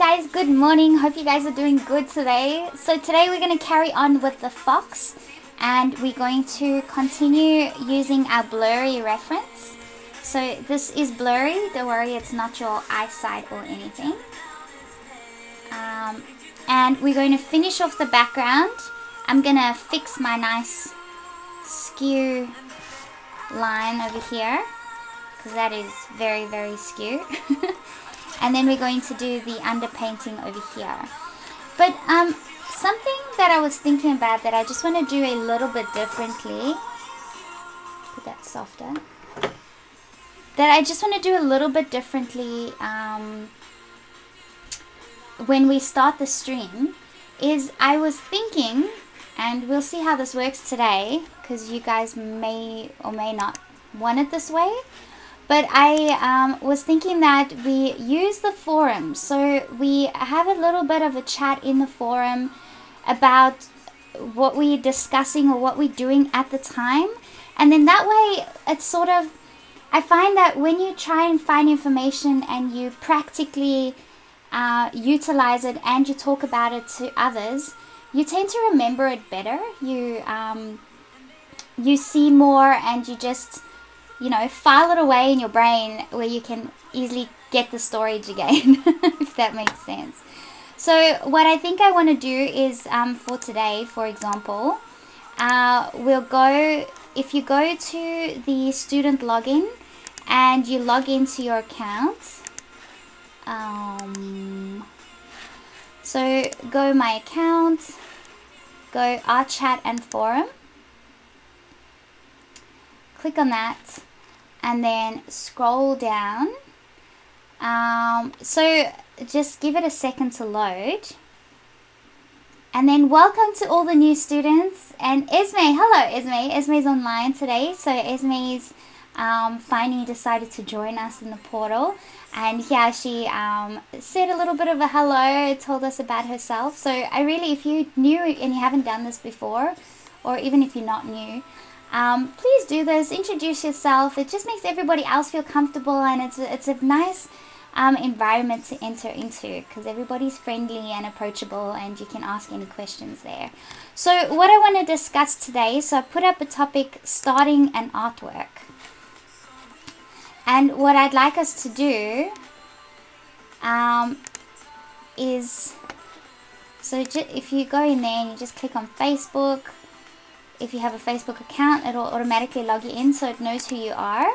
guys, good morning. Hope you guys are doing good today. So today we're going to carry on with the fox, and we're going to continue using our blurry reference. So this is blurry, don't worry, it's not your eyesight or anything. And we're going to finish off the background. I'm going to fix my nice skew line over here, because that is very, very skew. And then we're going to do the underpainting over here. But something that I was thinking about that I just want to do a little bit differently. Put that softer. That I just want to do a little bit differently when we start the stream is I was thinking, and we'll see how this works today, because you guys may or may not want it this way. But I was thinking that we use the forum, so we have a little bit of a chat in the forum about what we're discussing or what we're doing at the time. And then that way, it's sort of, I find that when you try and find information and you practically utilize it and you talk about it to others, you tend to remember it better. You see more, and you just, you know, file it away in your brain where you can easily get the storage again, if that makes sense. So what I think I want to do is, for today, for example, we'll go, if you go to the student login and you log into your account, so go my account, go our chat and forum, click on that, and then scroll down. So just give it a second to load. And then welcome to all the new students. And Esme, hello Esme. Esme's online today. So Esme's finally decided to join us in the portal. And yeah, she said a little bit of a hello, told us about herself. So I really, if you're new and you haven't done this before, or even if you're not new, please do this, introduce yourself. It just makes everybody else feel comfortable, and it's a nice environment to enter into, because everybody's friendly and approachable, and you can ask any questions there. So what I want to discuss today, so I put up a topic, starting an artwork. And what I'd like us to do is, so if you go in there and you just click on Facebook. If you have a Facebook account, it'll automatically log you in so it knows who you are.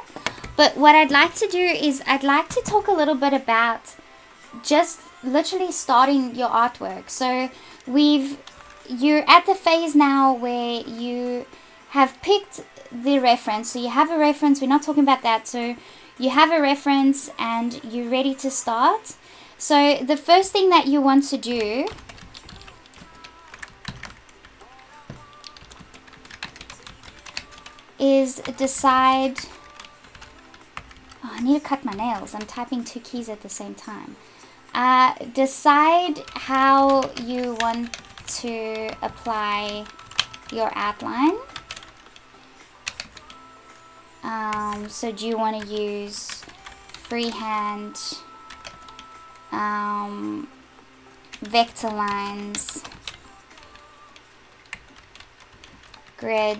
But what I'd like to do is I'd like to talk a little bit about just literally starting your artwork. So you're at the phase now where you have picked the reference. So you have a reference, we're not talking about that. So you have a reference and you're ready to start. So the first thing that you want to do is decide, oh, I need to cut my nails, I'm typing two keys at the same time. Decide how you want to apply your outline. So do you want to use freehand, vector lines, grid,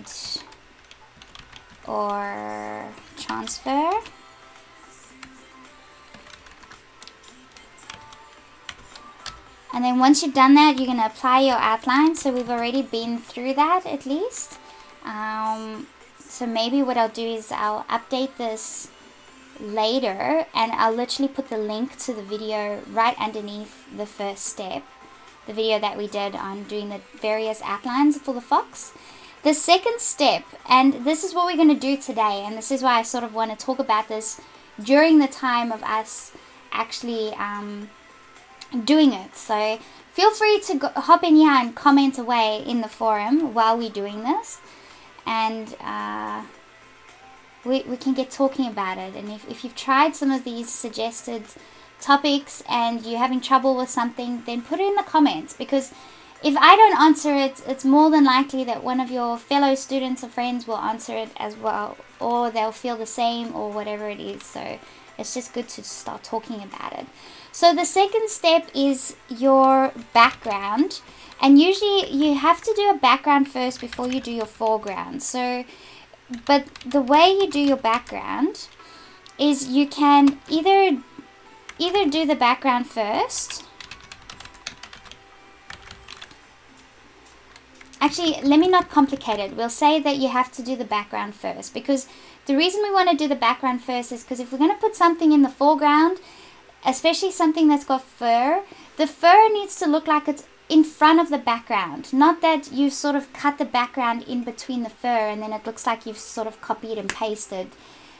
or transfer? And then once you've done that, you're going to apply your outline. So we've already been through that at least. So maybe what I'll do is I'll update this later, and I'll literally put the link to the video right underneath the first step, the video that we did on doing the various outlines for the fox. The second step, and this is what we're going to do today, and this is why I sort of want to talk about this during the time of us actually doing it. So feel free to hop in here and comment away in the forum while we're doing this, and we can get talking about it. And if you've tried some of these suggested topics and you're having trouble with something, then put it in the comments, because if I don't answer it, it's more than likely that one of your fellow students or friends will answer it as well, or they'll feel the same, or whatever it is. So it's just good to start talking about it. So the second step is your background, and usually you have to do a background first before you do your foreground. So, but the way you do your background is you can either do the background first. Actually, let me not complicate it. We'll say that you have to do the background first, because the reason we want to do the background first is because if we're going to put something in the foreground, especially something that's got fur, the fur needs to look like it's in front of the background, not that you sort of cut the background in between the fur and then it looks like you've sort of copied and pasted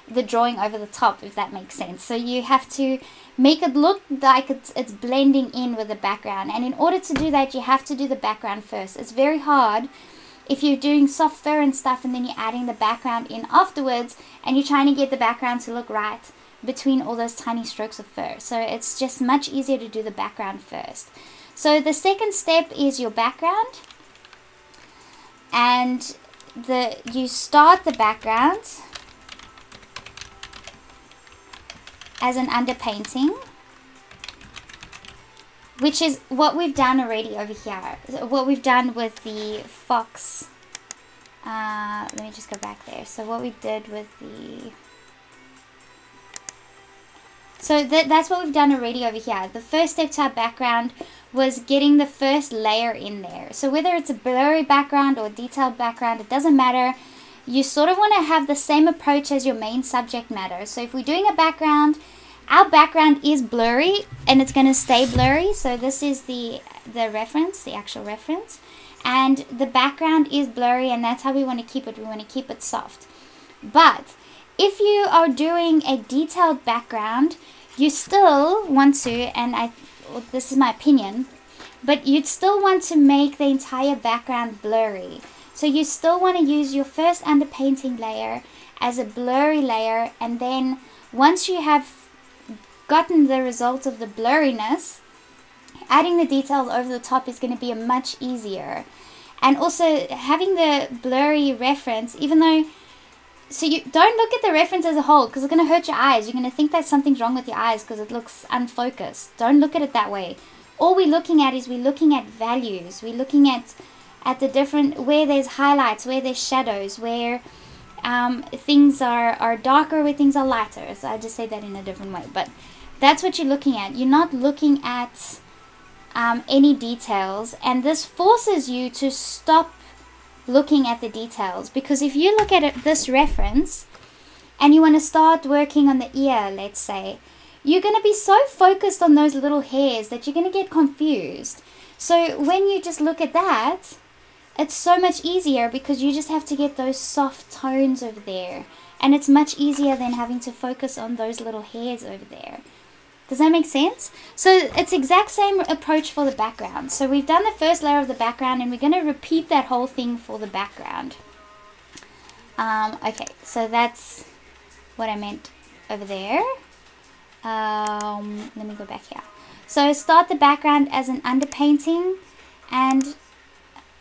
the drawing over the top, if that makes sense. So you have to make it look like it's blending in with the background, and in order to do that you have to do the background first. It's very hard if you're doing soft fur and stuff and then you're adding the background in afterwards and you're trying to get the background to look right between all those tiny strokes of fur. So it's just much easier to do the background first. So the second step is your background, and you start the background as an underpainting, which is what we've done already over here, what we've done with the fox. Let me just go back there. So what we did with the... So that's what we've done already over here. The first step to our background was getting the first layer in there. So whether it's a blurry background or detailed background, it doesn't matter. You sort of want to have the same approach as your main subject matter. So if we're doing a background, our background is blurry and it's going to stay blurry. So this is the reference, the actual reference. And the background is blurry, and that's how we want to keep it. We want to keep it soft. But if you are doing a detailed background, you still want to, and this is my opinion, but you'd still want to make the entire background blurry. So you still want to use your first underpainting layer as a blurry layer, and then once you have gotten the result of the blurriness, adding the details over the top is going to be much easier. And also having the blurry reference, even though, so you don't look at the reference as a whole because it's going to hurt your eyes. You're going to think that something's wrong with your eyes because it looks unfocused. Don't look at it that way. All we're looking at is we're looking at values. We're looking at the different, where there's highlights, where there's shadows, where things are darker, where things are lighter. So I just say that in a different way. But that's what you're looking at. You're not looking at any details. And this forces you to stop looking at the details, because if you look at this reference and you want to start working on the ear, let's say, you're going to be so focused on those little hairs that you're going to get confused. So when you just look at that, it's so much easier because you just have to get those soft tones over there, and it's much easier than having to focus on those little hairs over there. Does that make sense? So it's exact same approach for the background. So we've done the first layer of the background, and we're going to repeat that whole thing for the background. Okay, so that's what I meant over there. Let me go back here. So start the background as an underpainting, and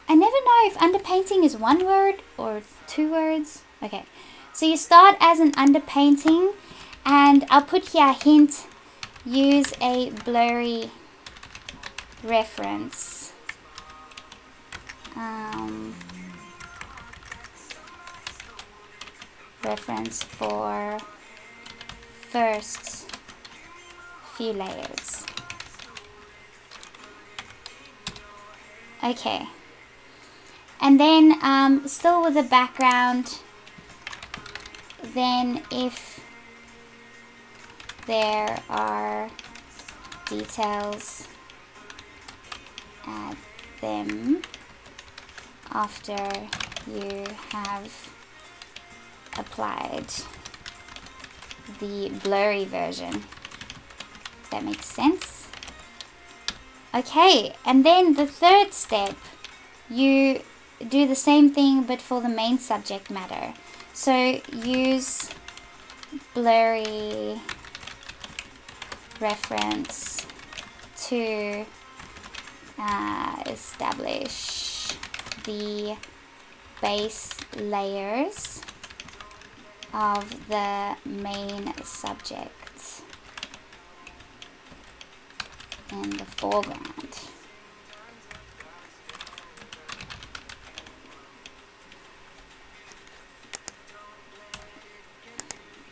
I never know if underpainting is one word or two words. Okay, so you start as an underpainting, and I'll put here a hint. Use a blurry reference. Reference for first few layers. Okay. And then still with the background, then if there are details, add them after you have applied the blurry version. That makes sense. Okay, and then the third step, you do the same thing but for the main subject matter. So use blurry reference to establish the base layers of the main subject. in the foreground.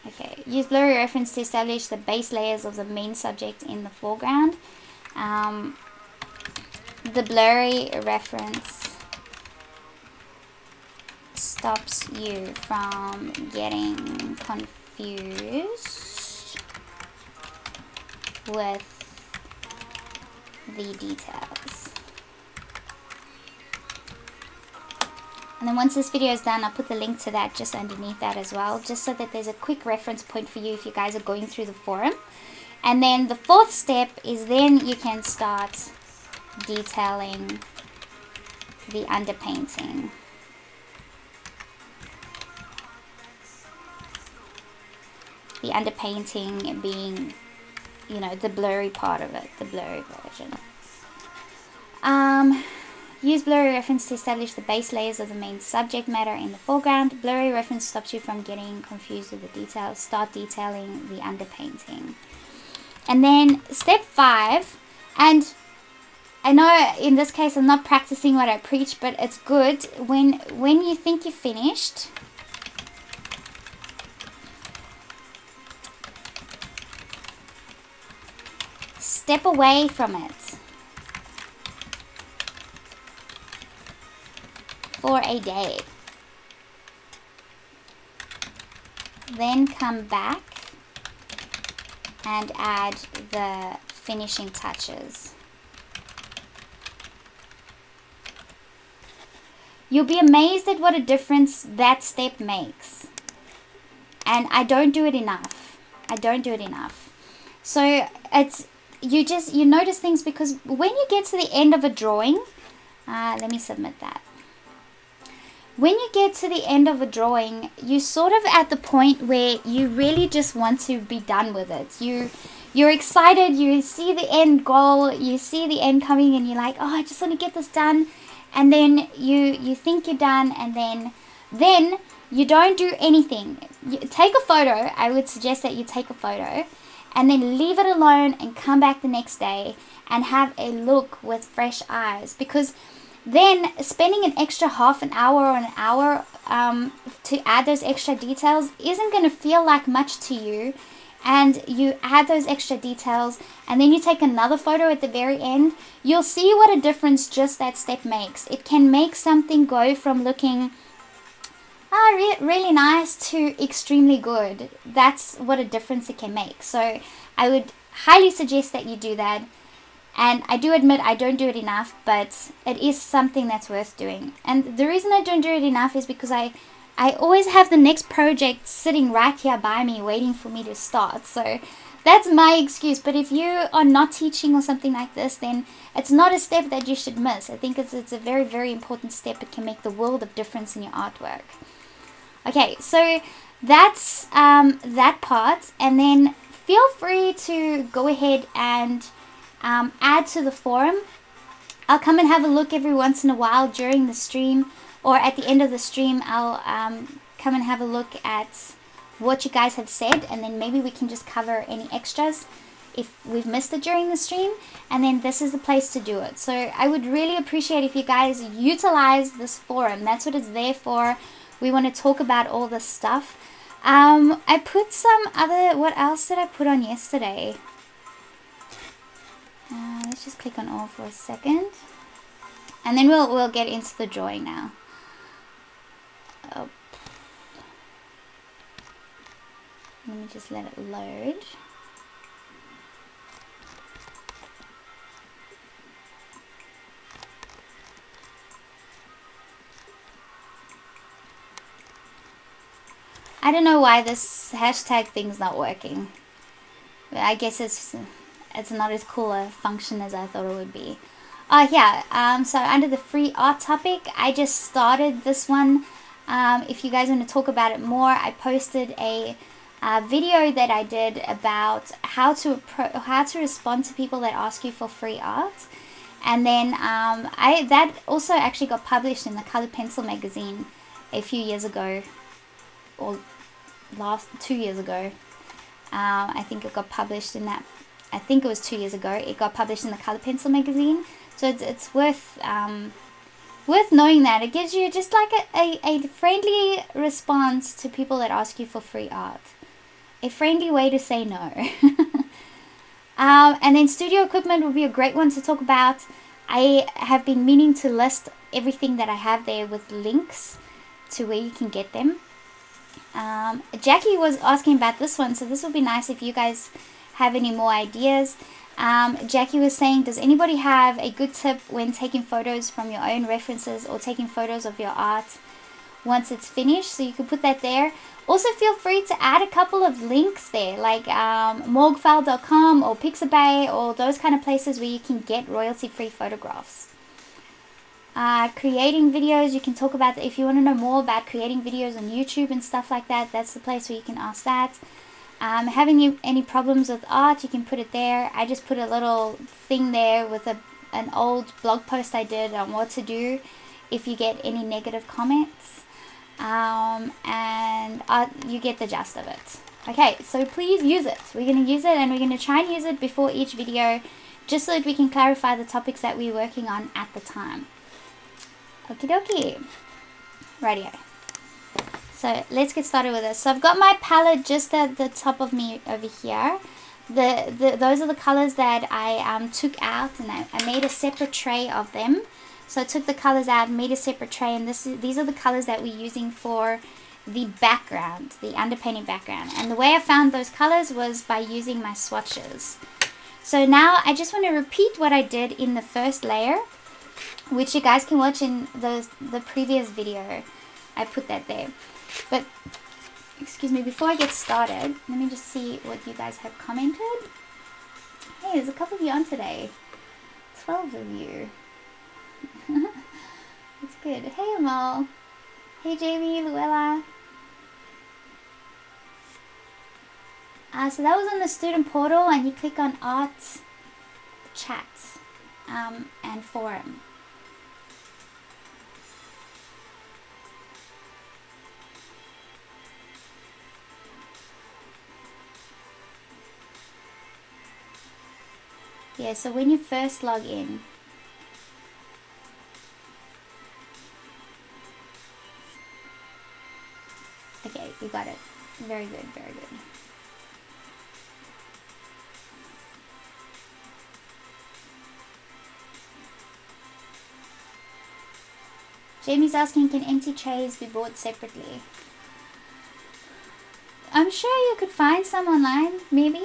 Okay, use blurry reference to establish the base layers of the main subject in the foreground. The blurry reference stops you from getting confused with the details. And then once this video is done, I'll put the link to that just underneath that as well, just so that there's a quick reference point for you if you guys are going through the forum. And then the fourth step is then you can start detailing the underpainting. The underpainting being, you know, the blurry part of it, the blurry version. Use blurry reference to establish the base layers of the main subject matter in the foreground. Blurry reference stops you from getting confused with the details. Start detailing the underpainting. And then step 5, and I know in this case I'm not practicing what I preach, but it's good when you think you're finished. Step away from it for a day. Then come back and add the finishing touches. You'll be amazed at what a difference that step makes. And I don't do it enough. I don't do it enough. So it's, you notice things because when you get to the end of a drawing, let me submit that. When you get to the end of a drawing, you're sort of at the point where you really just want to be done with it. You're excited, you see the end goal, you see the end coming, and you're like, oh, I just want to get this done. And then you think you're done, and then you don't do anything. You take a photo. I would suggest that you take a photo and then leave it alone and come back the next day and have a look with fresh eyes, because then spending an extra half an hour or an hour to add those extra details isn't going to feel like much to you. And you add those extra details, and then you take another photo at the very end. You'll see what a difference just that step makes. It can make something go from looking really nice to extremely good. That's what a difference it can make. So I would highly suggest that you do that. And I do admit I don't do it enough, but it is something that's worth doing. And the reason I don't do it enough is because I always have the next project sitting right here by me waiting for me to start. So that's my excuse. But if you are not teaching or something like this, then it's not a step that you should miss. I think it's a very, very important step. It can make the world of difference in your artwork. Okay, so that's that part. And then feel free to go ahead and add to the forum. I'll come and have a look every once in a while during the stream, or at the end of the stream. I'll come and have a look at what you guys have said, and then maybe we can just cover any extras if we've missed it during the stream. And then this is the place to do it. So I would really appreciate if you guys utilize this forum. That's what it's there for. We want to talk about all this stuff. I put some other, what else did I put on yesterday? Let's just click on all for a second, and then we'll get into the drawing now. Oh. Let me just let it load. I don't know why this hashtag thing's not working. I guess it's not as cool a function as I thought it would be. So under the free art topic, I just started this one. If you guys want to talk about it more, I posted a video that I did about how to respond to people that ask you for free art. And then that also actually got published in the Colored Pencil magazine a few years ago, or 2 years ago. I think it got published in that I think it was 2 years ago, it got published in the Color Pencil magazine. So it's worth knowing that. It gives you just like a friendly response to people that ask you for free art. A friendly way to say no. And then studio equipment would be a great one to talk about. I have been meaning to list everything that I have there with links to where you can get them. Jackie was asking about this one, so this would be nice if you guys have any more ideas. Jackie was saying, does anybody have a good tip when taking photos from your own references or taking photos of your art once it's finished? So you can put that there. Also feel free to add a couple of links there, like morgfile.com or Pixabay or those kind of places where you can get royalty-free photographs. Creating videos, you can talk about, if you want to know more about creating videos on YouTube and stuff like that, that's the place where you can ask that. Having any problems with art, you can put it there. I just put a little thing there with an old blog post I did on what to do if you get any negative comments. You get the gist of it. Okay, so please use it. We're going to use it, and we're going to try and use it before each video, just so that we can clarify the topics that we're working on at the time. Okie dokie. Radio. So let's get started with this. So I've got my palette just at the top of me over here. Those are the colors that I took out, and I made a separate tray of them. So I took the colors out, made a separate tray, and these are the colors that we're using for the background, the underpainting background. And the way I found those colors was by using my swatches. So now I just want to repeat what I did in the first layer, which you guys can watch in the previous video. I put that there. But, excuse me, before I get started, let me just see what you guys have commented. Hey, there's a couple of you on today. 12 of you. That's good. Hey, Amal. Hey, Jamie, Luella. So that was on the student portal, and you click on art, chat, and forum. Yeah, so when you first log in, okay, you got it. Very good, very good. Jamie's asking, can empty trays be bought separately? I'm sure you could find some online, maybe.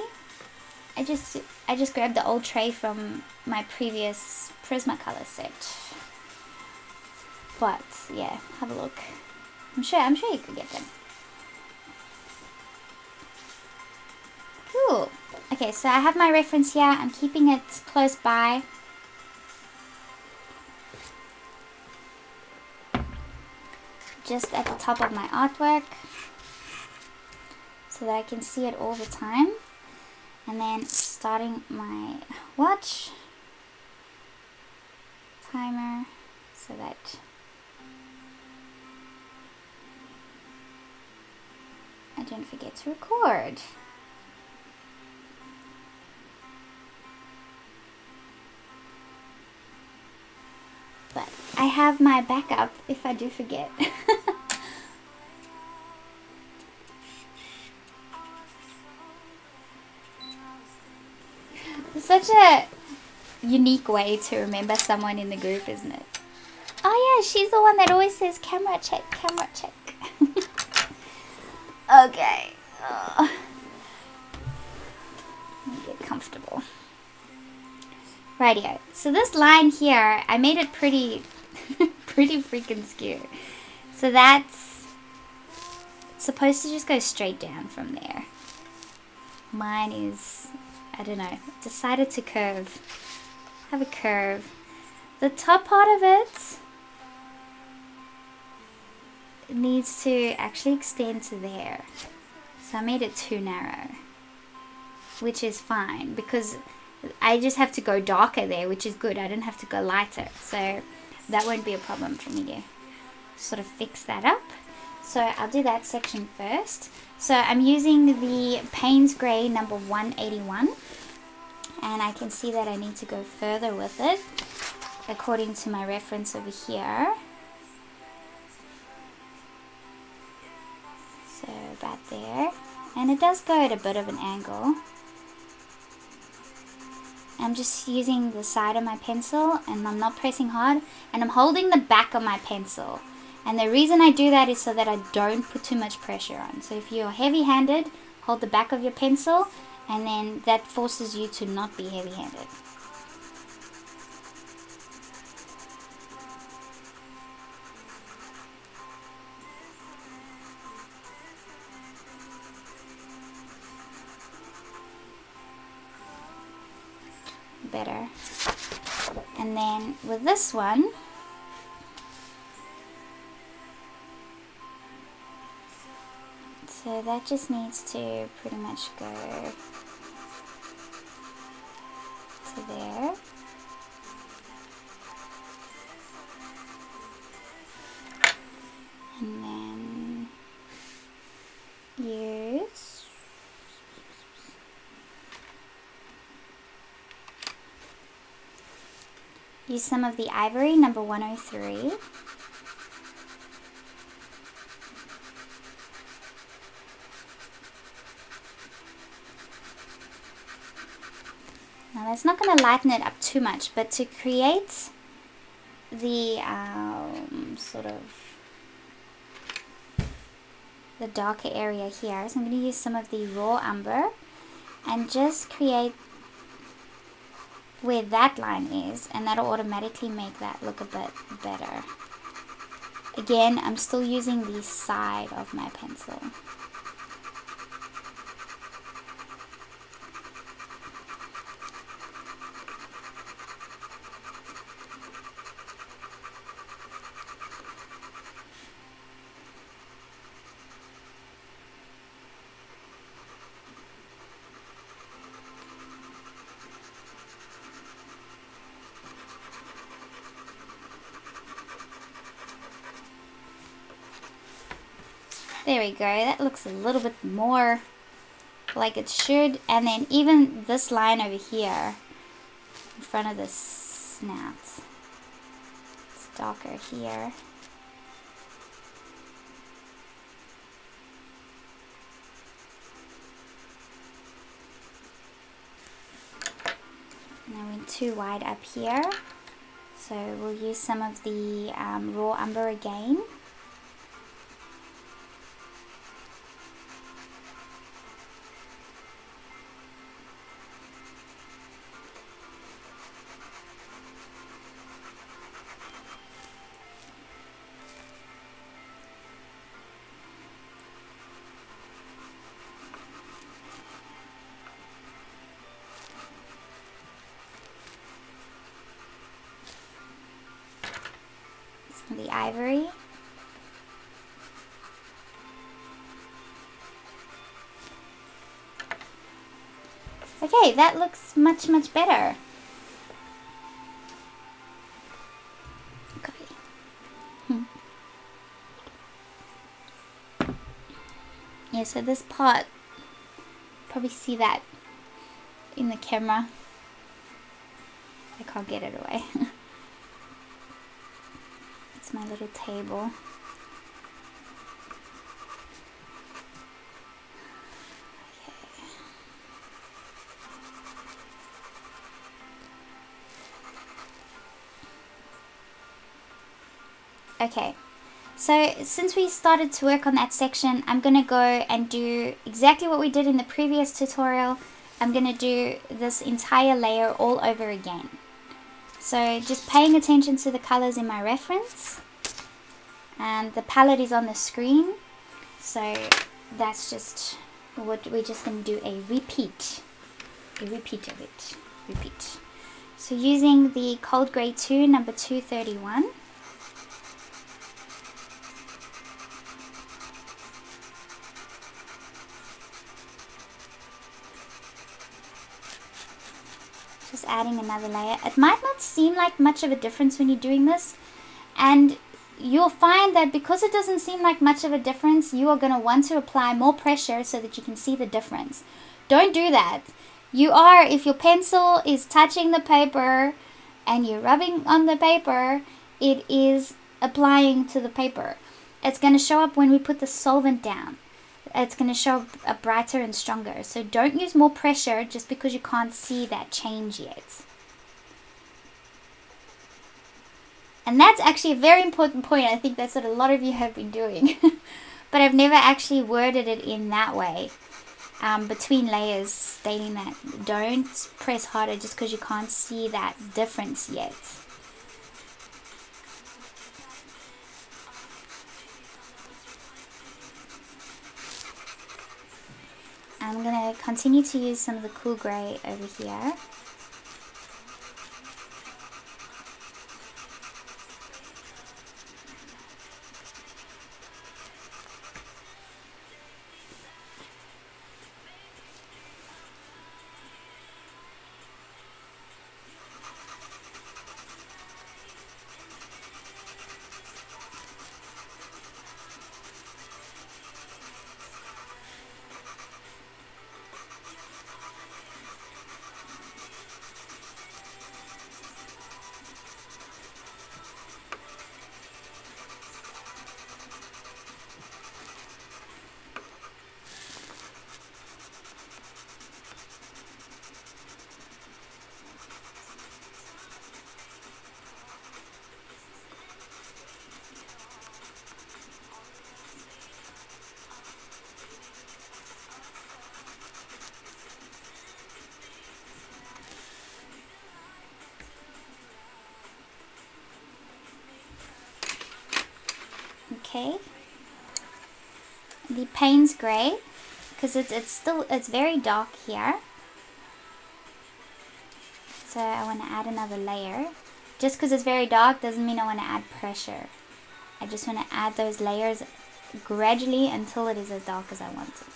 I just grabbed the old tray from my previous Prismacolor set. But yeah, have a look. I'm sure you could get them. Cool. Okay, so I have my reference here. I'm keeping it close by. Just at the top of my artwork, so that I can see it all the time. And then starting my watch timer so that I don't forget to record. But I have my backup if I do forget. It's such a unique way to remember someone in the group, isn't it? Oh yeah, she's the one that always says camera check, camera check. Okay. Let me get comfortable. Rightio. So this line here, I made it pretty freaking skew. So that's supposed to just go straight down from there. Mine is, I don't know, decided to curve. Have a curve. The top part of it needs to actually extend to there. So I made it too narrow, which is fine because I just have to go darker there, which is good. I don't have to go lighter, so that won't be a problem for me to sort of fix that up. So I'll do that section first. So I'm using the Payne's Grey number 181. and I can see that I need to go further with it according to my reference over here. So about there, and it does go at a bit of an angle. I'm just using the side of my pencil, and I'm not pressing hard, and I'm holding the back of my pencil. And the reason I do that is so that I don't put too much pressure on. So if you're heavy-handed, hold the back of your pencil, and then that forces you to not be heavy-handed. Better. And then with this one, so that just needs to pretty much go to there. And then use some of the ivory, number 103. Now that's not going to lighten it up too much, but to create the sort of the darker area here, so I'm going to use some of the raw umber and just create where that line is, and that'll automatically make that look a bit better. Again, I'm still using the side of my pencil. There we go, that looks a little bit more like it should. And then even this line over here in front of the snout, it's darker here. And I went too wide up here, so we'll use some of the raw umber again. The ivory. Okay, that looks much better. Okay. Yeah, so this part, probably see that in the camera. I can't get it away. My little table. Okay, so since we started to work on that section, I'm gonna go and do exactly what we did in the previous tutorial. I'm gonna do this entire layer all over again. So just paying attention to the colors in my reference, and the palette is on the screen, so that's just what we're just going to do, a repeat of it, repeat. So using the Cold Grey 2, number 231. Just adding another layer. It might not seem like much of a difference when you're doing this, and you'll find that because it doesn't seem like much of a difference, you are going to want to apply more pressure so that you can see the difference. Don't do that. You are, if your pencil is touching the paper and you're rubbing on the paper, it is applying to the paper. It's going to show up when we put the solvent down. It's going to show up brighter and stronger. So don't use more pressure just because you can't see that change yet. And that's actually a very important point. I think that's what a lot of you have been doing. But I've never actually worded it in that way. Between layers, stating that don't press harder just because you can't see that difference yet. I'm going to continue to use some of the cool grey over here. Okay, the Payne's grey, because it's very dark here, so I want to add another layer. Just because it's very dark doesn't mean I want to add pressure. I just want to add those layers gradually until it is as dark as I want it.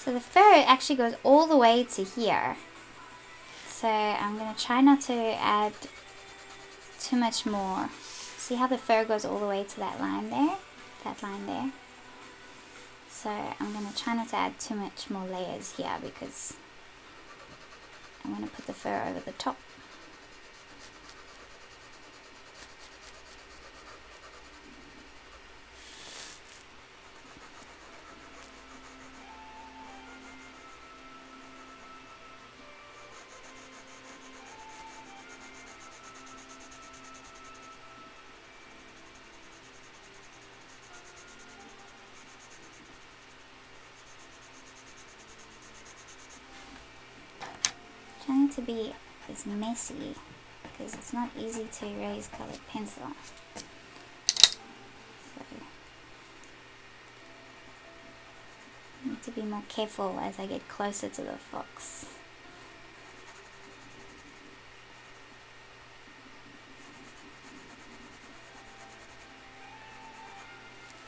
So the fur actually goes all the way to here. So I'm going to try not to add too much more. See how the fur goes all the way to that line there? That line there. So I'm going to try not to add too much more layers here because I want to put the fur over the top. Trying to be as messy because it's not easy to erase colored pencil. So I need to be more careful as I get closer to the fox.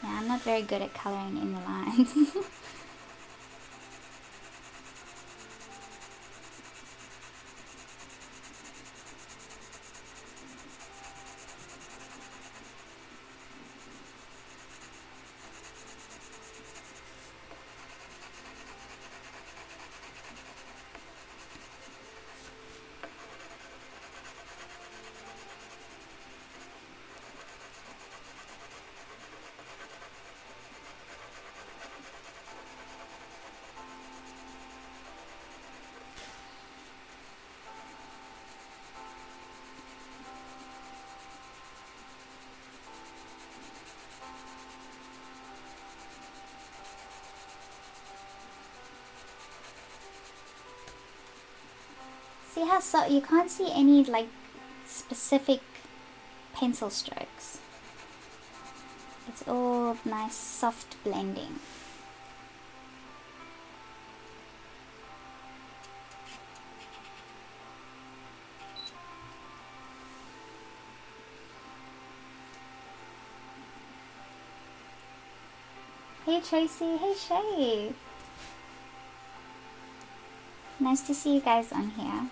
Yeah, I'm not very good at coloring in the lines. See how you can't see any like specific pencil strokes. It's all nice soft blending. Hey Tracy, hey Shay. Nice to see you guys on here.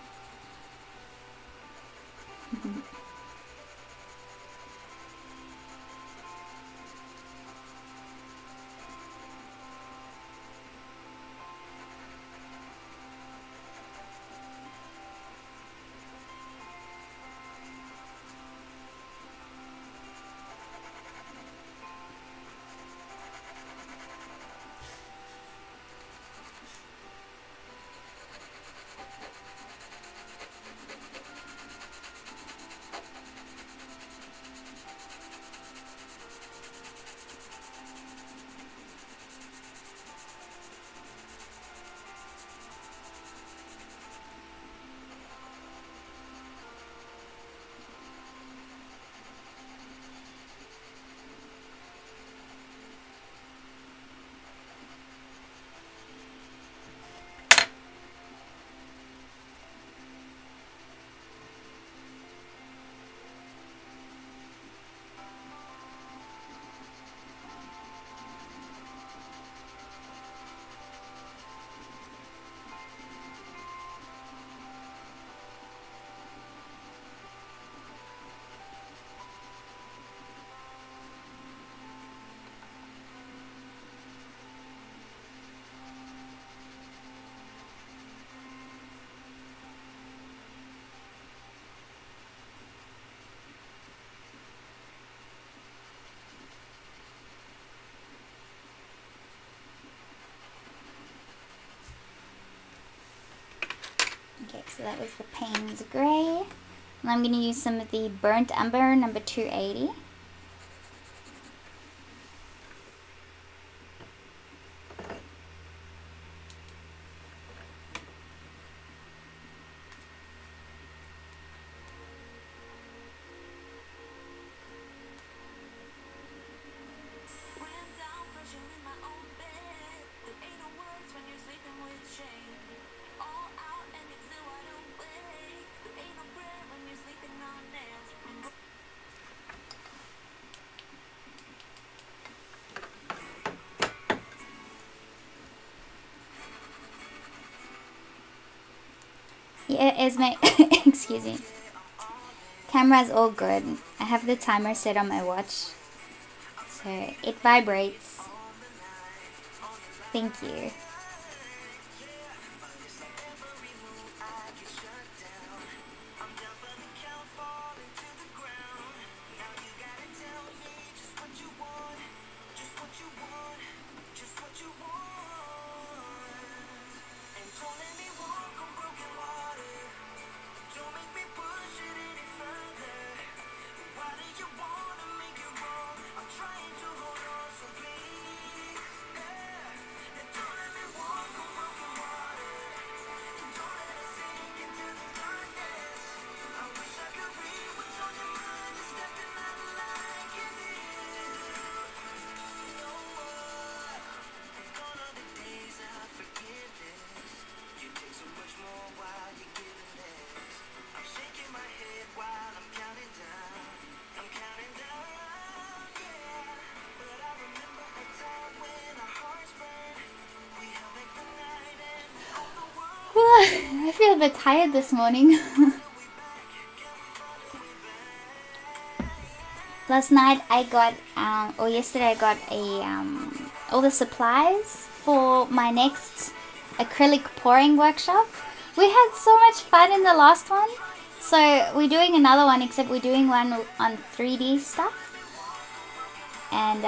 Okay, so that was the Payne's Grey. And I'm going to use some of the Burnt Umber number 280. Yeah, Esme, excuse me. Camera's all good. I have the timer set on my watch, so it vibrates. Thank you. I feel a bit tired this morning. Last night I got, or yesterday I got all the supplies for my next acrylic pouring workshop. We had so much fun in the last one, so we're doing another one, except we're doing one on 3D stuff. And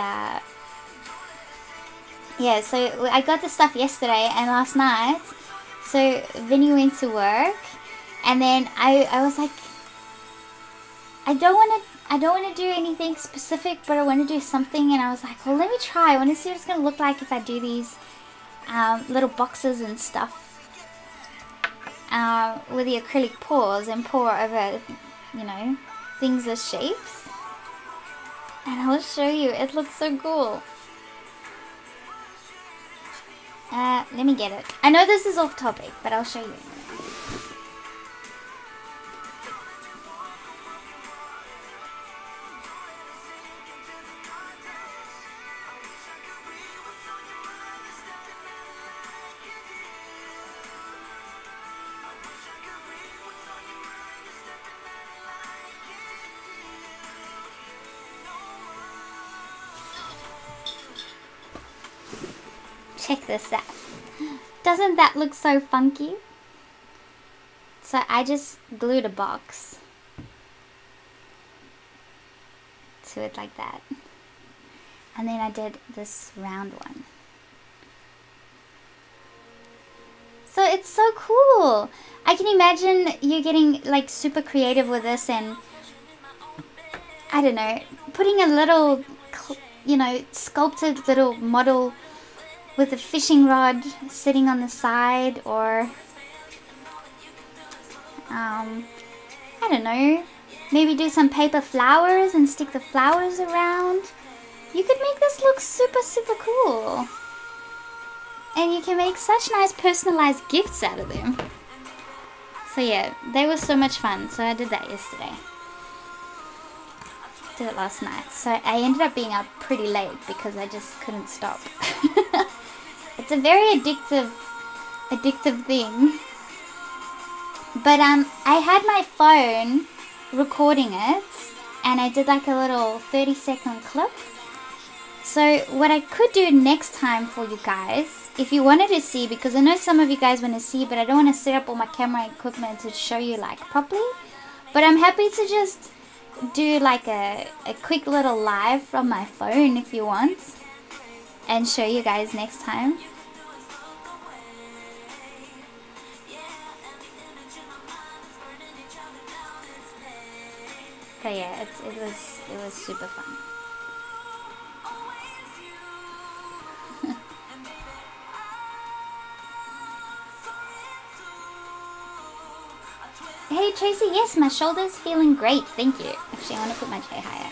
yeah, so I got the stuff yesterday and last night. So Vinny went to work, and then I was like, I don't want to do anything specific, but I want to do something. And I was like, well, let me try. I want to see what it's going to look like if I do these little boxes and stuff with the acrylic pours and pour over, you know, things as shapes. And I'll show you. It looks so cool. Let me get it. I know this is off topic, but I'll show you. Check this out. Doesn't that look so funky? So I just glued a box to it like that. And then I did this round one. So it's so cool. I can imagine you getting like super creative with this and, I don't know, putting a little, you know, sculpted little model with a fishing rod sitting on the side, or I don't know, maybe do some paper flowers and stick the flowers around. You could make this look super, super cool. And you can make such nice personalized gifts out of them. So yeah, they were so much fun. So I did that yesterday. Did it last night. So I ended up being up pretty late because I just couldn't stop. It's a very addictive thing. But I had my phone recording it, and I did like a little 30-second clip. So what I could do next time for you guys, if you wanted to see, because I know some of you guys want to see, but I don't want to set up all my camera equipment to show you like properly. But I'm happy to just do like a quick little live from my phone if you want, and show you guys next time. So yeah, it was super fun. Hey Tracy, yes, my shoulder's feeling great, thank you. Actually, I want to put my chair higher.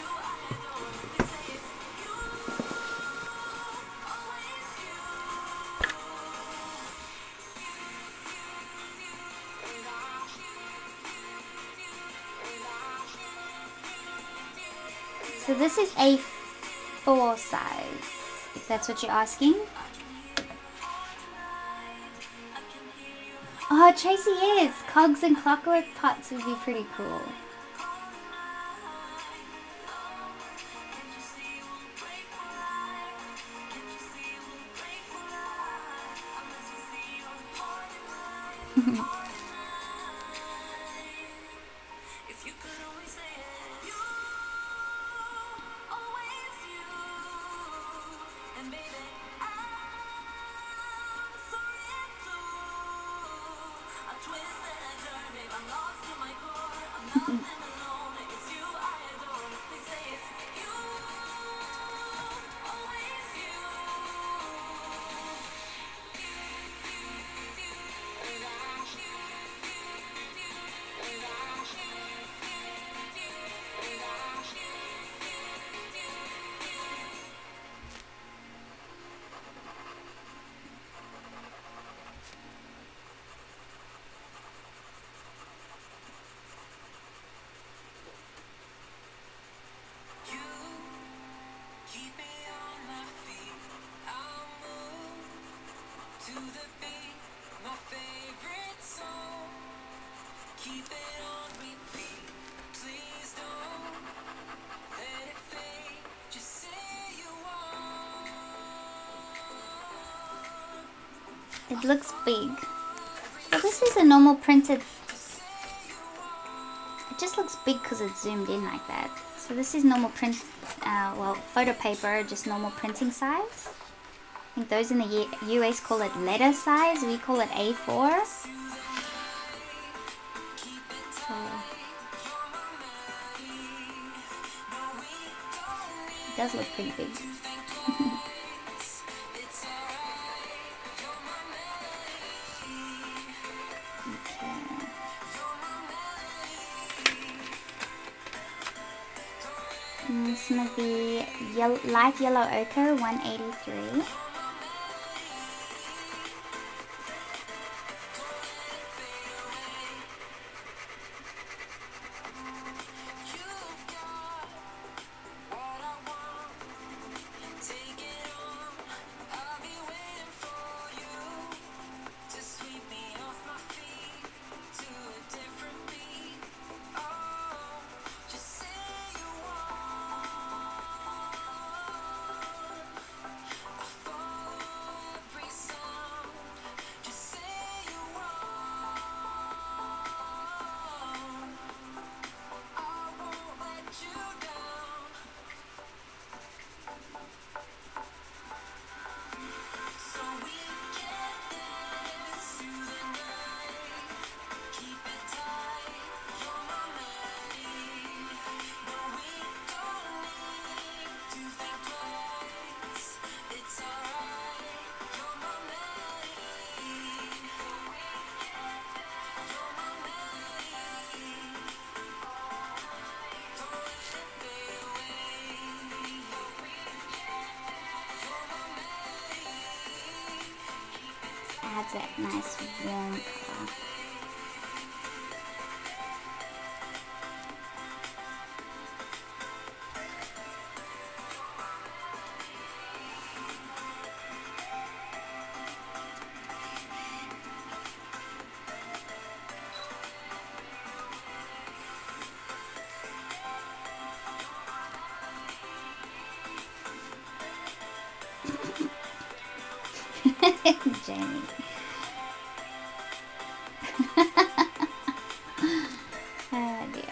So this is A4 size, if that's what you're asking. Oh, Tracy, yes. Cogs and clockwork pots would be pretty cool. It looks big. Well, this is a normal printed. It just looks big because it's zoomed in like that. So this is normal print, well, photo paper, just normal printing size. I think those in the US call it letter size. We call it A4. So it does look pretty big. It's going to be light yellow ochre 183. Adds that nice warm color. Jamie. Oh dear.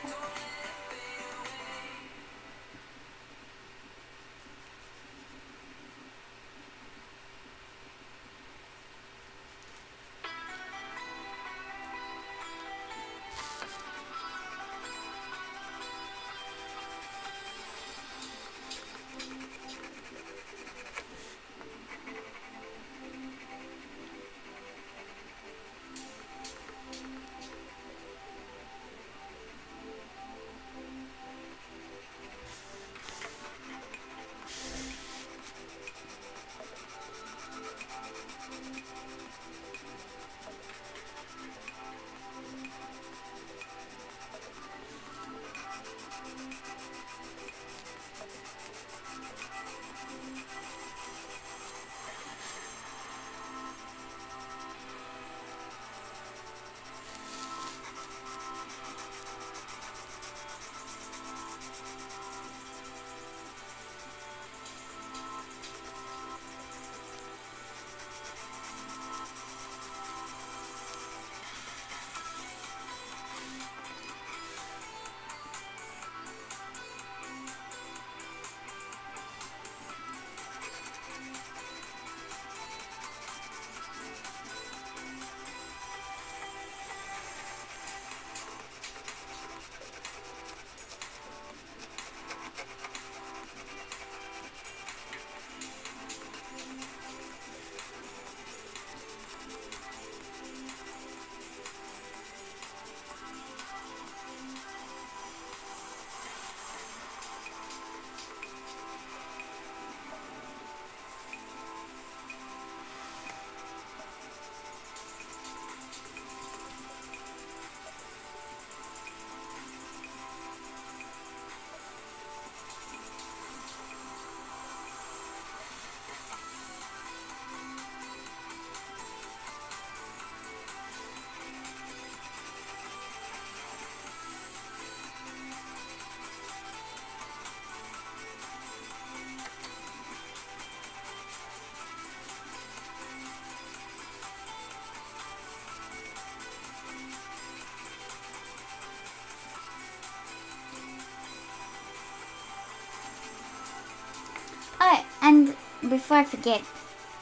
Oh, and before I forget,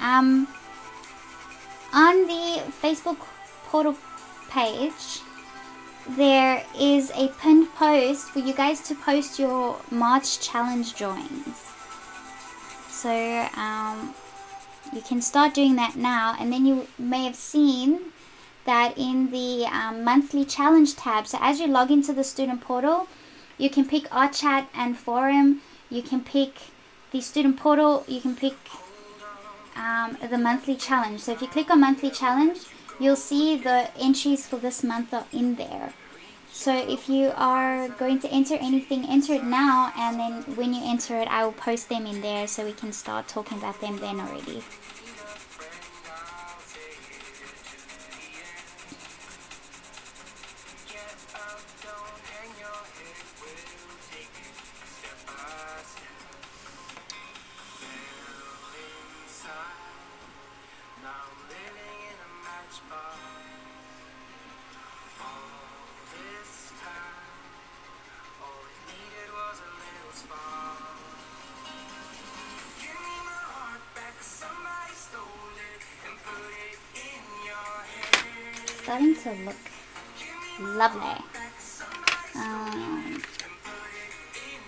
on the Facebook portal page, there is a pinned post for you guys to post your March challenge drawings. So you can start doing that now, and then you may have seen that in the monthly challenge tab. So as you log into the student portal, you can pick art chat and forum. you can pick the student portal, you can pick the monthly challenge. So if you click on monthly challenge, you'll see the entries for this month are in there. So if you are going to enter anything, enter it now, and then when you enter it, I will post them in there so we can start talking about them then already. Starting to look lovely. I'm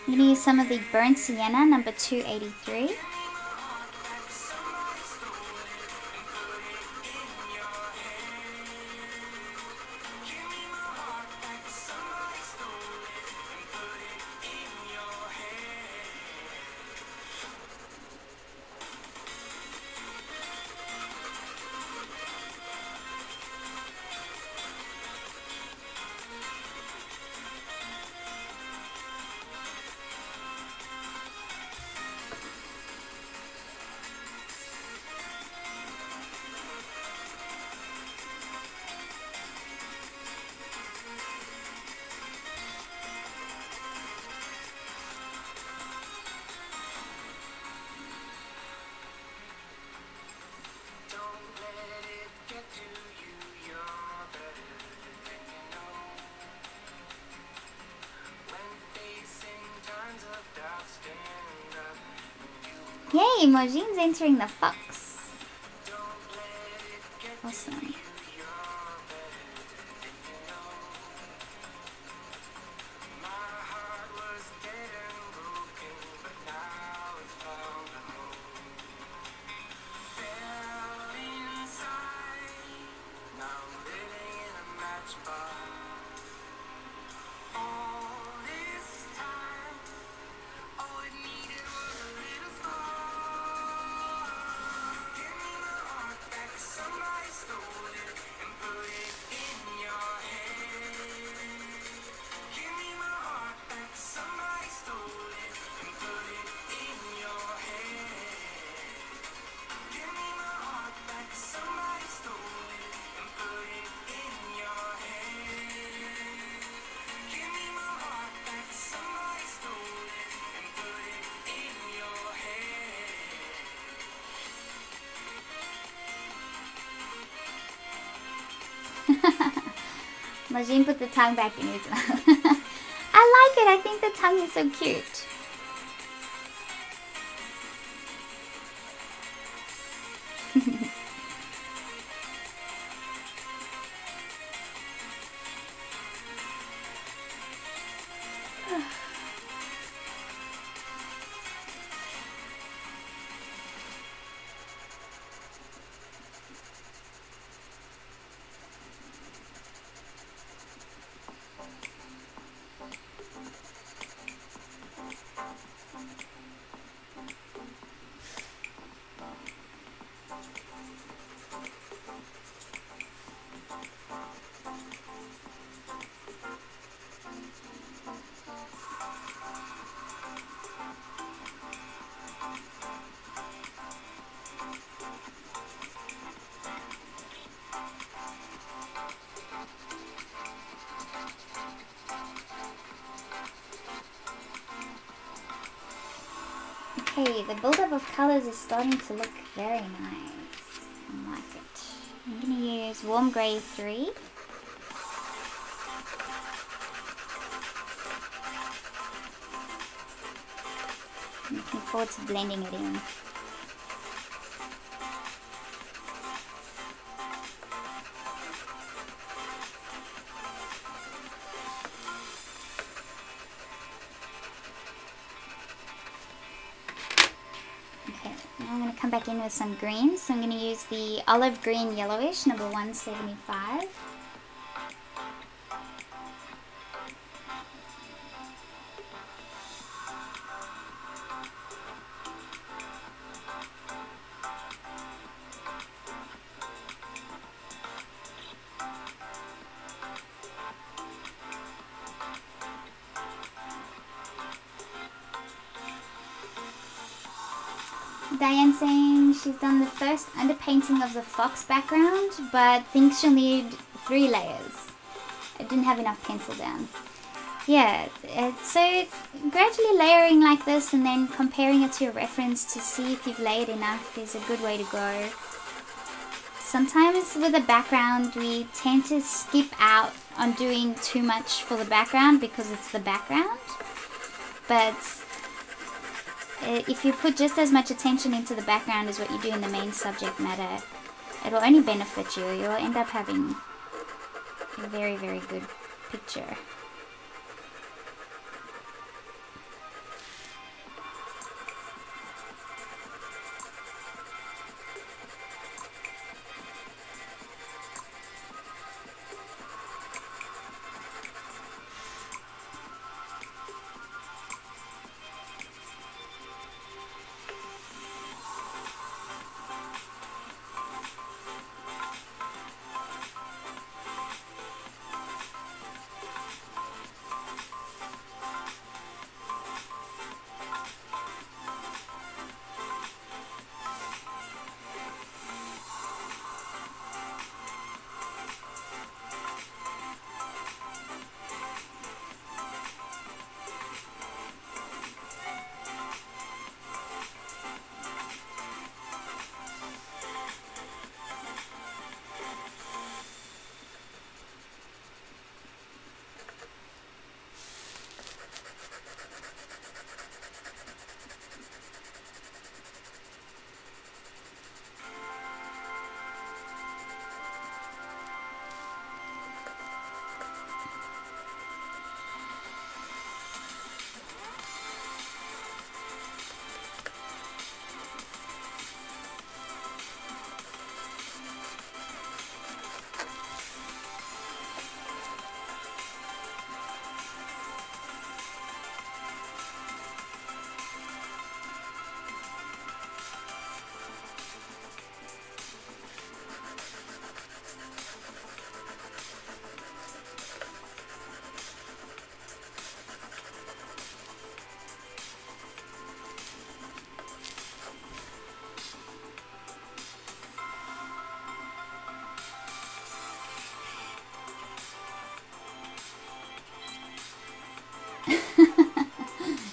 going to use some of the burnt sienna, number 283. Yay, Mojin's entering the fox. Awesome. Majin put the tongue back in his mouth. I like it. I think the tongue is so cute. Okay, the buildup of colors is starting to look very nice. I like it. I'm going to use Warm Grey 3. I'm looking forward to blending it in. Come back in with some greens. So I'm going to use the olive green yellowish, number 175. Diane saying she's done the first underpainting of the fox background, but thinks she'll need 3 layers. I didn't have enough pencil down. Yeah, so gradually layering like this and then comparing it to your reference to see if you've layered enough is a good way to go. Sometimes with a background we tend to skip out on doing too much for the background because it's the background. But if you put just as much attention into the background as what you do in the main subject matter, it will only benefit you. You'll end up having a very, very good picture.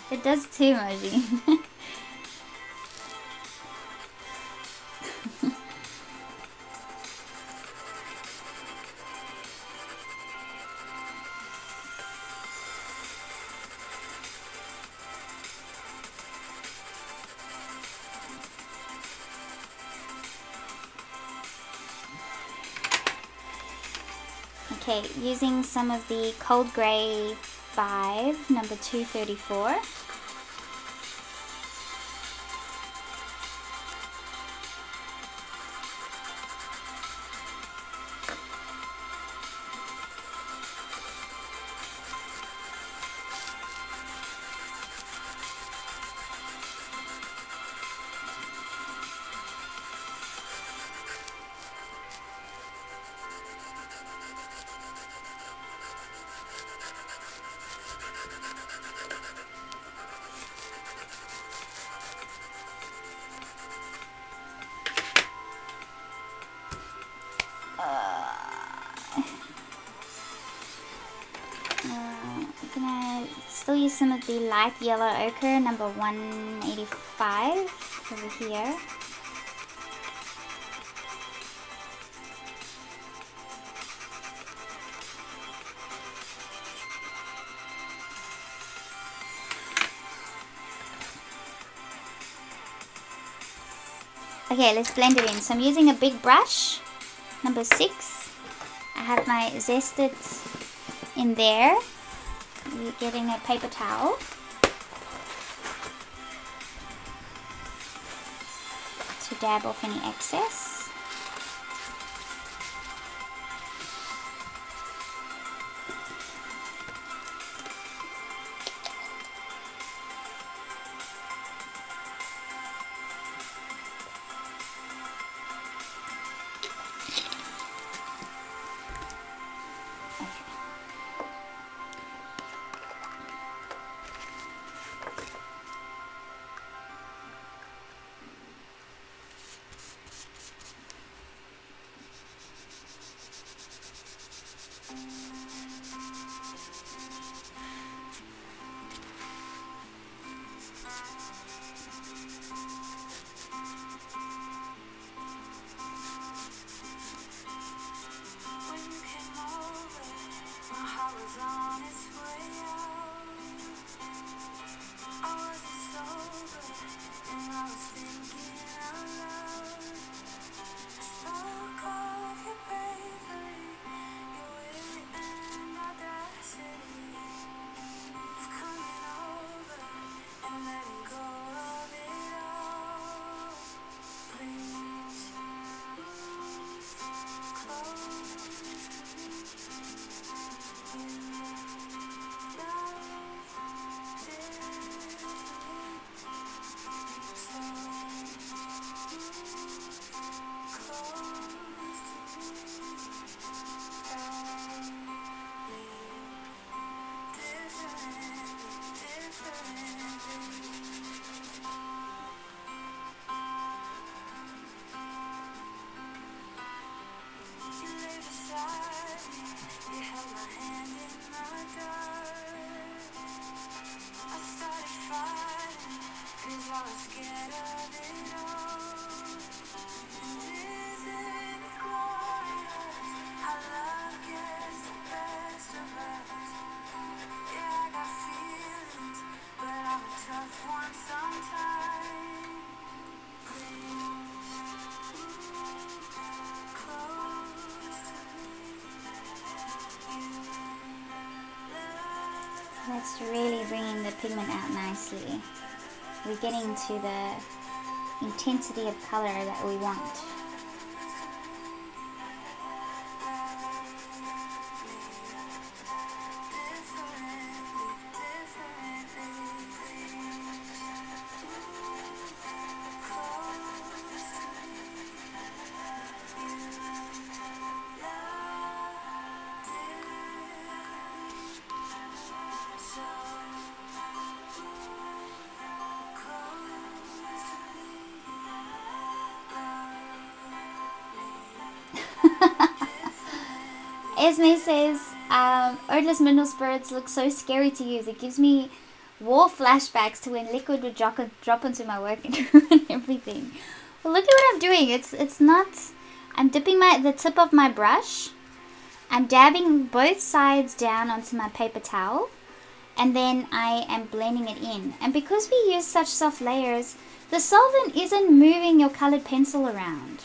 It does too, Moji. Okay, using some of the Cold Grey 5, number 234. Still use some of the light yellow ochre, number 185 over here. Okay, let's blend it in. So I'm using a big brush, number 6. I have my Zest-it in there. You're getting a paper towel to dab off any excess. That's really bringing the pigment out nicely. We're getting to the intensity of color that we want. Esme says, Odorless Mineral Spirits look so scary to use. It gives me war flashbacks to when liquid would drop into my work and ruin everything. Well, look at what I'm doing. It's not... I'm dipping the tip of my brush. I'm dabbing both sides down onto my paper towel. And then I am blending it in. And because we use such soft layers, the solvent isn't moving your colored pencil around.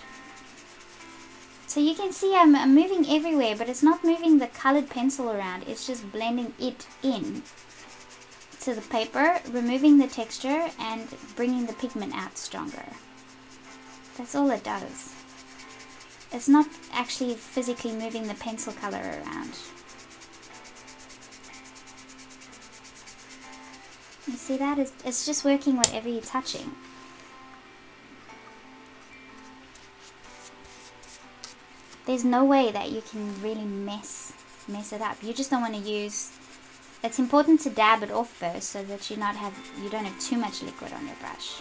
So you can see I'm moving everywhere, but it's not moving the colored pencil around. It's just blending it in to the paper, removing the texture and bringing the pigment out stronger. That's all it does. It's not actually physically moving the pencil color around. You see that? It's just working whatever you're touching. There's no way that you can really mess it up. You just don't want to use... It's important to dab it off first so that you don't have too much liquid on your brush.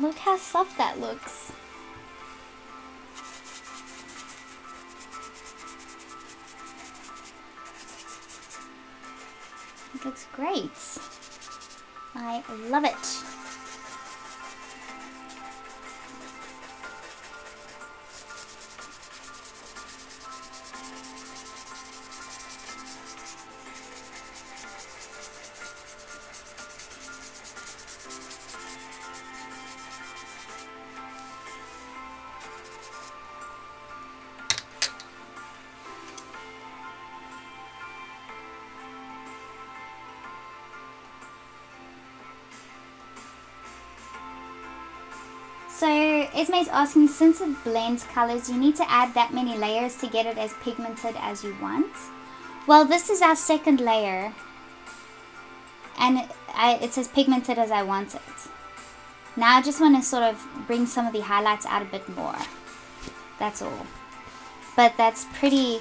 Look how soft that looks. It looks great. I love it. So Esme's asking, since it blends colors, you need to add that many layers to get it as pigmented as you want. Well, this is our second layer, and it's as pigmented as I want it. Now I just want to sort of bring some of the highlights out a bit more. That's all. But that's pretty,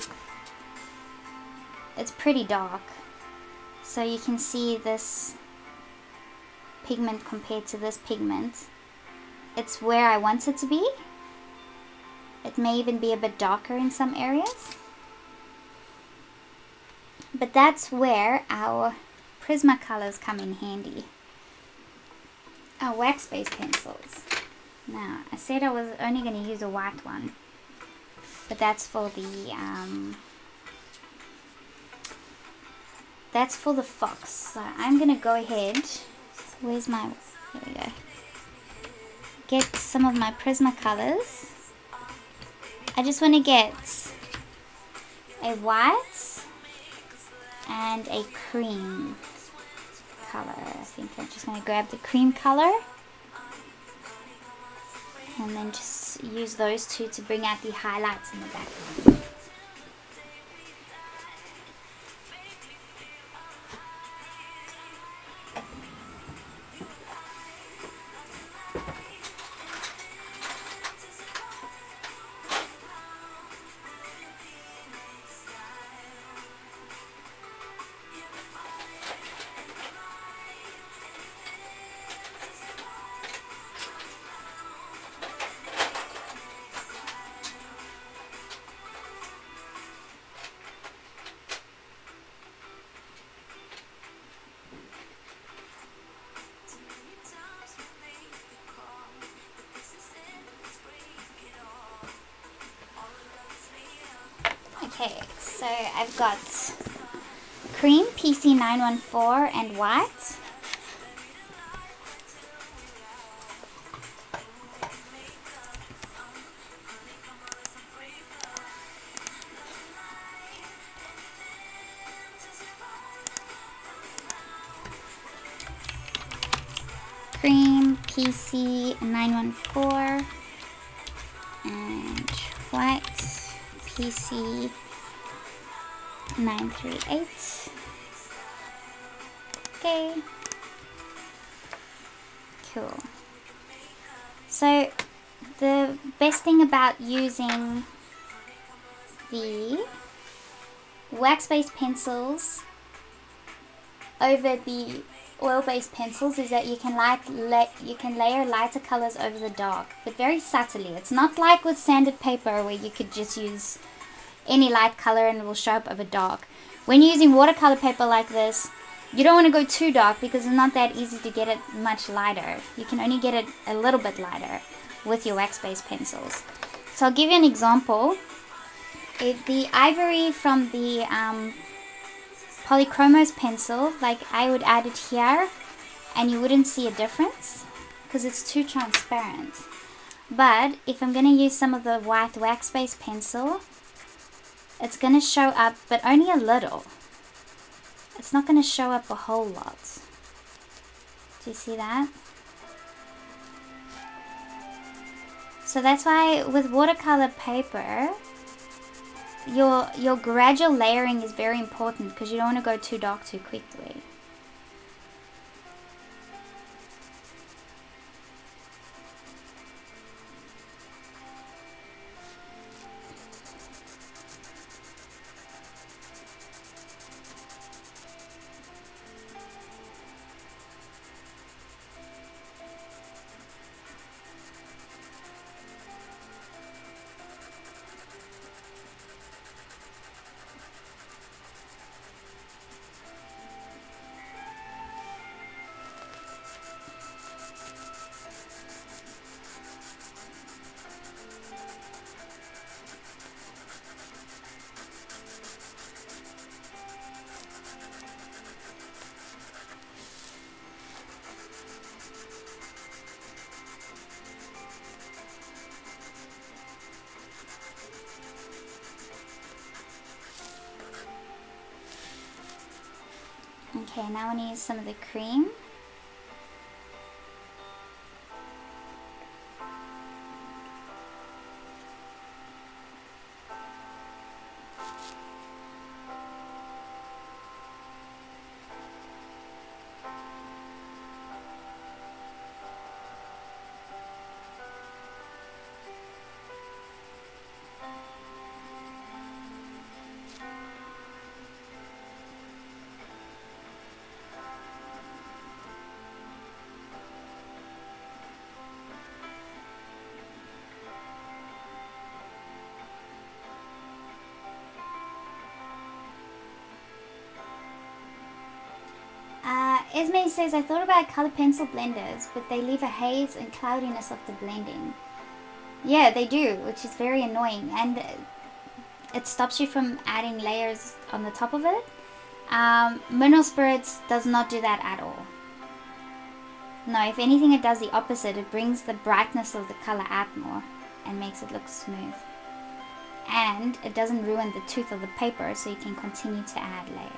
it's pretty dark. So you can see this pigment compared to this pigment. It's where I want it to be. It may even be a bit darker in some areas. But that's where our Prismacolors come in handy. Our wax-based pencils. Now, I said I was only going to use a white one. But that's for the fox. So I'm going to go ahead. Where's my... There we go. Get some of my Prismacolors. I just want to get a white and a cream color. I think I'm just going to grab the cream color and then just use those two to bring out the highlights in the background. Okay, so I've got cream, PC914 and white. Cream, PC914 and white, PC938. Okay, cool. So the best thing about using the wax-based pencils over the oil-based pencils is that you can layer lighter colors over the dark, but very subtly. It's not like with sanded paper where you could just use any light color and it will show up over dark. When you're using watercolor paper like this, you don't want to go too dark because it's not that easy to get it much lighter. You can only get it a little bit lighter with your wax-based pencils. So I'll give you an example. If the ivory from the polychromos pencil, like I would add it here and you wouldn't see a difference because it's too transparent. But if I'm going to use some of the white wax-based pencil, it's going to show up, but only a little. It's not going to show up a whole lot. Do you see that? So that's why with watercolor paper, your gradual layering is very important because you don't want to go too dark too quickly. Okay, now I want to use some of the cream. Esme says, I thought about color pencil blenders, but they leave a haze and cloudiness of the blending. Yeah, they do, which is very annoying, and it stops you from adding layers on the top of it. Mineral Spirits does not do that at all. No, if anything, it does the opposite. It brings the brightness of the color out more and makes it look smooth. And it doesn't ruin the tooth of the paper, so you can continue to add layers.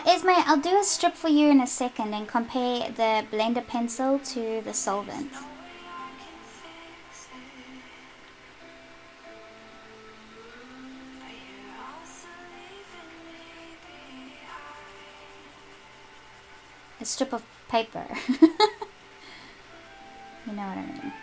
Esme, I'll do a strip for you in a second and compare the blender pencil to the solvent. A strip of paper. You know what I mean.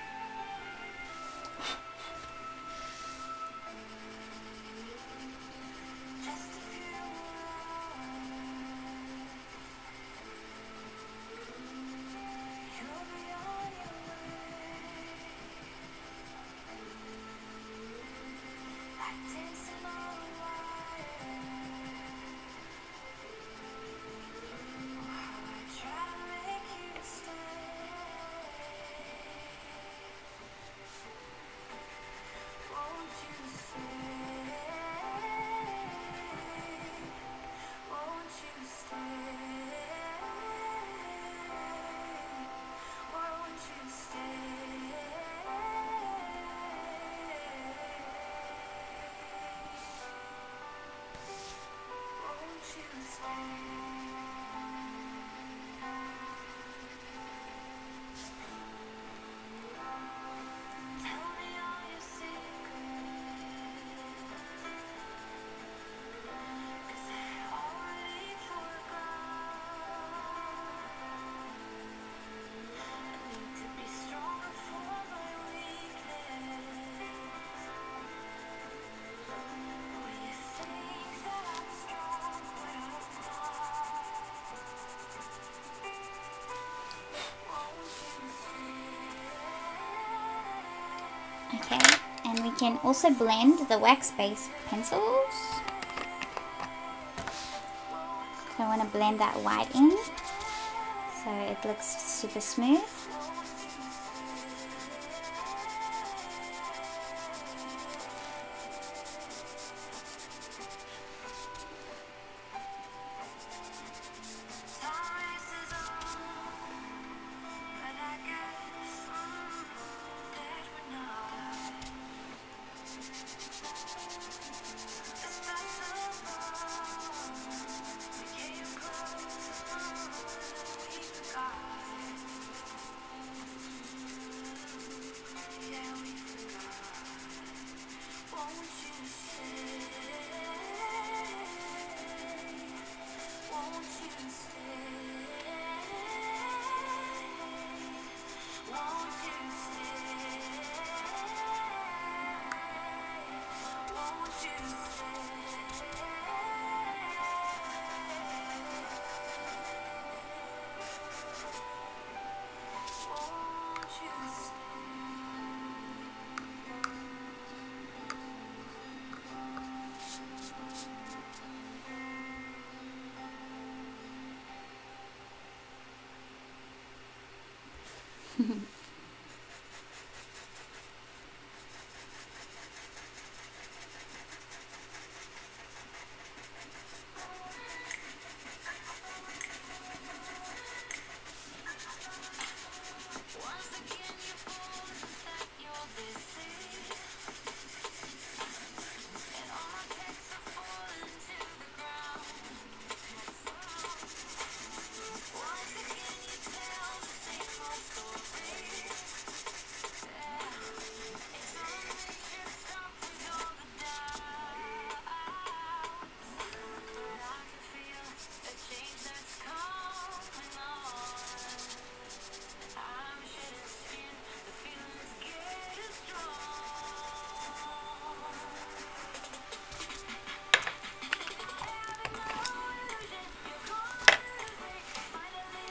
Okay, and we can also blend the wax-based pencils. So I want to blend that white in so it looks super smooth.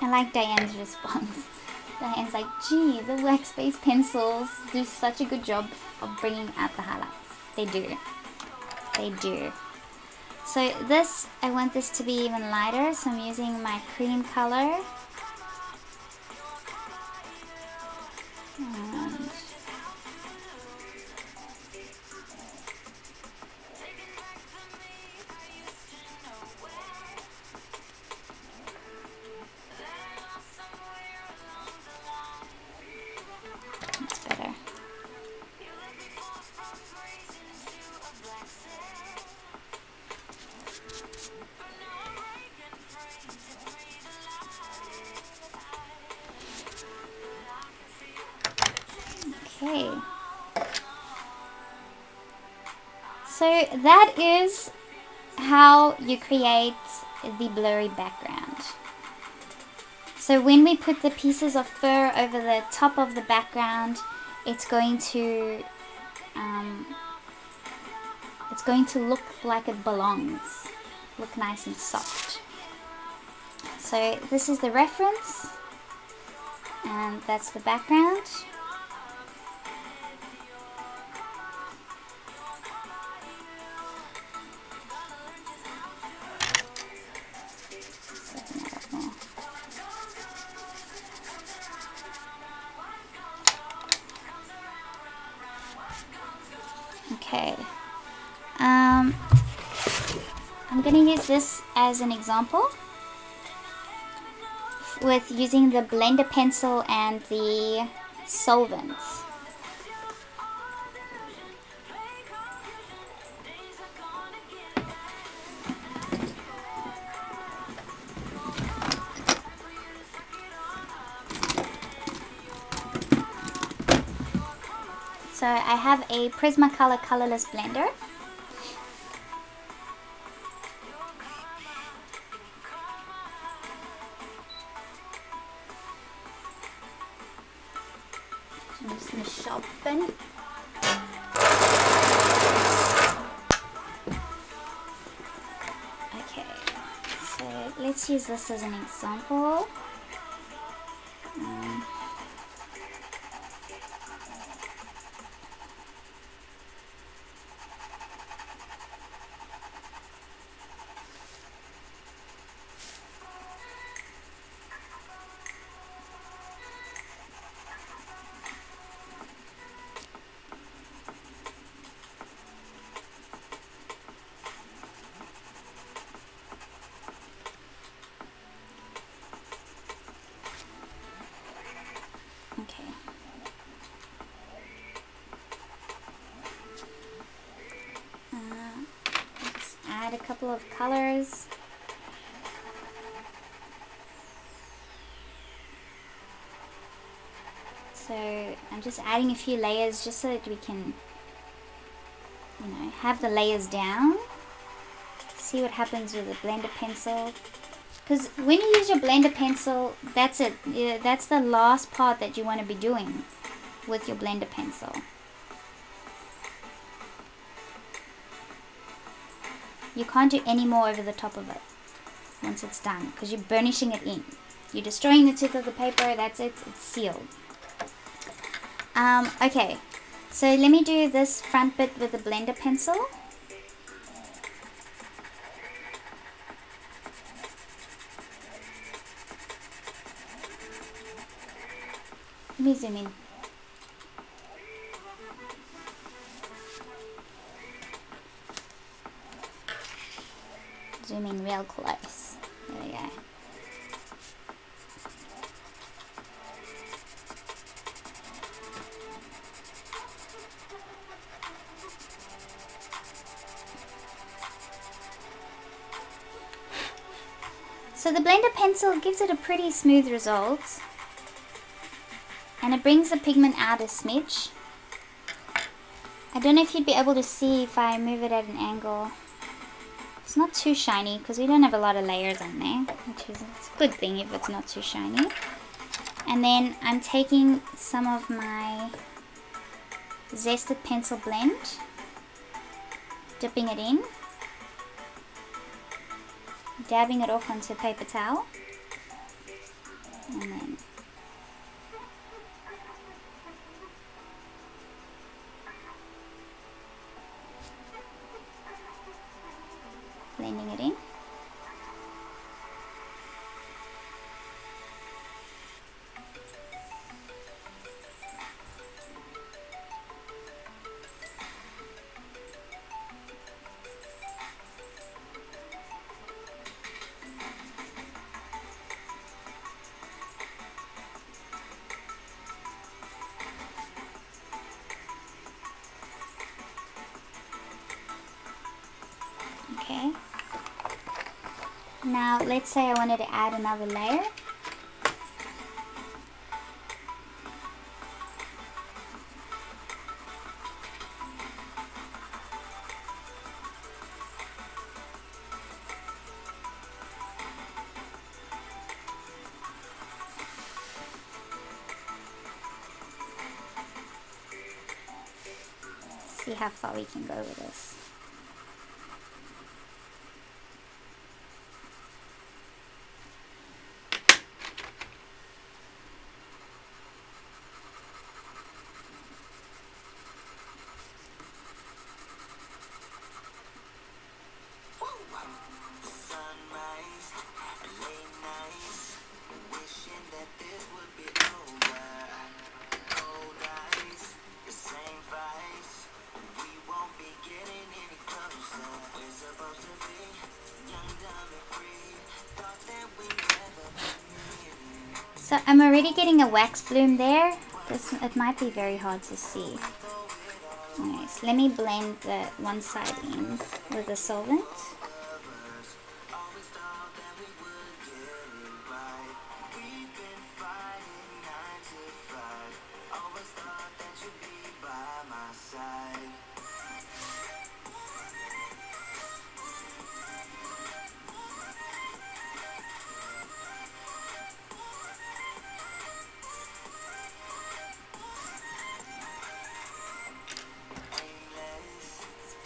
I like Diane's response. Diane's like, gee, the wax-based pencils do such a good job of bringing out the highlights. They do. They do. So this, I want this to be even lighter, so I'm using my cream color. And that's better. Okay, so that is how you create the blurry background. So when we put the pieces of fur over the top of the background, it's going to look like it belongs, look nice and soft. So this is the reference, and that's the background. Okay, I'm going to use this as an example with using the blender pencil and the solvent. So I have a Prismacolor colorless blender. I'm just going to sharpen. Okay, so let's use this as an example. add a couple of colors. So I'm just adding a few layers just so that we can, you know, have the layers down. See what happens with the blender pencil. Because when you use your blender pencil, that's it. Yeah, that's the last part that you want to be doing with your blender pencil. You can't do any more over the top of it once it's done, because you're burnishing it in. You're destroying the tip of the paper. That's it. It's sealed. Okay, so let me do this front bit with the blender pencil. Let me zoom in. Zoom in real close. There we go. So the blender pencil gives it a pretty smooth result, and it brings the pigment out a smidge. I don't know if you'd be able to see if I move it at an angle. It's not too shiny because we don't have a lot of layers on there, which is a good thing if it's not too shiny. And then I'm taking some of my Zest-it pencil blend, dipping it in, dabbing it off onto a paper towel, and then blending it in. Okay. Now let's say I wanted to add another layer. See how far we can go with this. So I'm already getting a wax bloom there. It might be very hard to see. Okay, so let me blend the one side in with the solvent.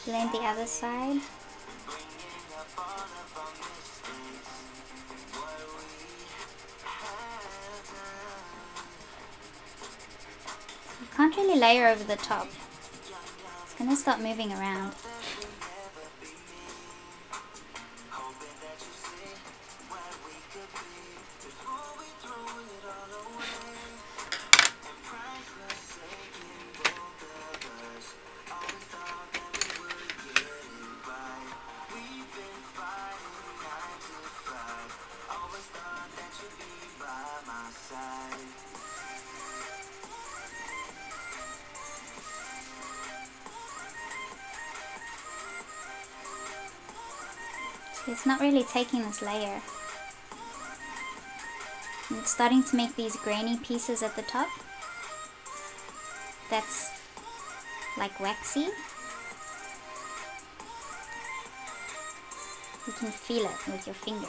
Blend the other side. You can't really layer over the top. It's going to start moving around. It's not really taking this layer. And it's starting to make these grainy pieces at the top. That's like waxy. You can feel it with your finger.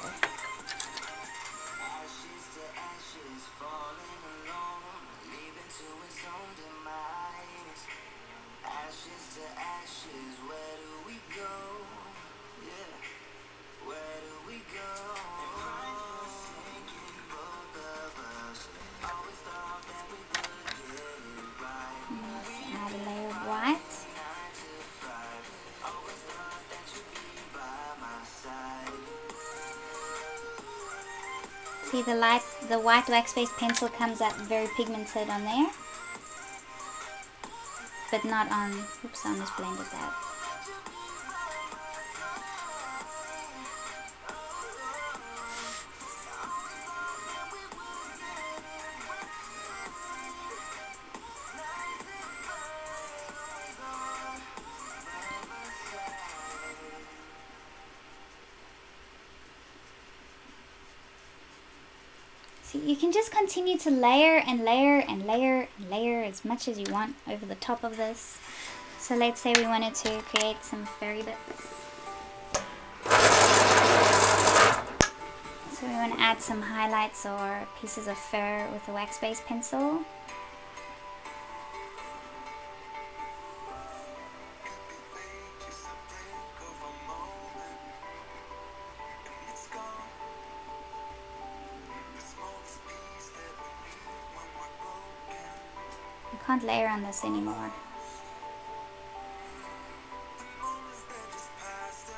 Add a layer of white. See the white wax-based pencil comes out very pigmented on there, but not on, oops, I almost blended that. So you can just continue to layer and layer and layer and layer as much as you want over the top of this. So let's say we wanted to create some fairy bits. So we want to add some highlights or pieces of fur with a wax-based pencil. I can't layer on this anymore.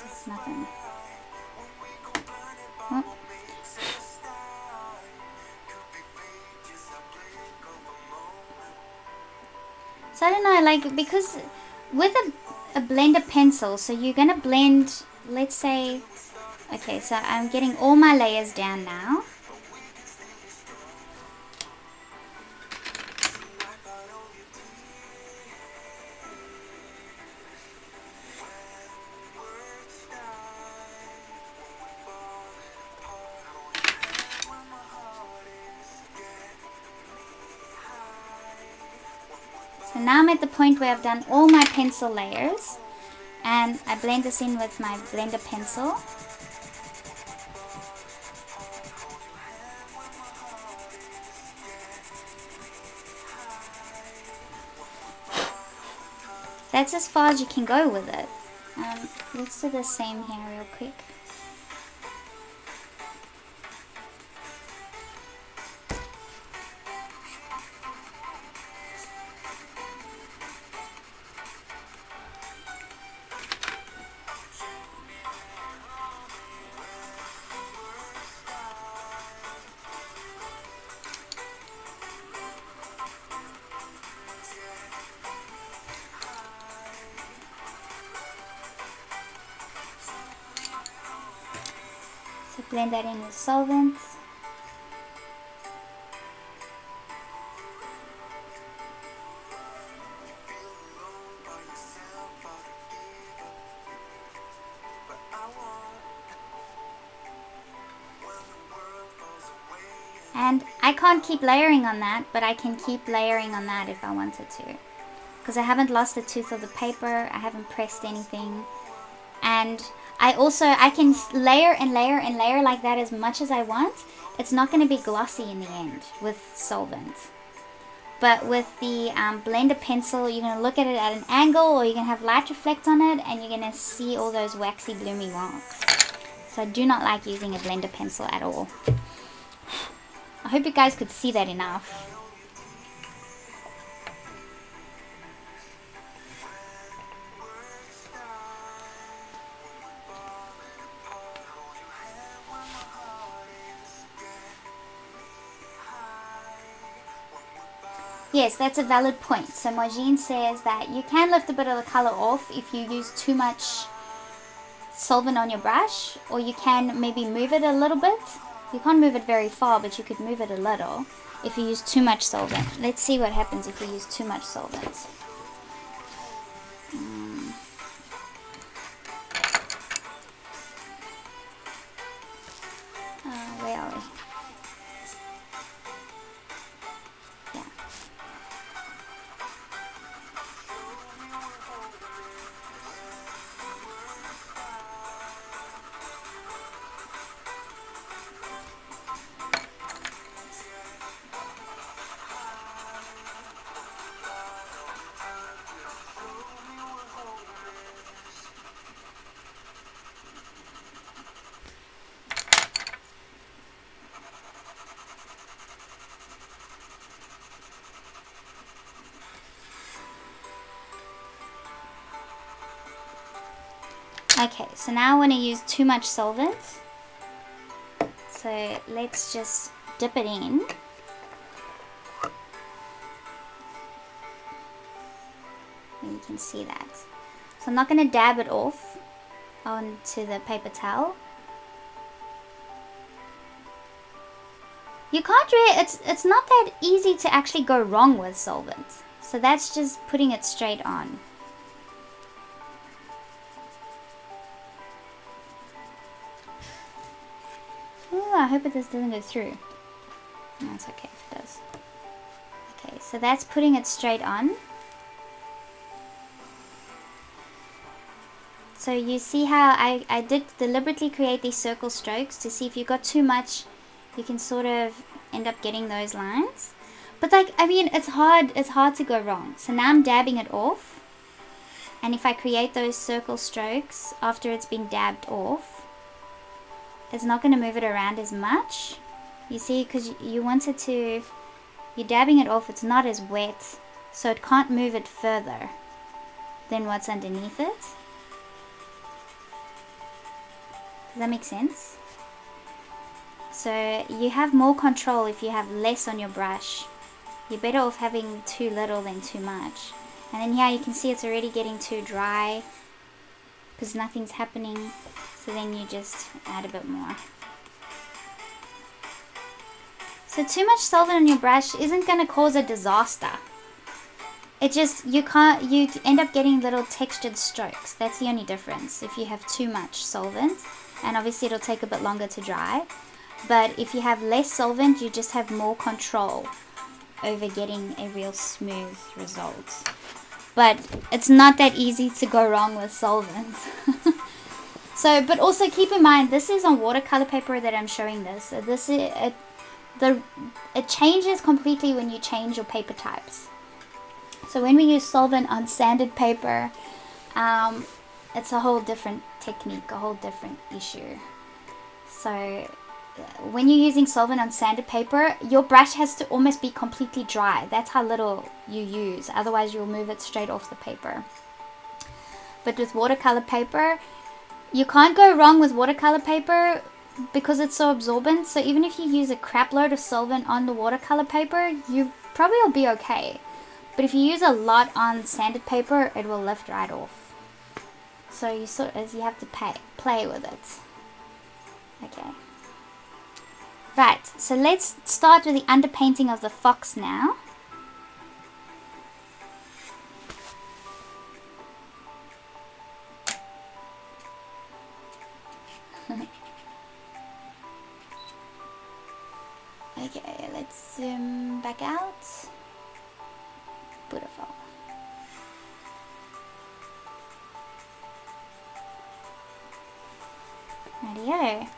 It's nothing. Oh. So I don't know, like, because with a blender pencil, so you're gonna blend, let's say, okay, so I'm getting all my layers down now. So now I'm at the point where I've done all my pencil layers, and I blend this in with my blender pencil. That's as far as you can go with it. Let's do the same here real quick. Blend that in with solvents. And I can't keep layering on that, but I can keep layering on that if I wanted to. Because I haven't lost the tooth of the paper, I haven't pressed anything. And I can layer and layer and layer like that as much as I want. It's not going to be glossy in the end with solvent. But with the blender pencil, you're going to look at it at an angle, or you're going to have light reflect on it, and you're going to see all those waxy bloomy marks. So I do not like using a blender pencil at all. I hope you guys could see that enough. Yes, that's a valid point. So Margine says that you can lift a bit of the color off if you use too much solvent on your brush, or you can maybe move it a little bit. You can't move it very far, but you could move it a little if you use too much solvent. Let's see what happens if we use too much solvent. Okay, so now I want to use too much solvent. So let's just dip it in. And you can see that. So I'm not going to dab it off onto the paper towel. You can't really, it's not that easy to actually go wrong with solvent. So that's just putting it straight on. Oh, I hope this doesn't go through. No, it's okay if it does. Okay, so that's putting it straight on. So you see how I did deliberately create these circle strokes to see if you got too much, you can sort of end up getting those lines. But like, I mean, it's hard to go wrong. So now I'm dabbing it off. And if I create those circle strokes after it's been dabbed off, it's not going to move it around as much. You see, because you want it to, you're dabbing it off, it's not as wet. So it can't move it further than what's underneath it. Does that make sense? So you have more control if you have less on your brush. You're better off having too little than too much. And then here you can see it's already getting too dry because nothing's happening. So then you just add a bit more. So too much solvent on your brush isn't going to cause a disaster. It just, you end up getting little textured strokes. That's the only difference if you have too much solvent. And obviously it'll take a bit longer to dry. But if you have less solvent, you just have more control over getting a real smooth result. But it's not that easy to go wrong with solvent. So, but also keep in mind, this is on watercolor paper that I'm showing this. So this is, it changes completely when you change your paper types. So when we use solvent on sanded paper, it's a whole different technique, a whole different issue. So when you're using solvent on sanded paper, your brush has to almost be completely dry. That's how little you use, otherwise you'll move it straight off the paper. But with watercolor paper, you can't go wrong with watercolor paper because it's so absorbent. So even if you use a crap load of solvent on the watercolor paper, you probably will be okay. But if you use a lot on sanded paper, it will lift right off. So you have to play with it. Okay. Right, so let's start with the underpainting of the fox now. Okay, let's zoom back out. Beautiful. Rightio.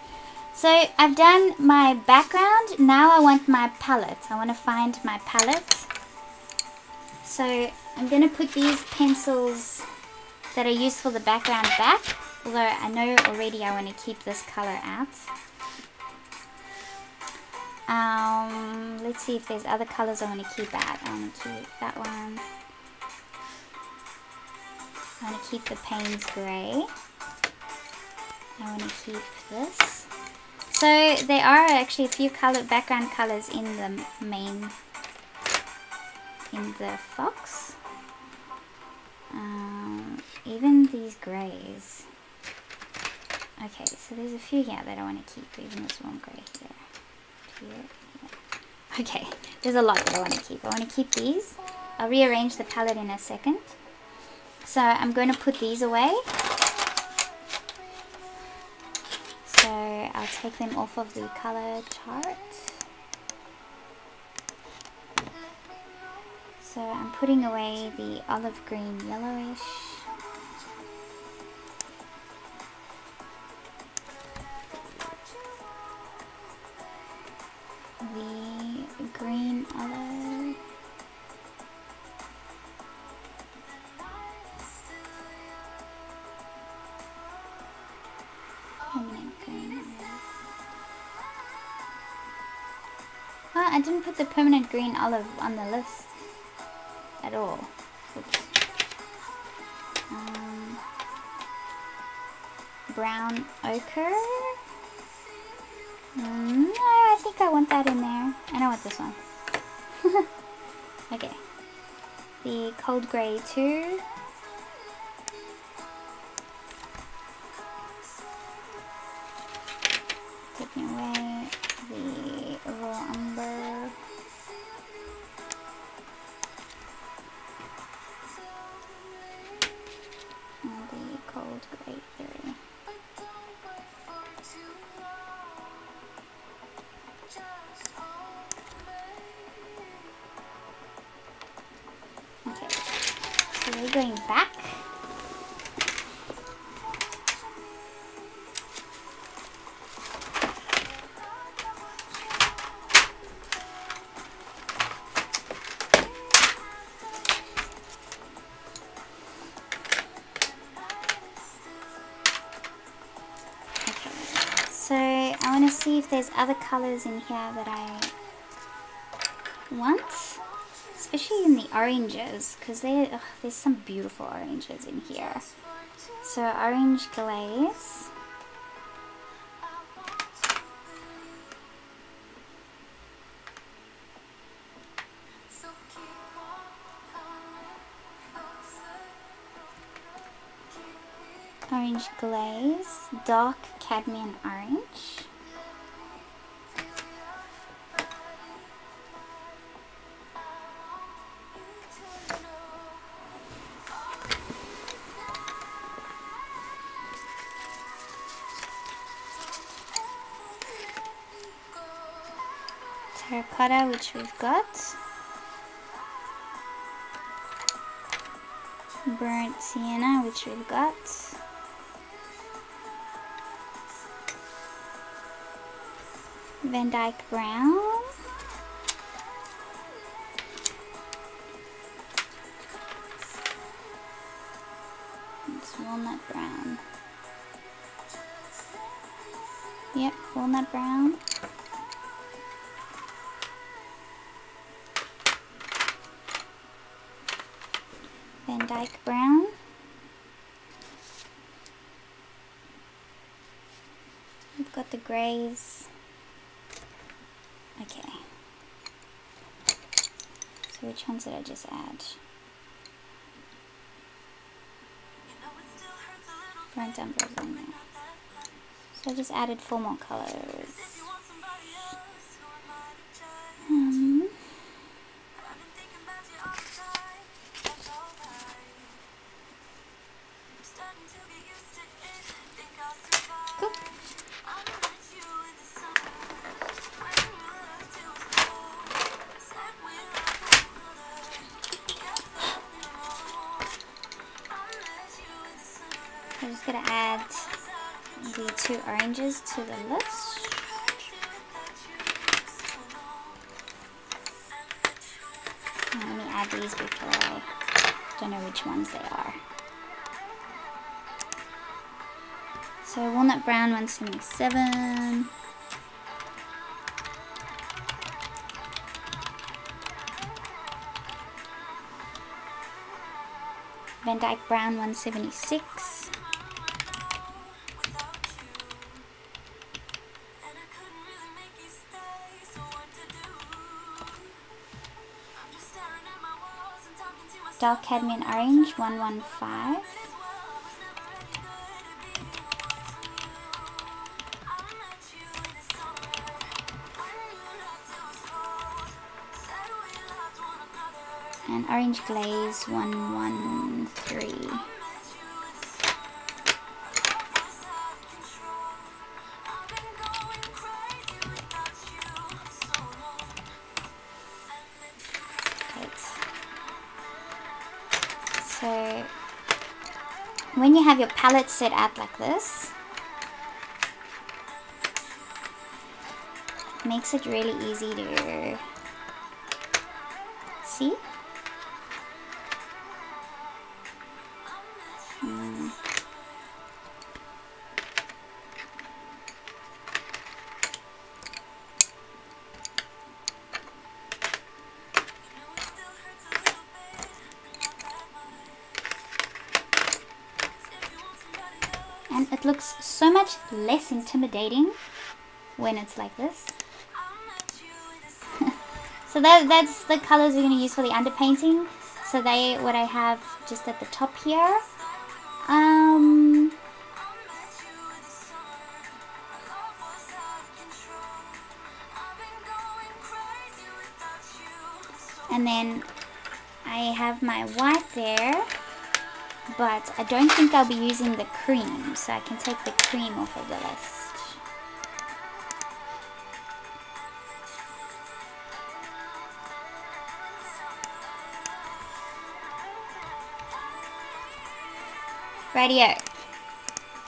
So I've done my background. Now I want my palette. I want to find my palette. So I'm going to put these pencils that are used for the background back. Although I know already I want to keep this color out. Let's see if there's other colors I want to keep out. I want to keep that one. I want to keep the Payne's Grey. I want to keep this. So there are actually a few background colors in the fox. Even these greys. Okay, so there's a few here that I want to keep. Even this one grey here. Okay, there's a lot that I want to keep. I want to keep these. I'll rearrange the palette in a second. So I'm going to put these away. So I'll take them off of the color chart. So I'm putting away the olive green yellowish. The green olive. Permanent green olive. Oh, I didn't put the permanent green olive on the list at all. Oops. brown ochre. No, I think I want that in there. I don't want this one. Okay. The cold grey too. Taking away the raw umber. And the cold grey 3. Okay, so we're going back. So I want to see if there's other colors in here that I want, especially in the oranges, because there's some beautiful oranges in here. So orange glaze. Orange glaze, dark cadmium orange. Terracotta, which we've got. Burnt sienna, which we've got. Van Dyke brown. It's walnut brown. Yep, walnut brown. Van Dyke brown. We've got the greys. Okay. So which ones did I just add? Burnt umber in there. So I just added 4 more colors. Cool. I'm just going to add the 2 oranges to the list. Let me add these before I don't know which ones they are. So walnut brown 177. Van Dyke brown 176. Dark cadmium orange 115. And orange glaze 113. So when you have your palette set out like this, it makes it really easy to see. It looks so much less intimidating when it's like this. So that's the colors we're going to use for the underpainting. So they what I have just at the top here. And then I have my white there, but I don't think I'll be using the cream, so I can take the cream off of the list. Radio. I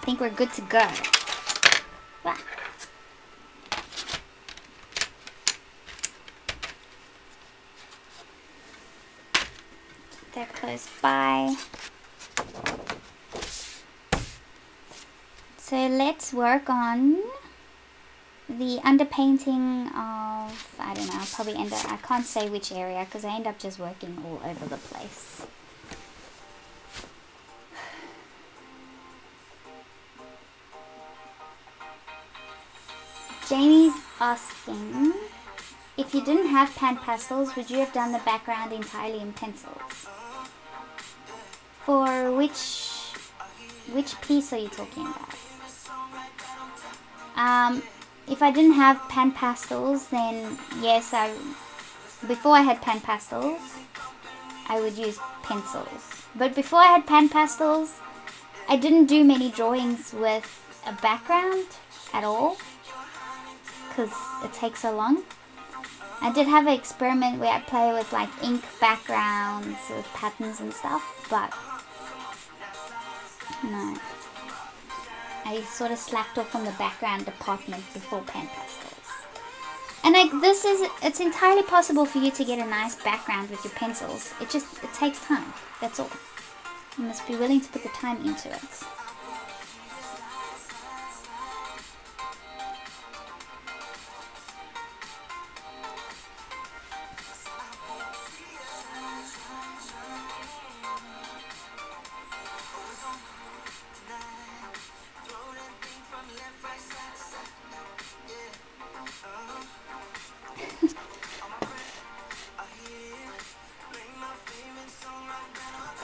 think we're good to go. Ah. They're close by. So let's work on the underpainting of, I don't know, I'll probably end up, I can't say which area because I end up just working all over the place. Jamie's asking, if you didn't have pan pastels, would you have done the background entirely in pencils? For which piece are you talking about? If I didn't have pan pastels, then yes, before I had pan pastels, I would use pencils. But before I had pan pastels, I didn't do many drawings with a background at all, because it takes so long. I did have an experiment where I play with like ink backgrounds with patterns and stuff, but no. I sort of slacked off on the background department before pan pastels. And like it's entirely possible for you to get a nice background with your pencils. It takes time, that's all. You must be willing to put the time into it.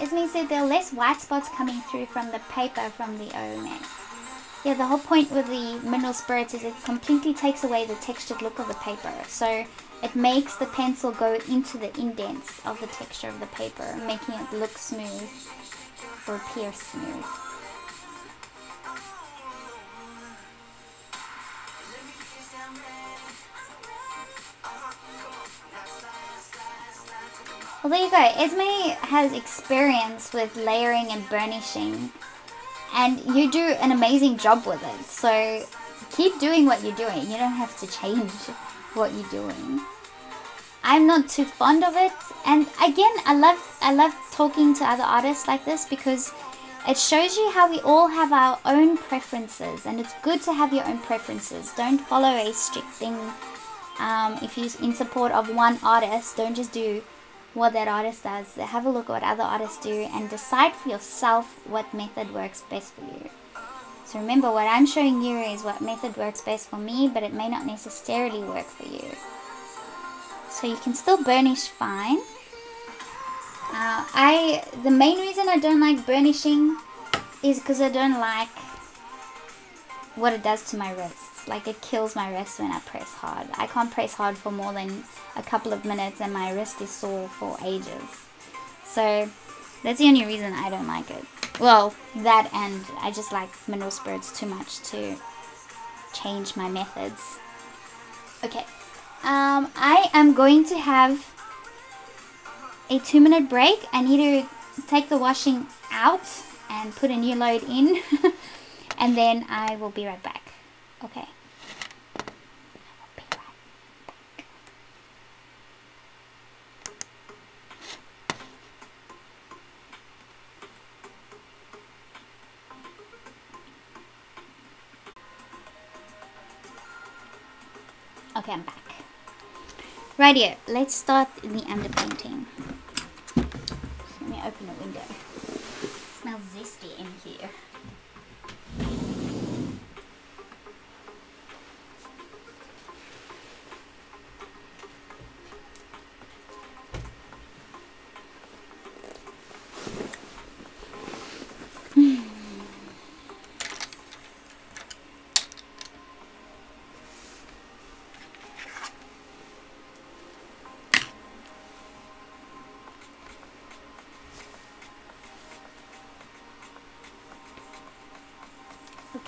Esme said there are less white spots coming through from the paper from the OMS. Yeah, the whole point with the mineral spirits is it completely takes away the textured look of the paper. So it makes the pencil go into the indents of the texture of the paper, making it look smooth or appear smooth. Well, there you go. Esme has experience with layering and burnishing, and you do an amazing job with it. So keep doing what you're doing. You don't have to change what you're doing. I'm not too fond of it, and again, I love talking to other artists like this because it shows you how we all have our own preferences, and it's good to have your own preferences. Don't follow a strict thing. If you're in support of one artist, don't just do what that artist does. Have a look at what other artists do and decide for yourself what method works best for you. So remember, what I'm showing you is what method works best for me, but it may not necessarily work for you. So you can still burnish fine. The main reason I don't like burnishing is because I don't like what it does to my wrists. Like, it kills my wrist when I press hard. I can't press hard for more than a couple of minutes and my wrist is sore for ages. So that's the only reason I don't like it. Well, that, and I just like mineral spirits too much to change my methods. Okay, I am going to have a 2-minute break. I need to take the washing out and put a new load in and then I will be right back. Okay. Okay, I'm back. Rightio, let's start the underpainting. Let me open the window. It smells zesty in here.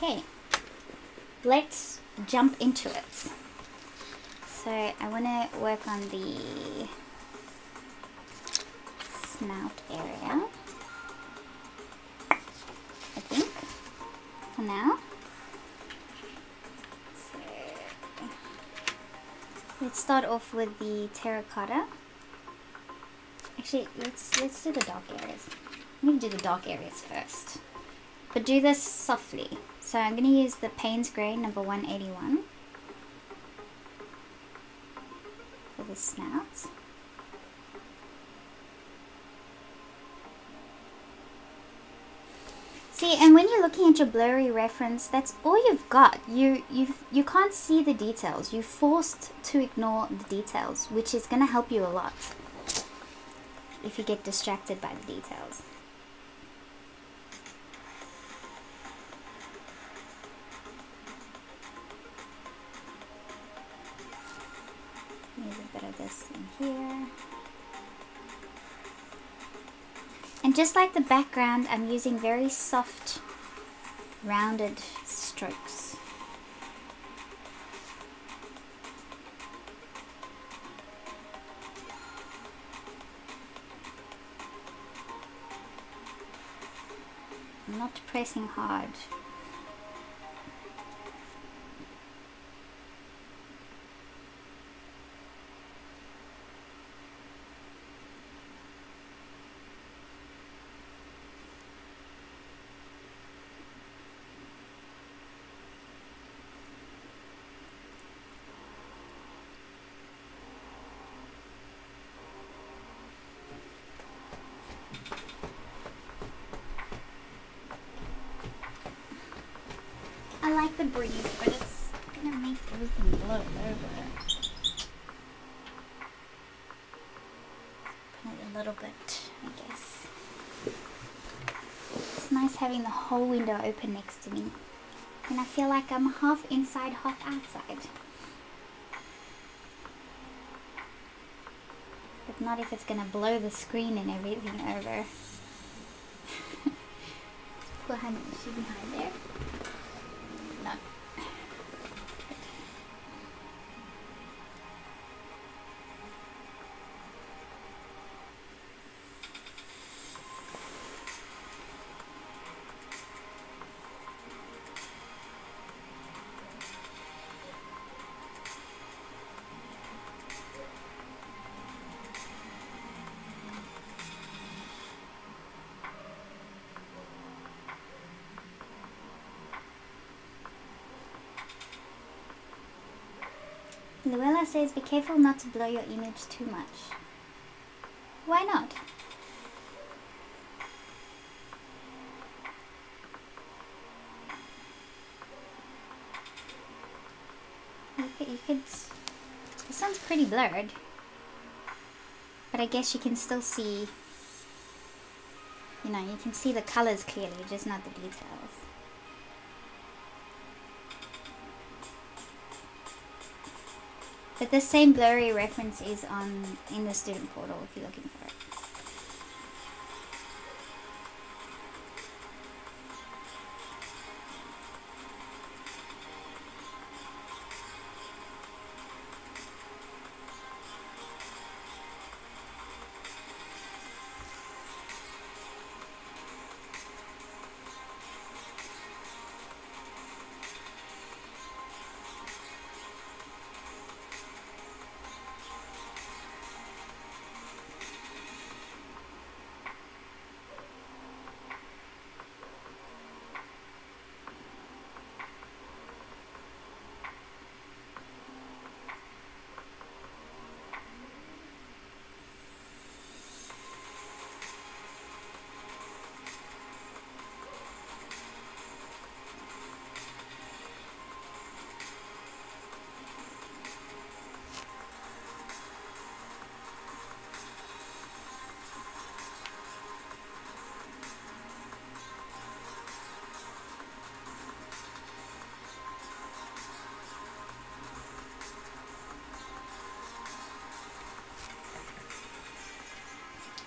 Okay, let's jump into it. So I want to work on the snout area, I think, for now. So let's start off with the terracotta. Actually, let's do the dark areas. I'm going to do the dark areas first, but do this softly. So I'm going to use the Payne's grain number 181 for the snout. See, and when you're looking at your blurry reference, that's all you've got. You can't see the details. You're forced to ignore the details, which is going to help you a lot if you get distracted by the details. Use a bit of this in here. And just like the background, I'm using very soft, rounded strokes. I'm not pressing hard. I like the breeze, but it's gonna make everything blow over. Put it a little bit, I guess. It's nice having the whole window open next to me. And I feel like I'm half inside, half outside. But not if it's gonna blow the screen and everything over. Poor honey, is she behind there? No. Luella says, be careful not to blow your image too much. Why not? You could, this one's pretty blurred. But I guess you can still see, you know, you can see the colors clearly, just not the details. But the same blurry reference is in the student portal if you're looking for it.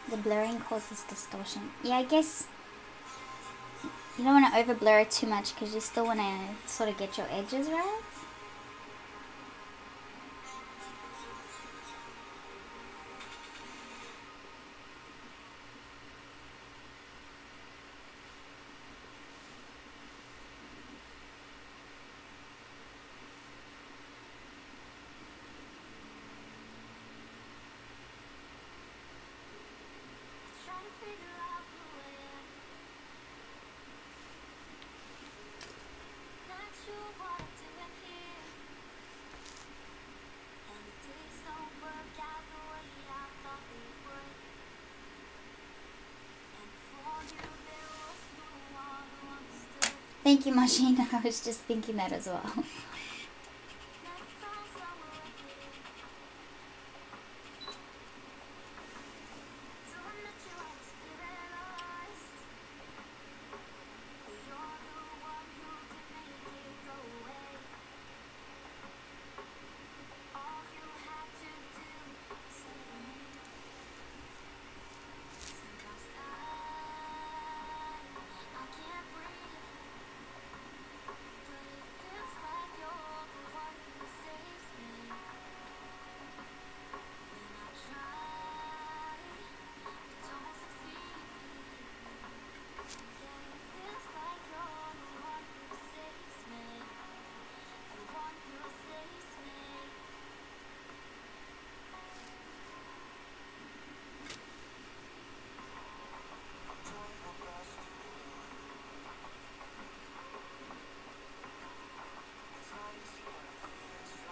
The blurring causes distortion. Yeah, I guess You don't want to over blur it too much because you still want to sort of get your edges right. Thank you, Machine. I was just thinking that as well.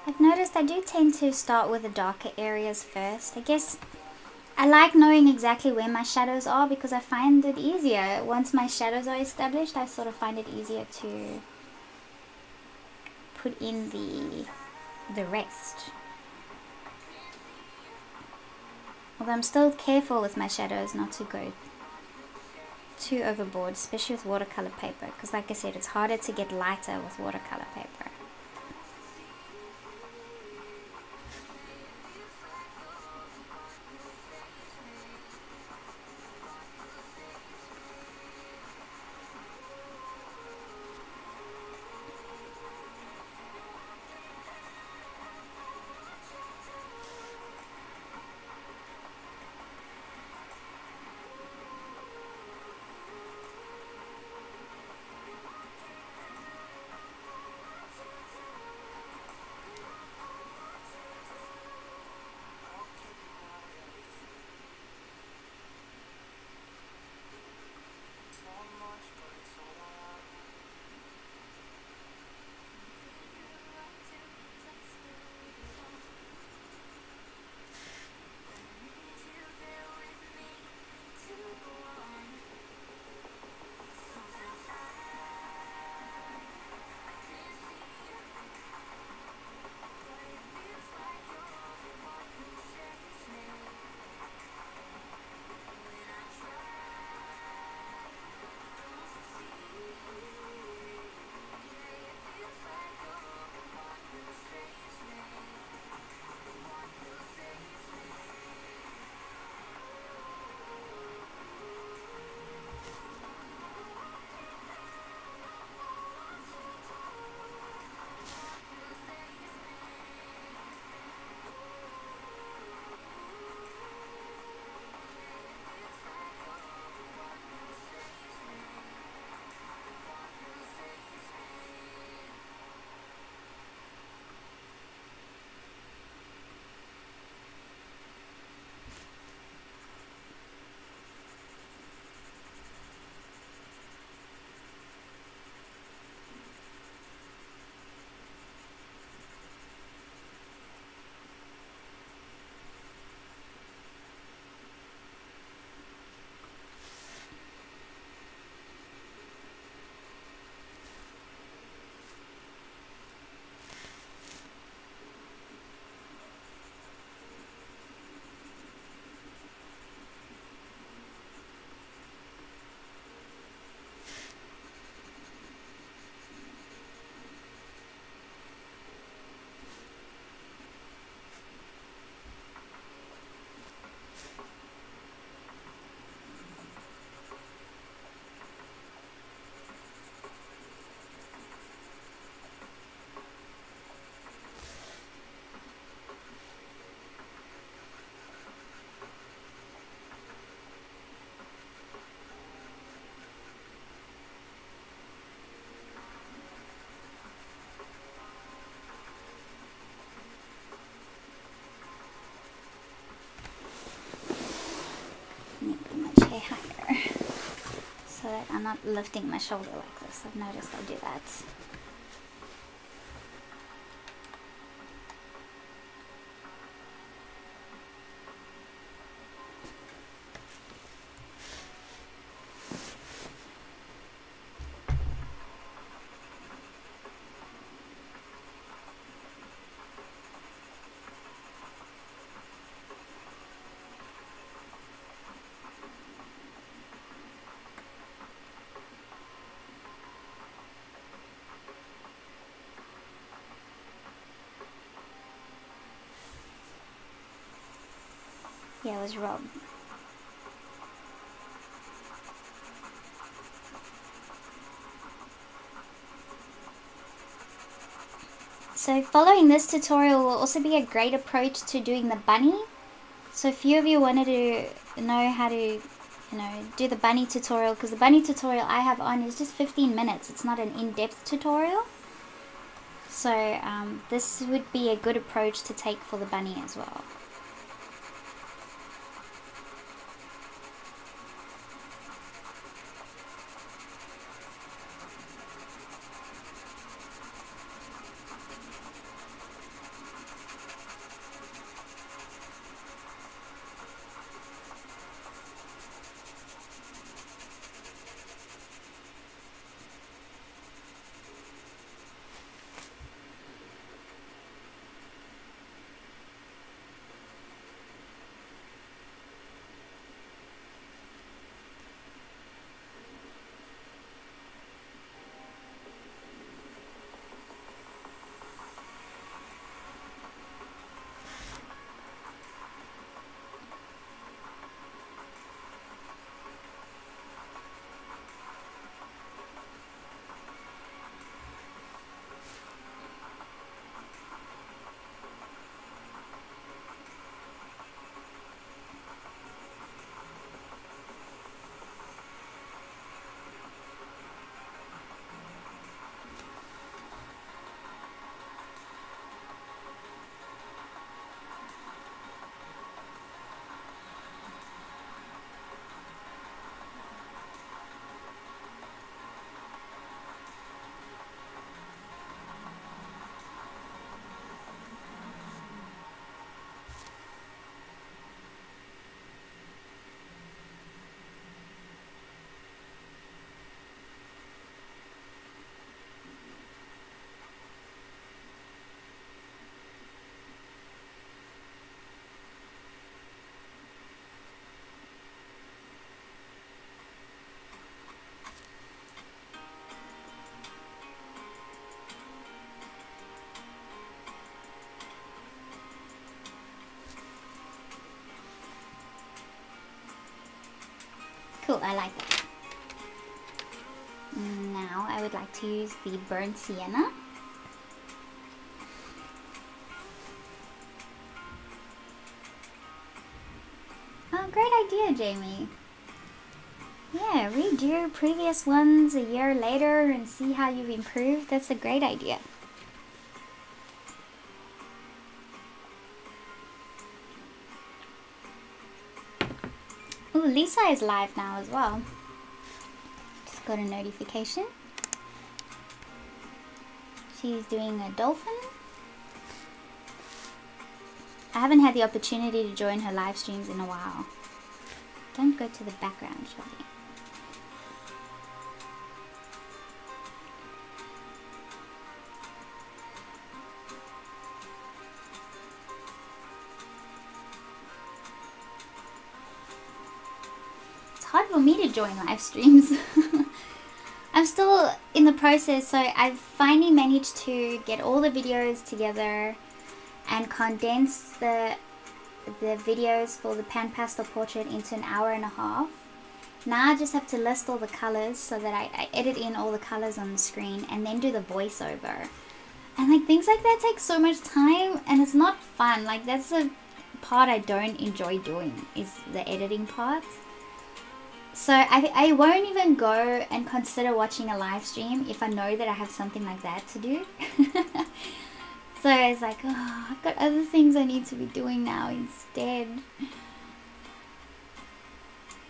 I've noticed I do tend to start with the darker areas first. I guess I like knowing exactly where my shadows are because I find it easier. Once my shadows are established, I sort of find it easier to put in the rest. Although I'm still careful with my shadows not to go too overboard, especially with watercolor paper, because like I said, it's harder to get lighter with watercolor paper. I'm not lifting my shoulder like this. I've noticed I do that. Yeah, it was Rob. So following this tutorial will also be a great approach to doing the bunny. So a few of you wanted to know how to, do the bunny tutorial, because the bunny tutorial I have on is just 15 minutes. It's not an in-depth tutorial. So this would be a good approach to take for the bunny as well. Cool, I like that. Now I would like to use the burnt sienna. Oh, great idea, Jamie. Yeah, redo previous ones a year later and see how you've improved. That's a great idea. Ooh, Lisa is live now as well. Just got a notification. She's doing a dolphin. I haven't had the opportunity to join her live streams in a while. Don't go to the background, Shelby. Hard for me to join live streams. I'm still in the process, so I've finally managed to get all the videos together and condense the videos for the pan pastel portrait into an hour and a half. Now I just have to list all the colors so that I edit in all the colors on the screen and then do the voiceover. And like things like that take so much time and it's not fun. Like that's the part I don't enjoy doing, is the editing part. So I won't even go and consider watching a live stream if I know that I have something like that to do. So it's like, oh, I've got other things I need to be doing now instead.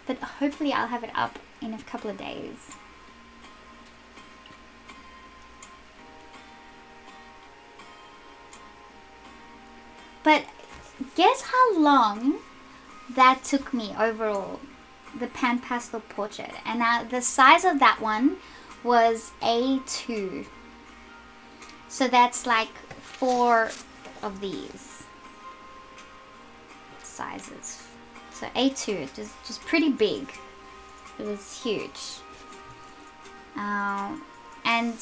but hopefully I'll have it up in a couple of days. But guess how long that took me overall, the pan pastel portrait. And now the size of that one was A2. So that's like 4 of these sizes. So A2, just pretty big. It was huge. And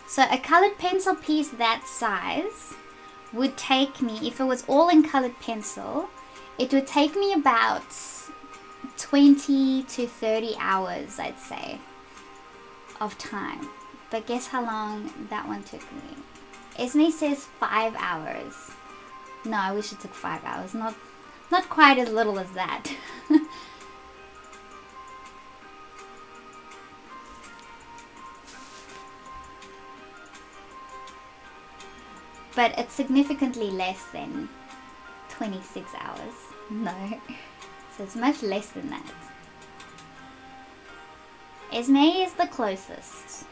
so a colored pencil piece that size would take me, if it was all in colored pencil, it would take me about 20 to 30 hours, I'd say, of time. But guess how long that one took me? Esme says 5 hours. No, I wish it took 5 hours. Not quite as little as that. But it's significantly less than 26 hours. No. So it's much less than that. Esme is the closest.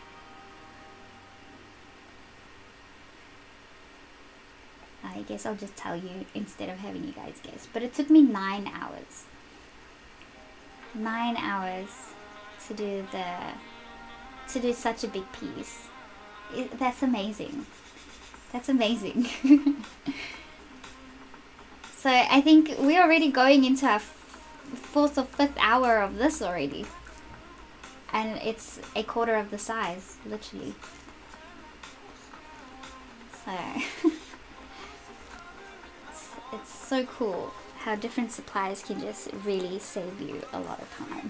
I guess I'll just tell you instead of having you guys guess. But it took me 9 hours. 9 hours to do such a big piece. That's amazing. That's amazing. So I think we're already going into our 4th or 5th hour of this already. And it's a quarter of the size, literally. So it's so cool how different supplies can just really save you a lot of time.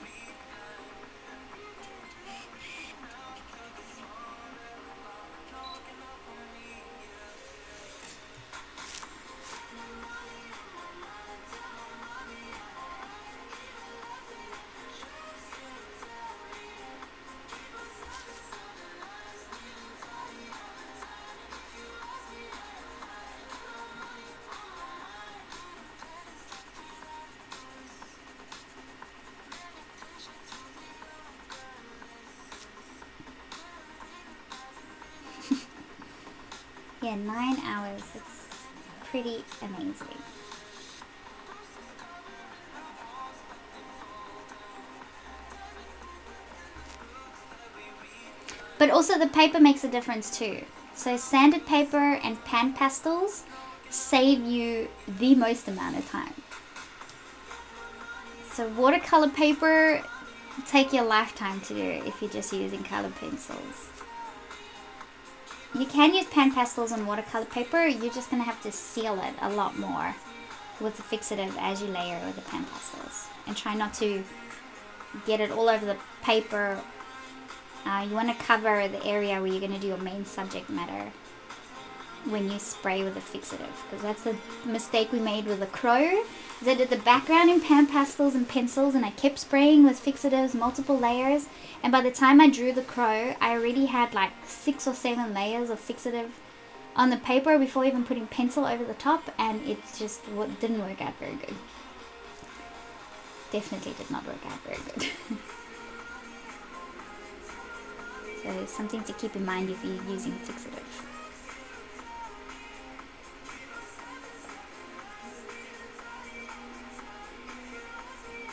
Yeah, 9 hours. It's pretty amazing. But also the paper makes a difference too. So sanded paper and pan pastels save you the most amount of time. So watercolor paper take your lifetime to do if you're just using colored pencils. You can use pan pastels on watercolor paper, you're just going to have to seal it a lot more with the fixative as you layer with the pan pastels. And try not to get it all over the paper. You want to cover the area where you're going to do your main subject matter when you spray with the fixative. Because that's the mistake we made with the crow. Is I did the background in pan pastels and pencils and I kept spraying with fixatives, multiple layers. And by the time I drew the crow, I already had like 6 or 7 layers of fixative on the paper before even putting pencil over the top. And it just didn't work out very good. Definitely did not work out very good. So something to keep in mind if you're using fixative.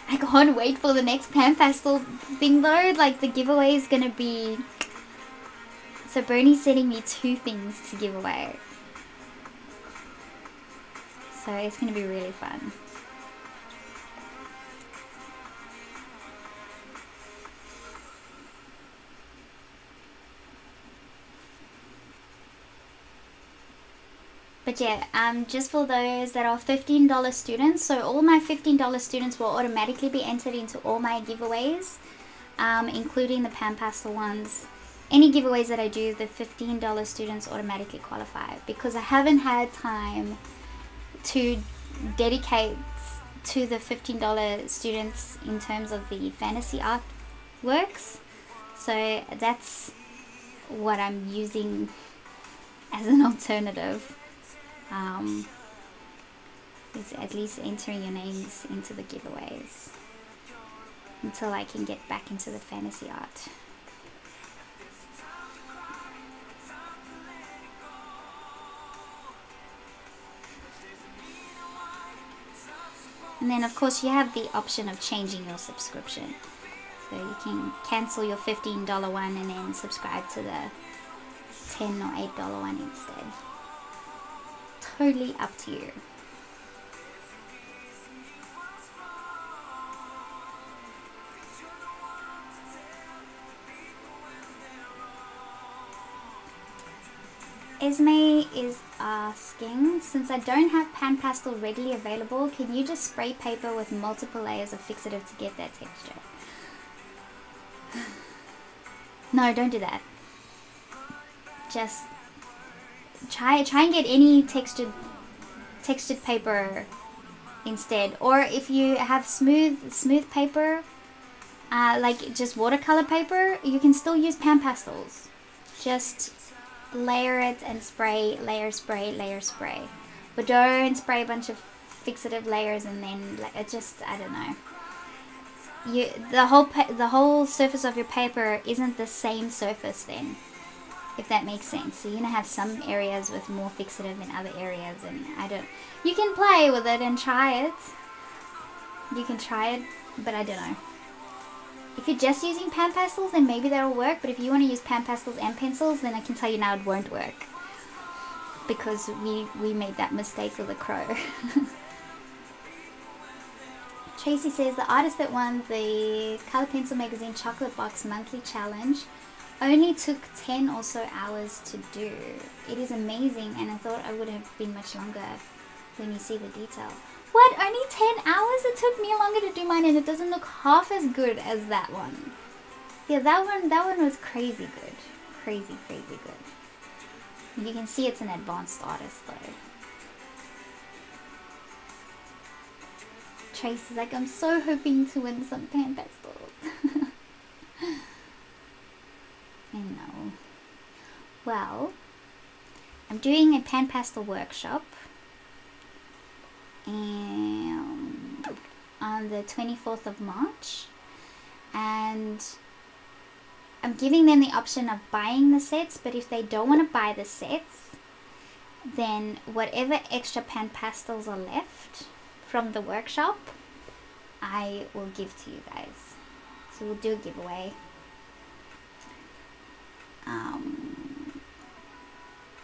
I can't wait for the next pan pastel thing though. Like the giveaway is gonna be. So Bernie's sending me 2 things to give away. So it's gonna be really fun. But yeah, just for those that are $15 students, so all my $15 students will automatically be entered into all my giveaways, including the pan pastel ones. Any giveaways that I do, the $15 students automatically qualify because I haven't had time to dedicate to the $15 students in terms of the fantasy art works. So that's what I'm using as an alternative. Is at least entering your names into the giveaways. until I can get back into the fantasy art. And then of course you have the option of changing your subscription. So you can cancel your $15 one and then subscribe to the $10 or $8 one instead. Totally up to you. Esme is asking, since I don't have pan pastel readily available, can you just spray paper with multiple layers of fixative to get that texture? No, don't do that. Just try and get any textured paper instead. Or if you have smooth paper, like just watercolor paper, you can still use pan pastels. Just layer it and spray, layer, spray, layer, spray. But don't spray a bunch of fixative layers and then like it just, I don't know. The whole surface of your paper isn't the same surface then, if that makes sense. So you're gonna have some areas with more fixative than other areas, and you can play with it and try it. You can try it, but I don't know. If you're just using pan pastels, then maybe that'll work. But if you want to use pan pastels and pencils, then I can tell you now it won't work, because we made that mistake with the crow. Tracy says the artist that won the Color Pencil Magazine Chocolate Box Monthly Challenge only took 10 or so hours to do. It is amazing, and I thought I would have been much longer when you see the detail. What? Only 10 hours? It took me longer to do mine, and it doesn't look half as good as that one. Yeah, that one was crazy good. Crazy good. You can see it's an advanced artist though. Tracy's like, I'm so hoping to win some pan pastels. I know. Well, I'm doing a pan pastel workshop on the 24th of March, and I'm giving them the option of buying the sets, but if they don't want to buy the sets, then whatever extra pan pastels are left from the workshop, I will give to you guys. So we'll do a giveaway.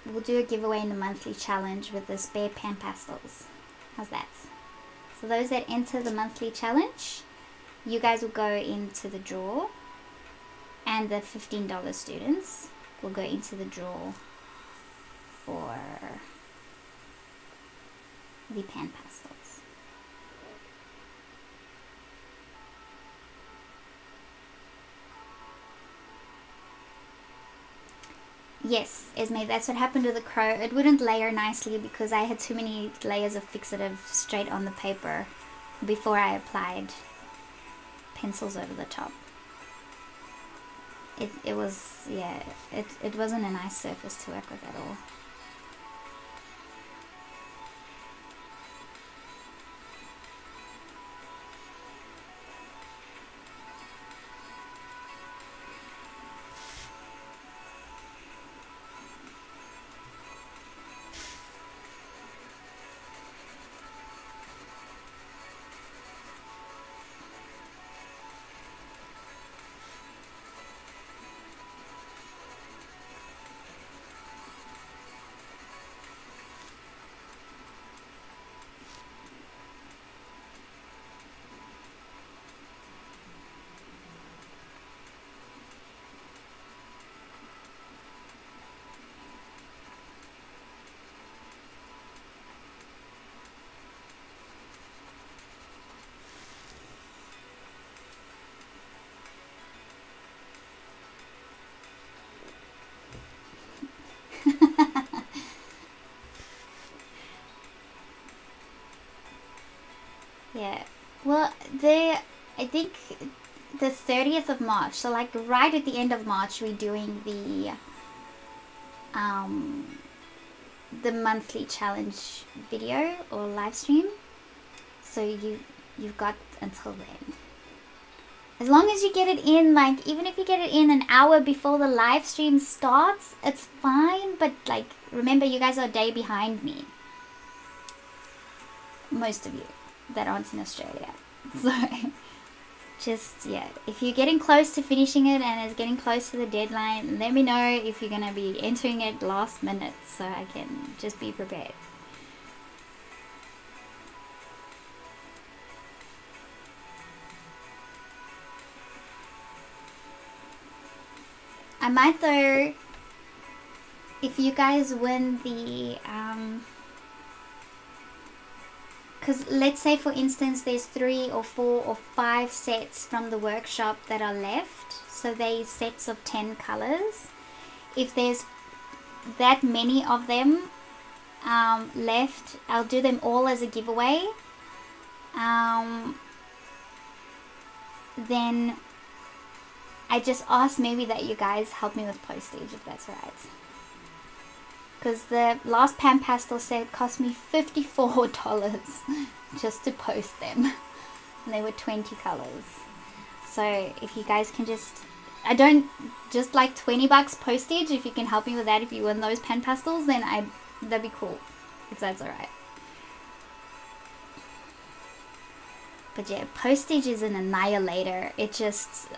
We'll do a giveaway in the monthly challenge with the spare pan pastels. How's that? So those that enter the monthly challenge, you guys will go into the draw, and the $15 students will go into the draw for the pan pastels. Yes, Esme, that's what happened to the crow. It wouldn't layer nicely because I had too many layers of fixative straight on the paper before I applied pencils over the top. It was, yeah, it wasn't a nice surface to work with at all. Yeah, well, I think the 30th of March, so like right at the end of March, we're doing the monthly challenge video or live stream. So you've got until then. As long as you get it in, like, even if you get it in an hour before the live stream starts, it's fine. But, like, remember, you guys are a day behind me. Most of you that aren't in Australia. So, just, yeah, if you're getting close to finishing it and it's getting close to the deadline, let me know if you're going to be entering it last minute so I can just be prepared. I might, though, if you guys win the, because let's say, for instance, there's 3 or 4 or 5 sets from the workshop that are left. So they sets of 10 colors. If there's that many of them left, I'll do them all as a giveaway. Then I just ask maybe that you guys help me with postage, if that's right. Because the last Pan Pastel set cost me $54 just to post them. And they were 20 colors. So if you guys can just, I don't, just like 20 bucks postage, if you can help me with that, if you win those Pan Pastels, then that'd be cool, if that's alright. But yeah, postage is an annihilator. It just,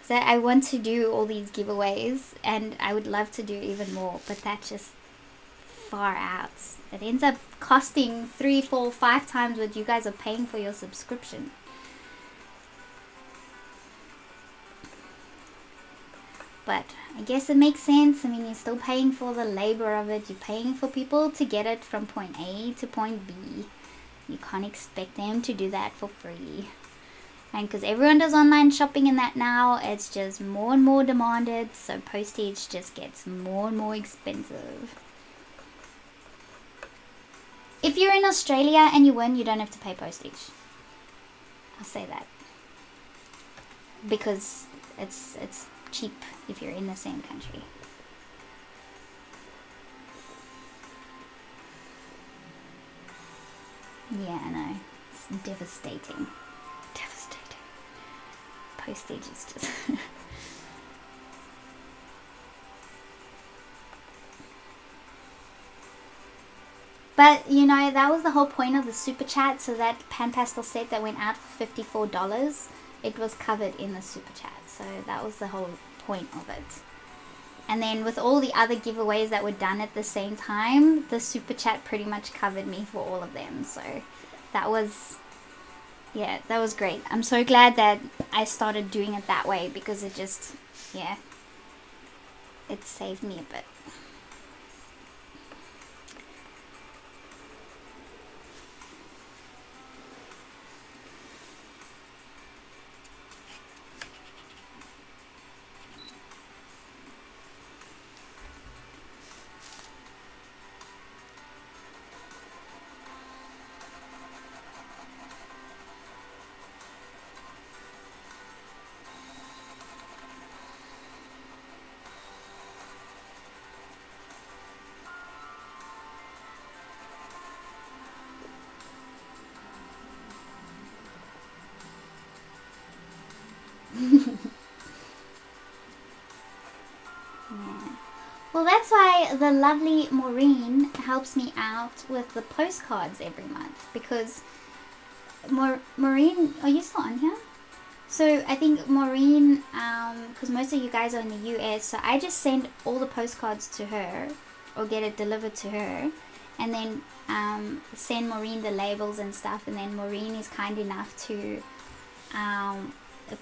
so I want to do all these giveaways, and I would love to do even more, but that's just far out. It ends up costing 3, 4, 5 times what you guys are paying for your subscription. But I guess it makes sense. I mean, you're still paying for the labor of it. You're paying for people to get it from point A to point B. You can't expect them to do that for free. And because everyone does online shopping and that now, it's just more and more demanded, so postage just gets more and more expensive. If you're in Australia and you win, you don't have to pay postage. I'll say that. Because it's cheap if you're in the same country. Yeah, I know. It's devastating. Postage is just but you know, that was the whole point of the super chat. So that Pan Pastel set that went out for $54, it was covered in the super chat, so that was the whole point of it. And then with all the other giveaways that were done at the same time, the super chat pretty much covered me for all of them. So that was, yeah, that was great. I'm so glad that I started doing it that way, because it just, yeah, it saved me a bit. Well, that's why the lovely Maureen helps me out with the postcards every month, because Maureen, are you still on here? So I think Maureen, because most of you guys are in the US, so I just send all the postcards to her, or get it delivered to her, and then send Maureen the labels and stuff, and then Maureen is kind enough to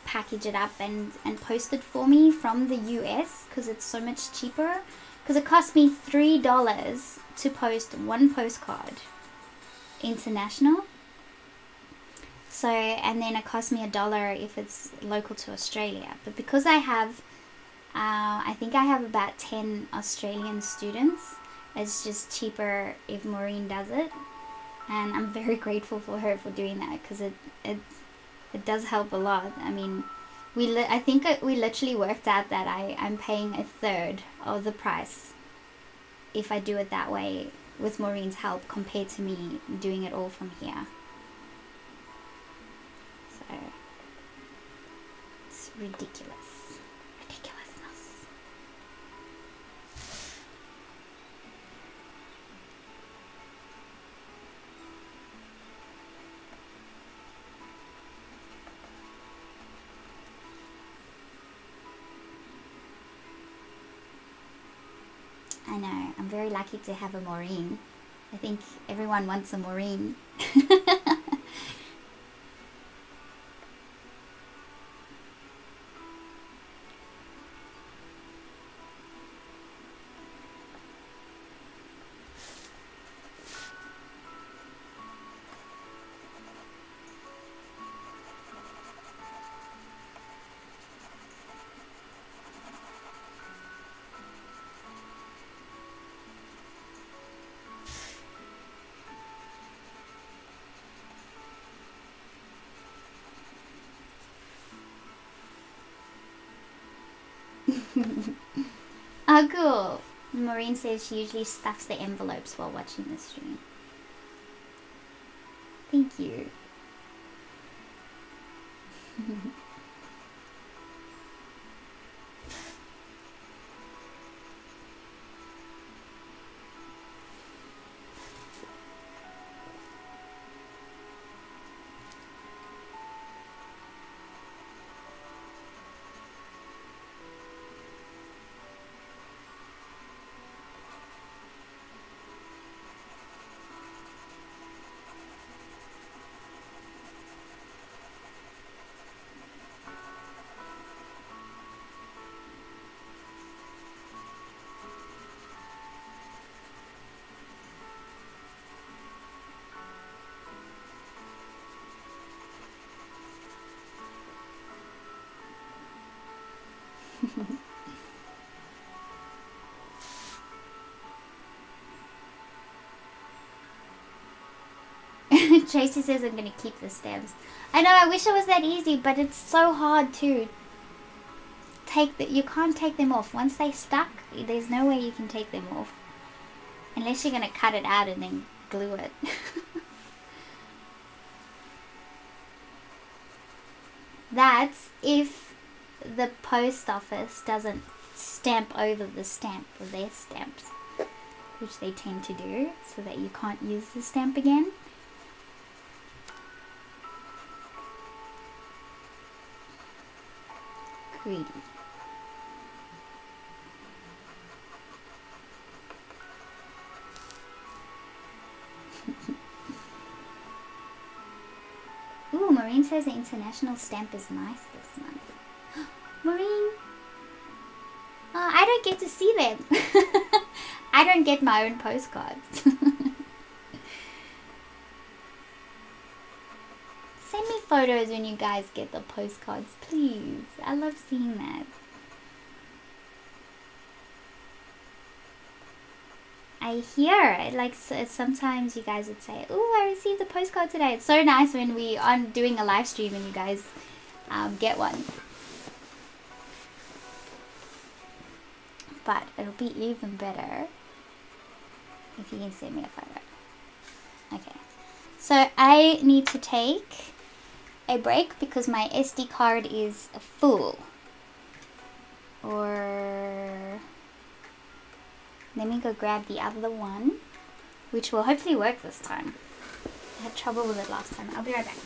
package it up and post it for me from the US, because it's so much cheaper. Because it cost me $3 to post one postcard international. So, and then it cost me $1 if it's local to Australia. But because I have, I think I have about 10 Australian students, it's just cheaper if Maureen does it. And I'm very grateful for her for doing that, because it does help a lot. I mean, I think we literally worked out that I'm paying 1/3 of the price if I do it that way with Maureen's help, compared to me doing it all from here. It's ridiculous. Ridiculousness. I know, I'm very lucky to have a Maureen. I think everyone wants a Maureen. Oh, cool. Maureen says she usually stuffs the envelopes while watching the stream. Thank you. Tracy says I'm gonna keep the stems. I know, I wish it was that easy, but it's so hard to take you can't take them off. Once they stuck, there's no way you can take them off. Unless you're gonna cut it out and then glue it. That's if the post office doesn't stamp over the stamp of their stamps, which they tend to do, so that you can't use the stamp again. Greedy. Ooh, Maureen says the international stamp is nice this month. Maureen! Oh, I don't get to see them. I don't get my own postcards. Send me photos when you guys get the postcards, please. I love seeing that. I hear it. Like, sometimes you guys would say, "Oh, I received a postcard today." It's so nice when we are doing a live stream and you guys get one. But it'll be even better if you can send me a photo. Okay. So I need to take a break because my SD card is full. Or let me go grab the other one, which will hopefully work this time. I had trouble with it last time. I'll be right back.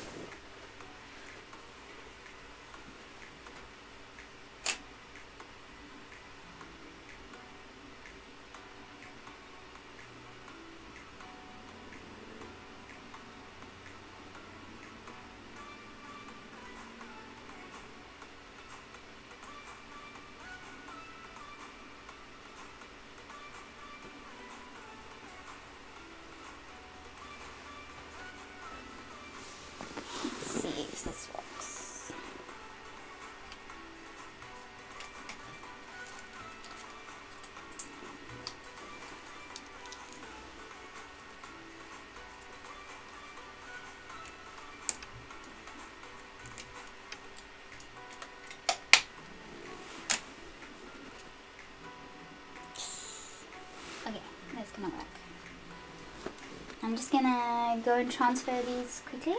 I'm just gonna go and transfer these quickly.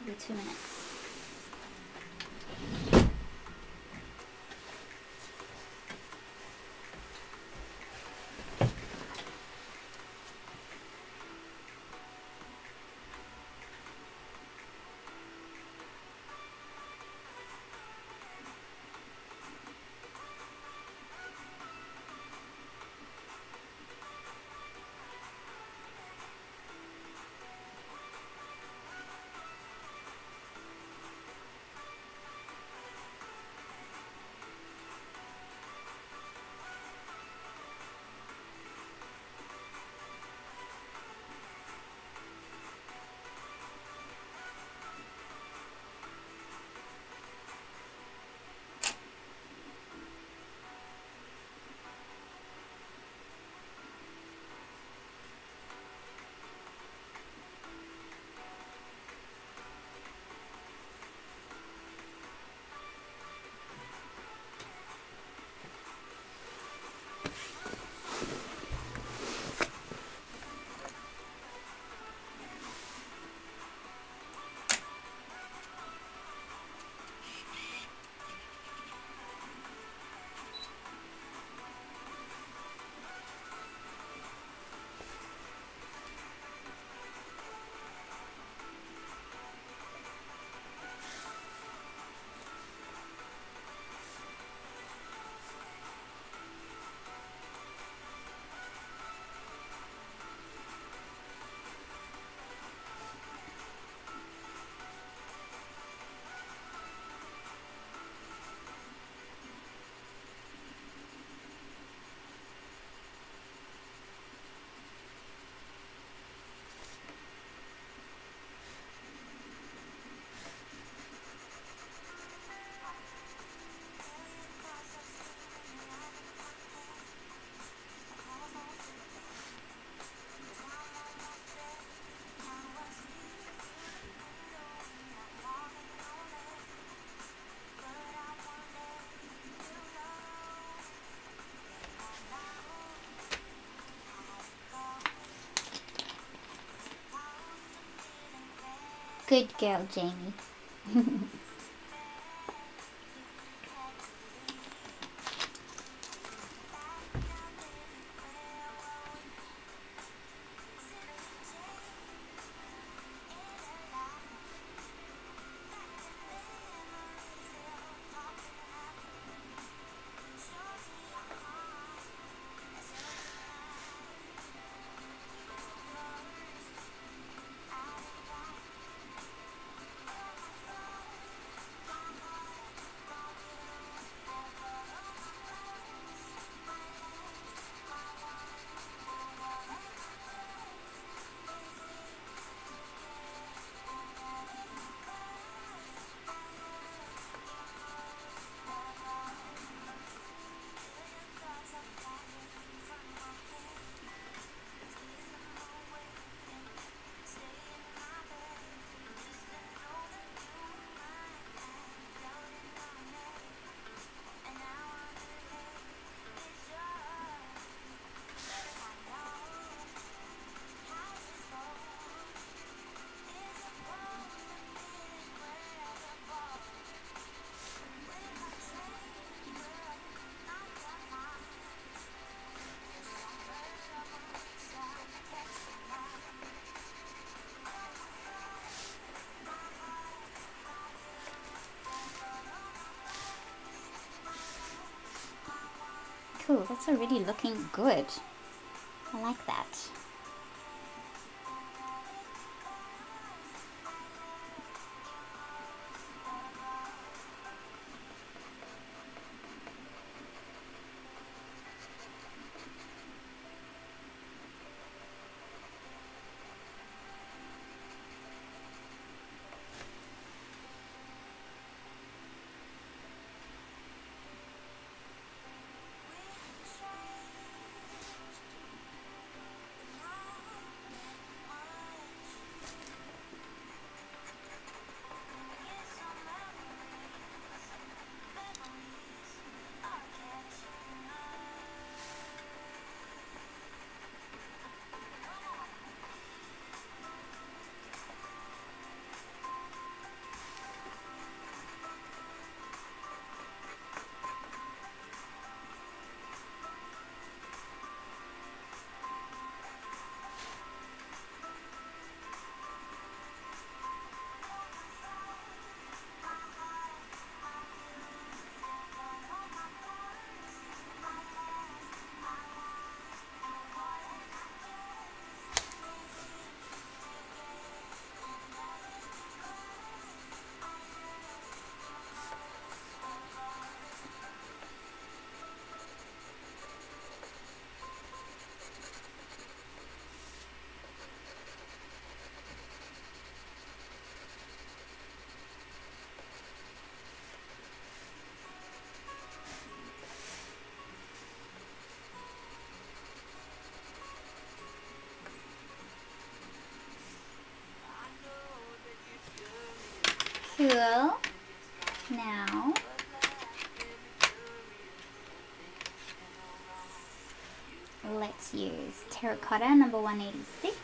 Maybe 2 minutes. Good girl, Jamie. Cool, that's already looking good. I like that. cool. Now, let's use terracotta number 186.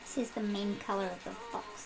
This is the main color of the box.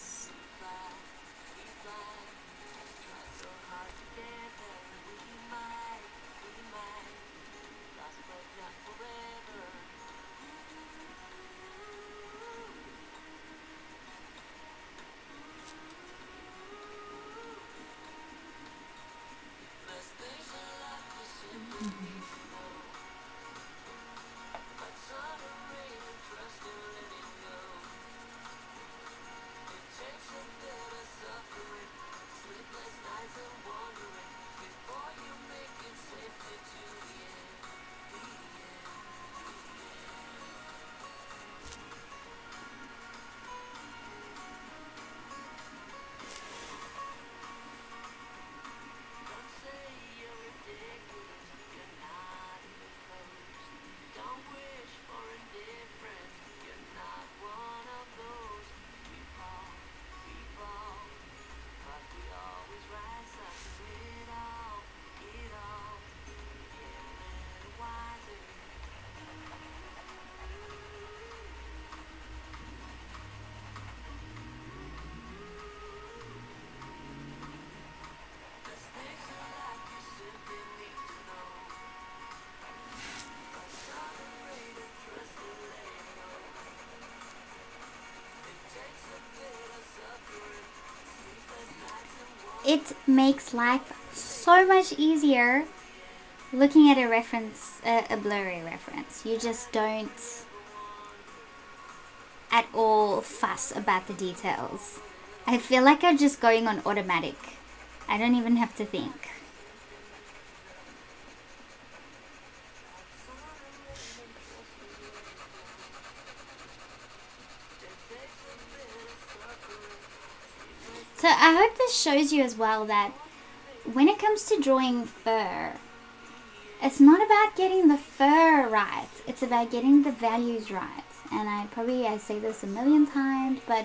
It makes life so much easier looking at a reference, a blurry reference. You just don't at all fuss about the details. I feel like I'm just going on automatic. I don't even have to think. So I hope this shows you as well that when it comes to drawing fur, it's not about getting the fur right. It's about getting the values right. And I say this a million times, but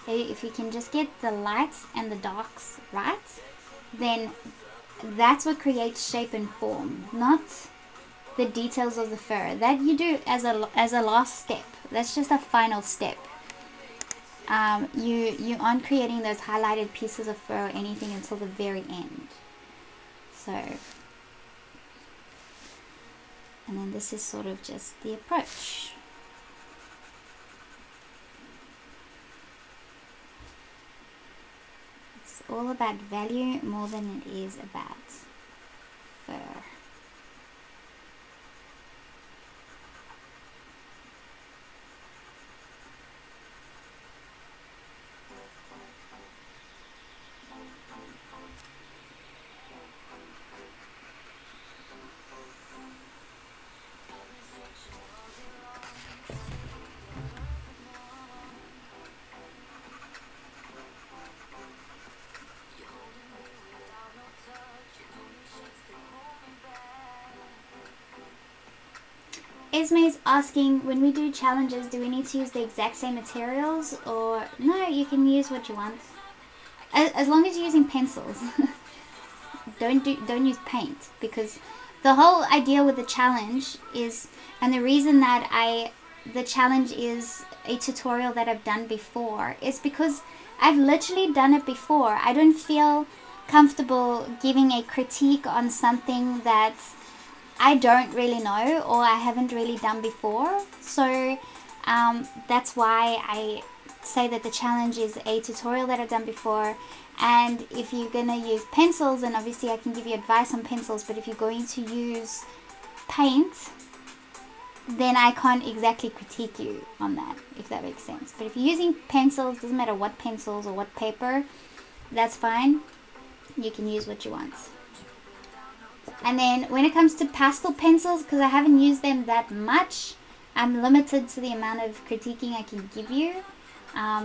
if you can just get the lights and the darks right, then that's what creates shape and form, not the details of the fur. That you do as a last step. That's just a final step. You aren't creating those highlighted pieces of fur or anything until the very end. So, and then this is sort of just the approach. It's all about value more than it is about fur. Esme's asking, when we do challenges, do we need to use the exact same materials, or no, you can use what you want as long as you're using pencils. don't use paint, because the whole idea with the challenge is, and the reason that the challenge is a tutorial that I've done before, is because I've literally done it before. I don't feel comfortable giving a critique on something that I don't really know or I haven't really done before. So that's why I say that the challenge is a tutorial that I've done before. And if you're gonna use pencils, then obviously I can give you advice on pencils, but if you're going to use paint, then I can't exactly critique you on that, if that makes sense. But if you're using pencils, doesn't matter what pencils or what paper, that's fine. You can use what you want. And then when it comes to pastel pencils, because I haven't used them that much, I'm limited to the amount of critiquing I can give you.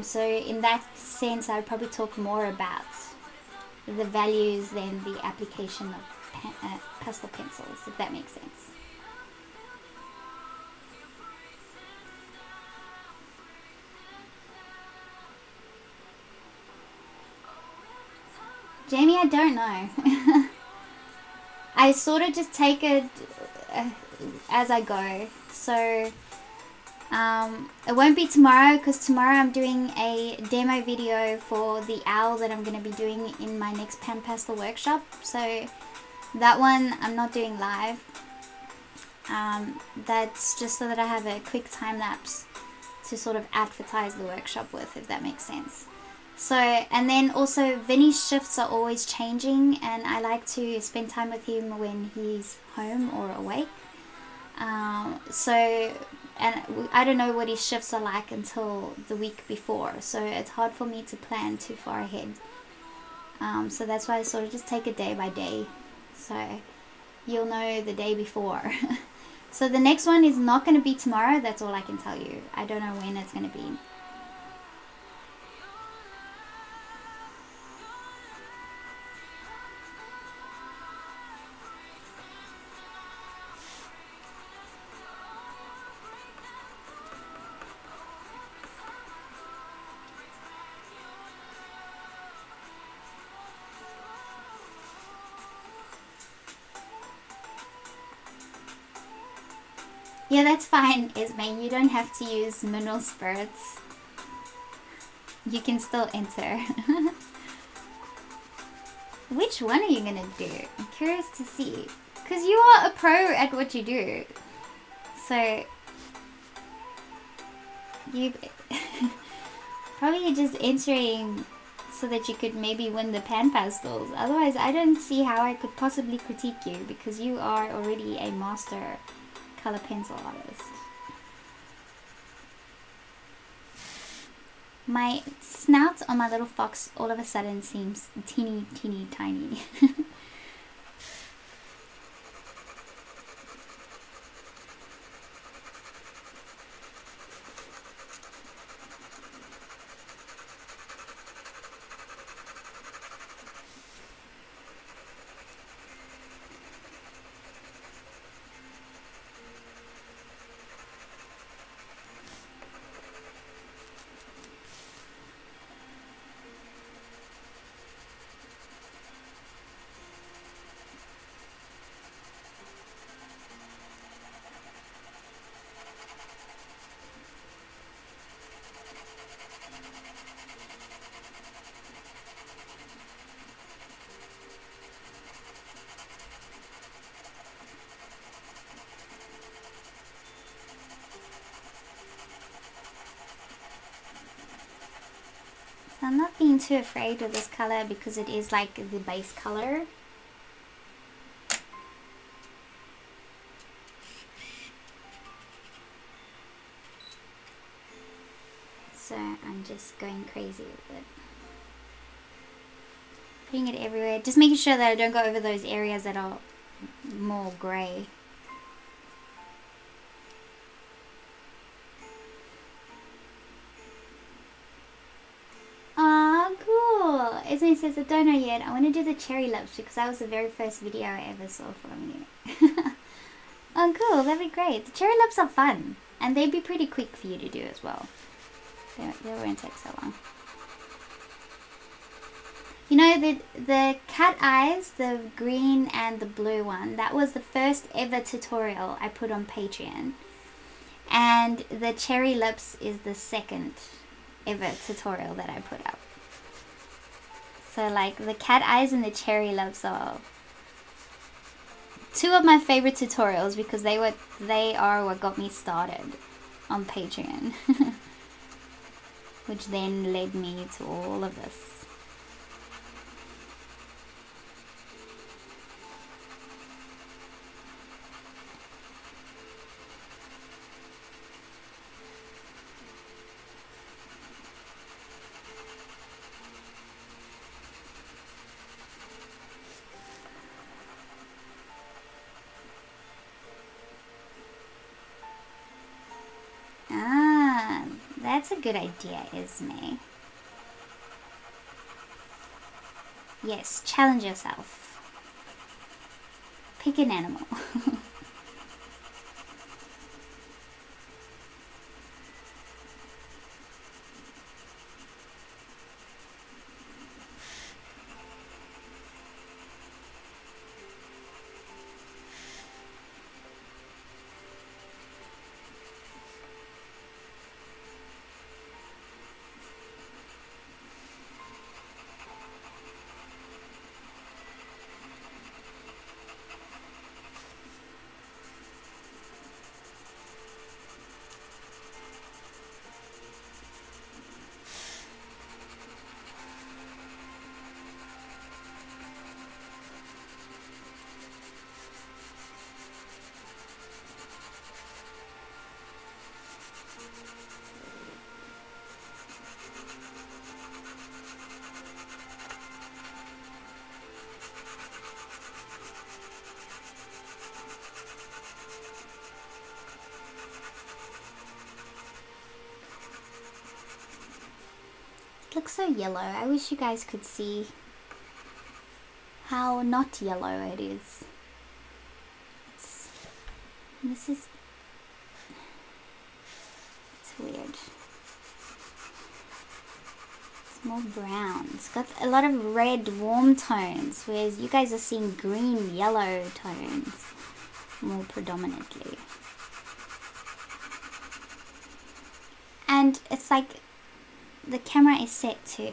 So in that sense, I would probably talk more about the values than the application of pastel pencils, if that makes sense. Jamie, I don't know. I sort of just take it as I go. So it won't be tomorrow, because tomorrow I'm doing a demo video for the owl that I'm going to be doing in my next pan pastel workshop. So that one I'm not doing live. That's just so that I have a quick time lapse to sort of advertise the workshop with, if that makes sense. So, and then also Vinny's shifts are always changing, and I like to spend time with him when he's home or awake. And I don't know what his shifts are like until the week before, so it's hard for me to plan too far ahead. So that's why I sort of just take it day by day, so you'll know the day before. So the next one is not going to be tomorrow, that's all I can tell you. I don't know when it's going to be. Yeah, that's fine, Esme. You don't have to use mineral spirits. You can still enter. Which one are you going to do? I'm curious to see. Because you are a pro at what you do. So, you... probably just entering so that you could maybe win the pan pastels. Otherwise, I don't see how I could possibly critique you, because you are already a master color pencil artist. My snout on my little fox all of a sudden seems teeny tiny. I'm not being too afraid with this color because it is like the base color. So I'm just going crazy with it. Putting it everywhere. Just making sure that I don't go over those areas that are more grey. Cool. Esme says, I don't know yet. I want to do the cherry lips because that was the very first video I ever saw from you. Oh, cool. That'd be great. The cherry lips are fun. And they'd be pretty quick for you to do as well. They won't take so long. You know, the cat eyes, the green and the blue one, that was the first ever tutorial I put on Patreon. And the cherry lips is the second ever tutorial that I put up. So like the cat eyes and the cherry lips are two of my favorite tutorials because they are what got me started on Patreon. Which then led me to all of this. That's a good idea, Esme. Yes, challenge yourself. Pick an animal. It looks so yellow. I wish you guys could see how not yellow it is. This is, it's weird. It's more brown. It's got a lot of red warm tones, whereas you guys are seeing green yellow tones more predominantly. And it's like the camera is set to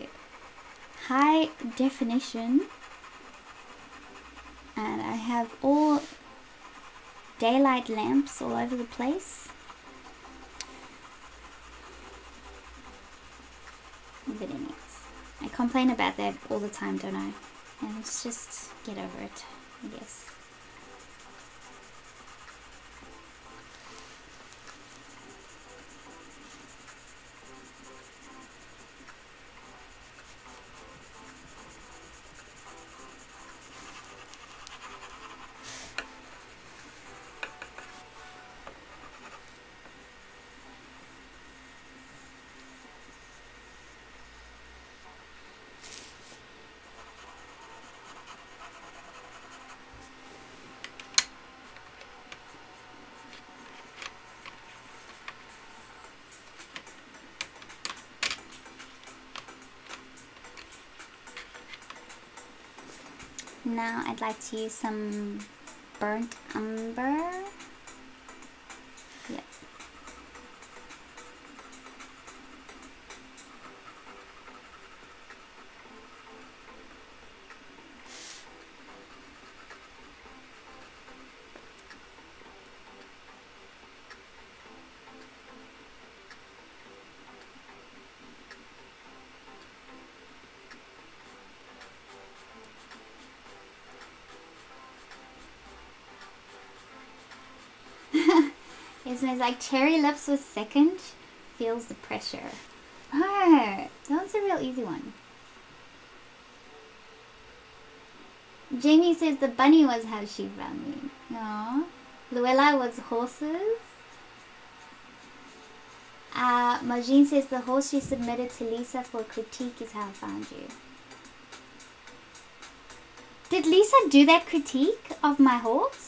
high definition, and I have all daylight lamps all over the place. But anyways, I complain about that all the time, don't I? And let's just get over it, I guess. Now I'd like to use some burnt umber. Yep. It's like cherry lips with second, feels the pressure. Oh, that was a real easy one. Jamie says the bunny was how she found me. Aww. Luella was horses. Majin says the horse she submitted to Lisa for critique is how I found you. Did Lisa do that critique of my horse?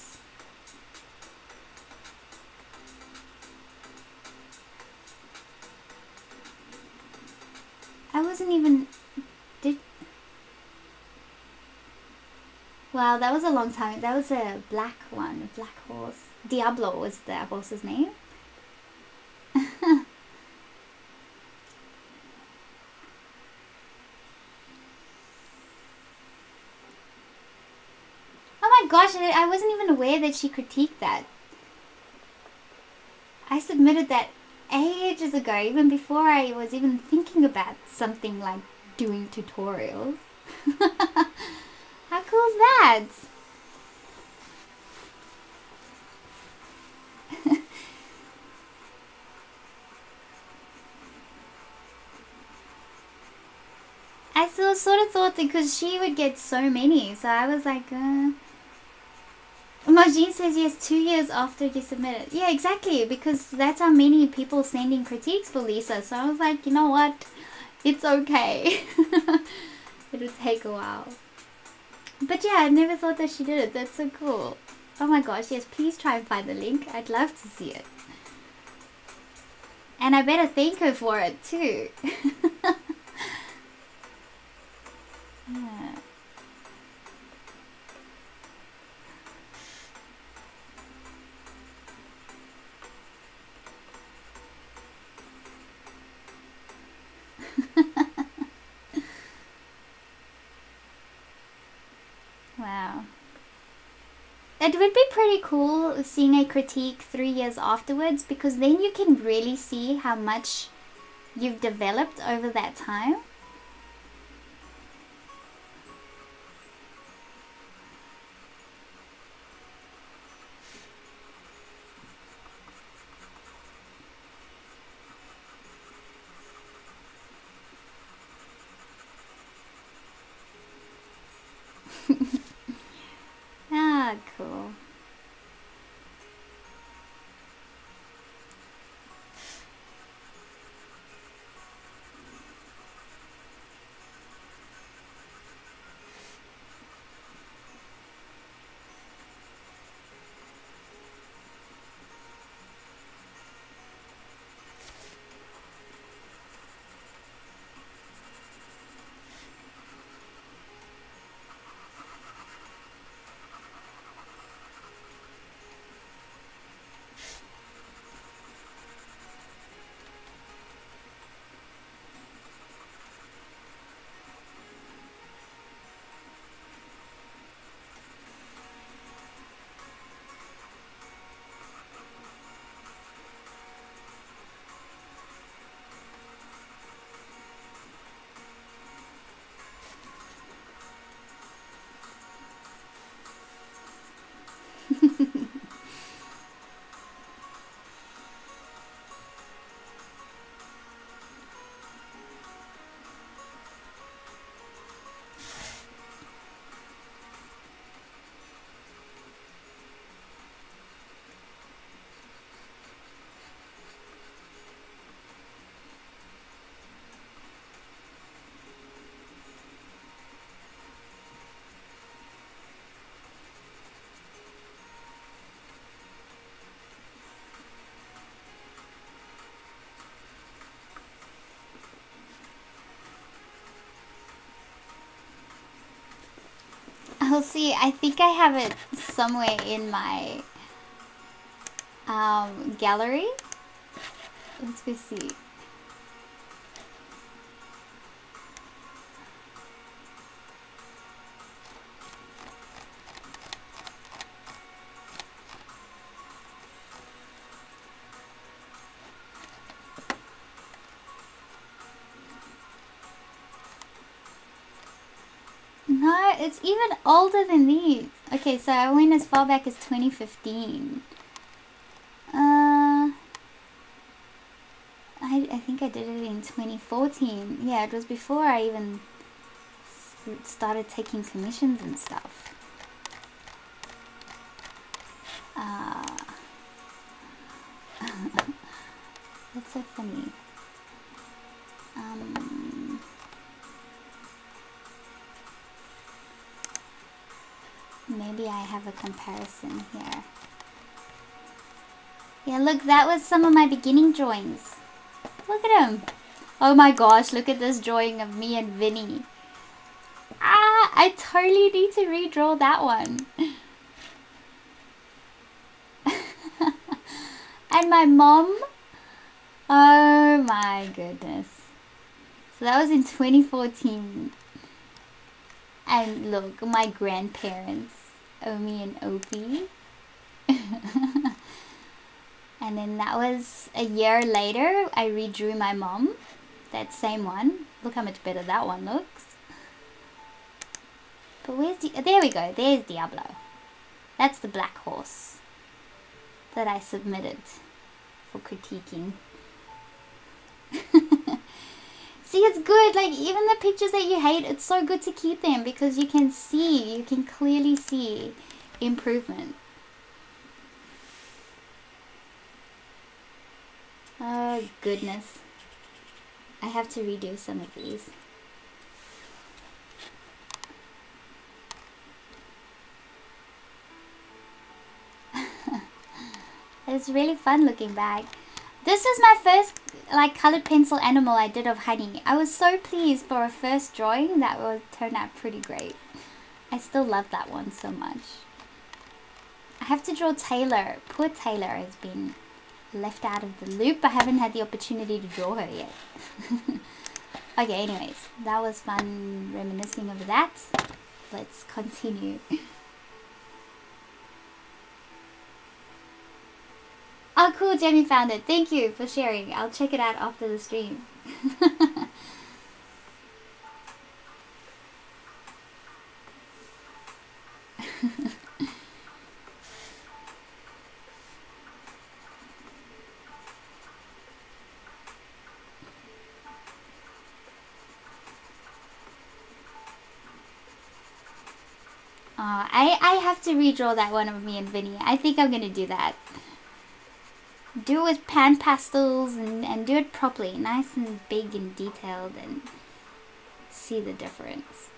I wasn't even... Wow, that was a long time. That was a black one, a black horse. Diablo was the horse's name. Oh my gosh, I wasn't even aware that she critiqued that. I submitted that ages ago, even before I was even thinking about something like doing tutorials. How cool is that? I sort of thought that because she would get so many, so I was like, Majin says yes, 2 years after you submitted. Yeah, exactly, because that's how many people sending critiques for Lisa. So I was like, you know what? It's okay. It'll take a while. But yeah, I never thought that she did it. That's so cool. Oh my gosh, yes, please try and find the link. I'd love to see it. And I better thank her for it too. Yeah. Wow. It would be pretty cool seeing a critique 3 years afterwards, because then you can really see how much you've developed over that time. Ah, cool. I'll see. I think I have it somewhere in my gallery. Let's go see. No, it's even older than these. Okay, so I went as far back as 2015. I think I did it in 2014. Yeah, it was before I even started taking commissions and stuff. That's so funny. Maybe I have a comparison here. Yeah, look, that was some of my beginning drawings. Look at him. Oh my gosh, look at this drawing of me and Vinny. Ah, I totally need to redraw that one. And my mom. Oh my goodness. So that was in 2014. And look, my grandparents, Omi and Opie. And then that was a year later, I redrew my mom. That same one. Look how much better that one looks. But where's the... There we go. There's Diablo. That's the black horse that I submitted for critiquing. See, it's good. Like, even the pictures that you hate, it's so good to keep them because you can see, you can clearly see improvement. Oh goodness. I have to redo some of these. It's really fun looking back. This is my first like colored pencil animal I did of honey. I was so pleased for a first drawing. That would turn out pretty great. I still love that one so much. I have to draw Taylor. Poor Taylor has been left out of the loop. I haven't had the opportunity to draw her yet. Okay, anyways, that was fun reminiscing of that. Let's continue. Oh cool, Jamie found it. Thank you for sharing. I'll check it out after the stream. I have to redraw that one of me and Vinny. I think I'm gonna do that. Do it with pan pastels and do it properly. Nice and big and detailed and see the difference.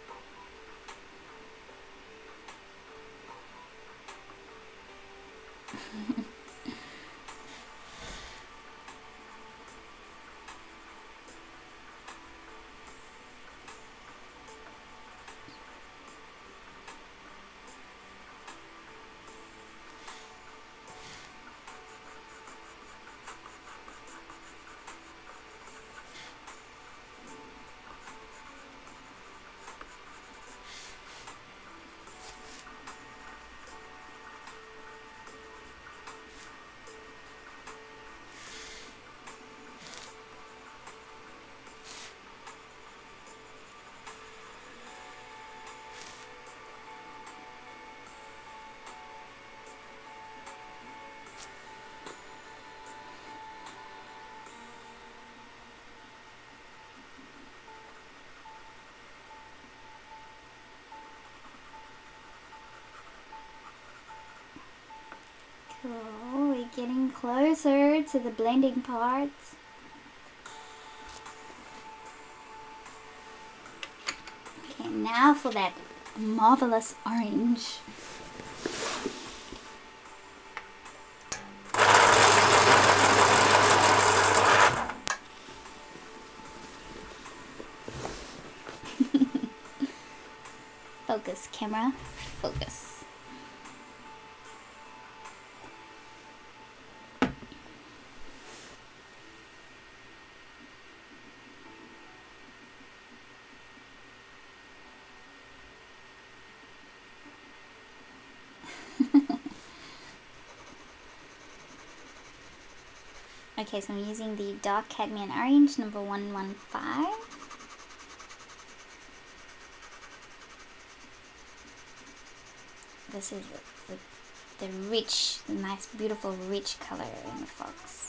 Cool, we're getting closer to the blending part. Okay, now for that marvelous orange. Focus, camera, focus. Okay, so I'm using the dark cadmium orange, number 115. This is the rich, the nice, beautiful, rich color in the fox.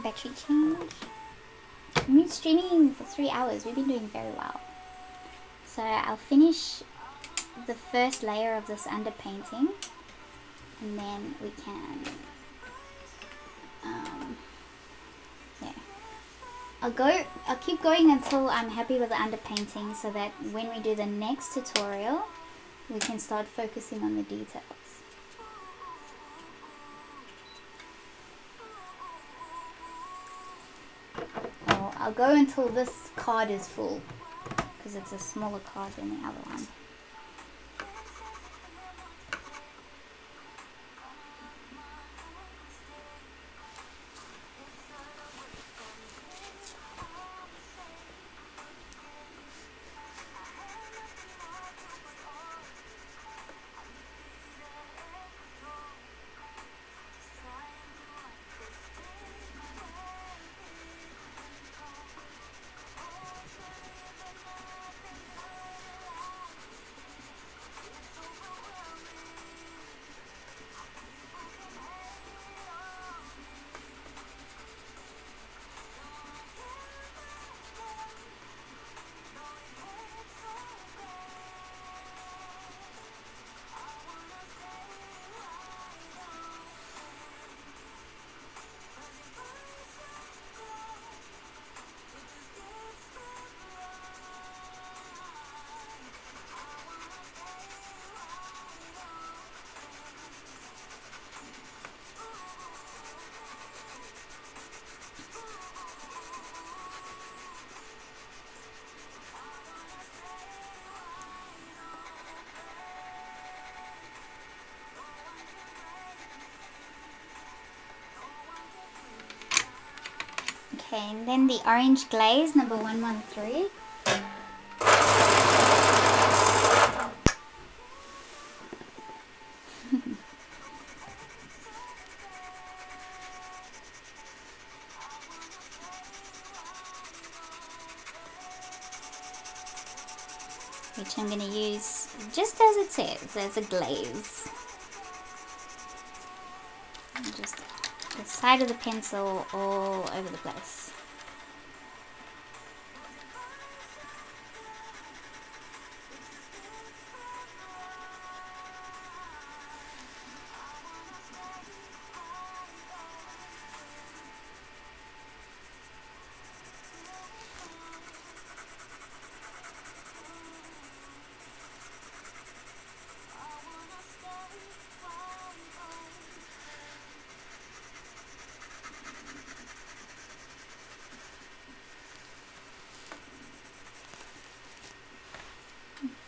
Battery change. We've been streaming for 3 hours. We've been doing very well. So I'll finish the first layer of this underpainting, and then we can yeah, I'll keep going until I'm happy with the underpainting, so that when we do the next tutorial we can start focusing on the details. I'll go until this card is full, because it's a smaller card than the other one. Okay, and then the orange glaze, number 113. Which I'm going to use just as it says, as a glaze. And just the side of the pencil all over the place.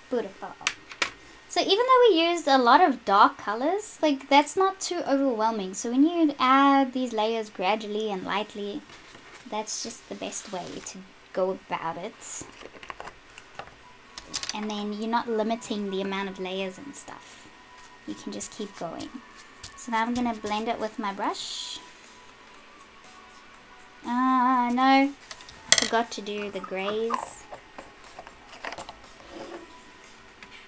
Beautiful. So even though we used a lot of dark colors, like that's not too overwhelming. So when you add these layers gradually and lightly, that's just the best way to go about it. And then you're not limiting the amount of layers and stuff. You can just keep going. So now I'm going to blend it with my brush. Ah, no. I forgot to do the grays.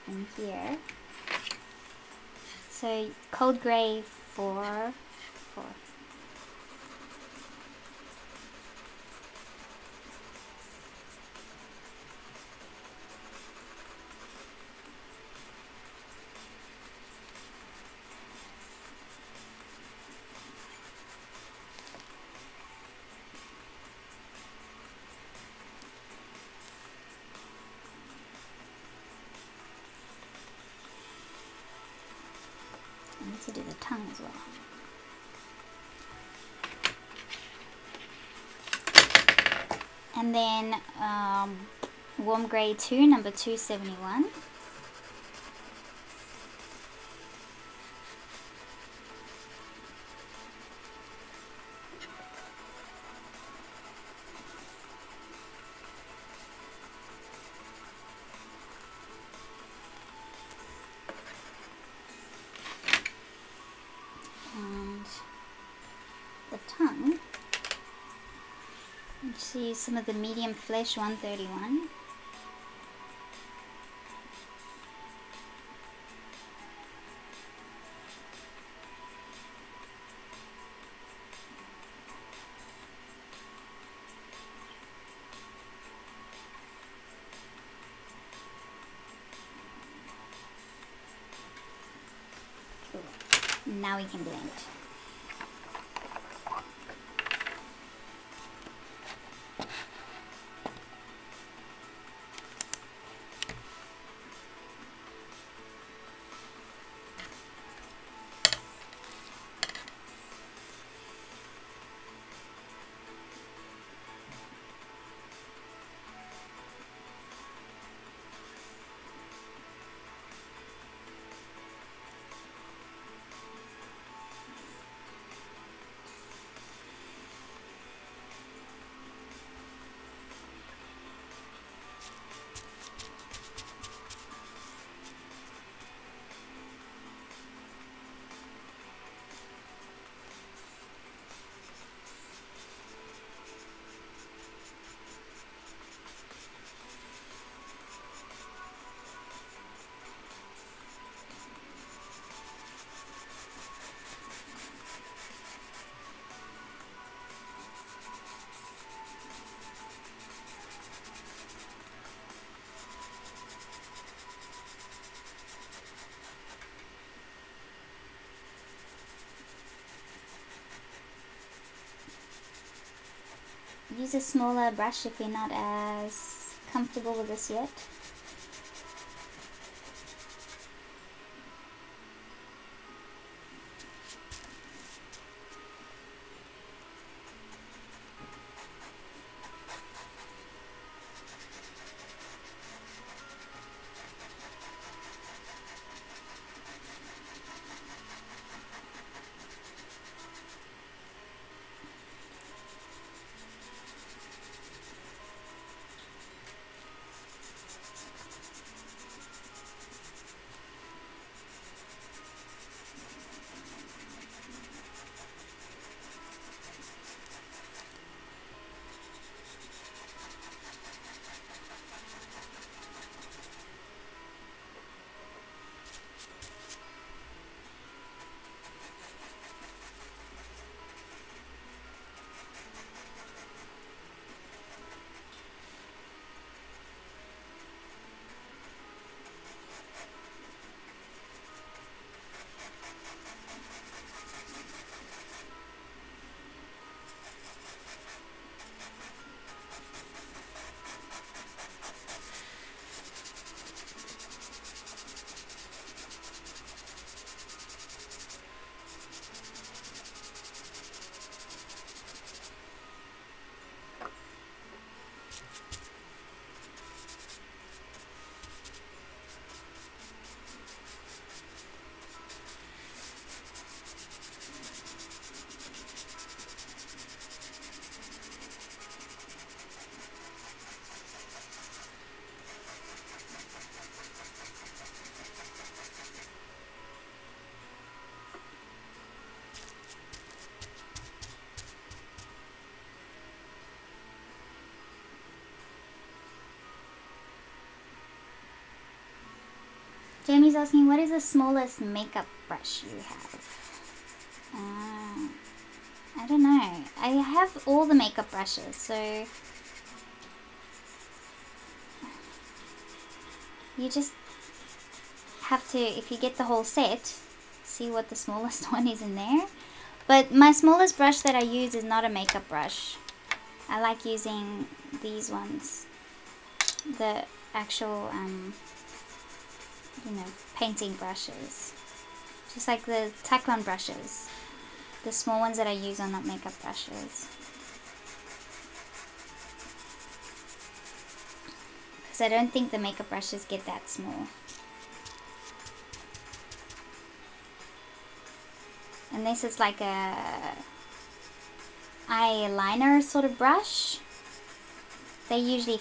In here, so cold gray 4. I need to do the tongue as well. And then warm grey 2, number 271. Tongue. Let's see some of the medium flesh 131. Now we can blend. Use a smaller brush if you're not as comfortable with this yet. Jamie's asking, what is the smallest makeup brush you have? I don't know. I have all the makeup brushes, so you just have to, if you get the whole set, see what the smallest one is in there. But my smallest brush that I use is not a makeup brush. I like using these ones, the actual you know, painting brushes, just like the taklon brushes. The small ones that I use are not makeup brushes, because I don't think the makeup brushes get that small. Unless it's like a eyeliner sort of brush. They're usually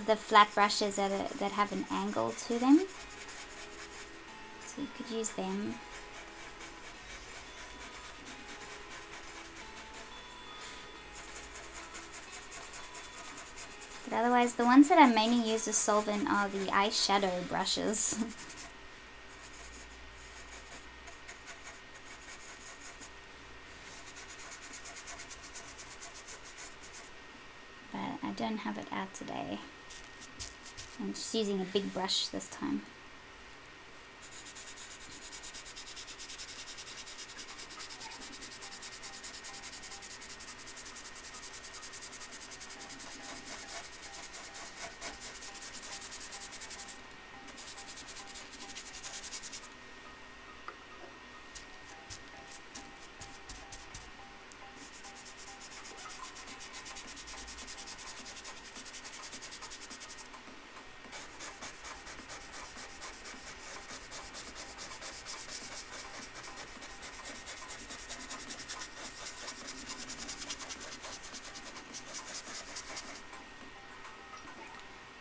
the flat brushes that have an angle to them. So you could use them. But otherwise, the ones that I mainly use as solvent are the eyeshadow brushes. But I don't have it out today. I'm just using a big brush this time.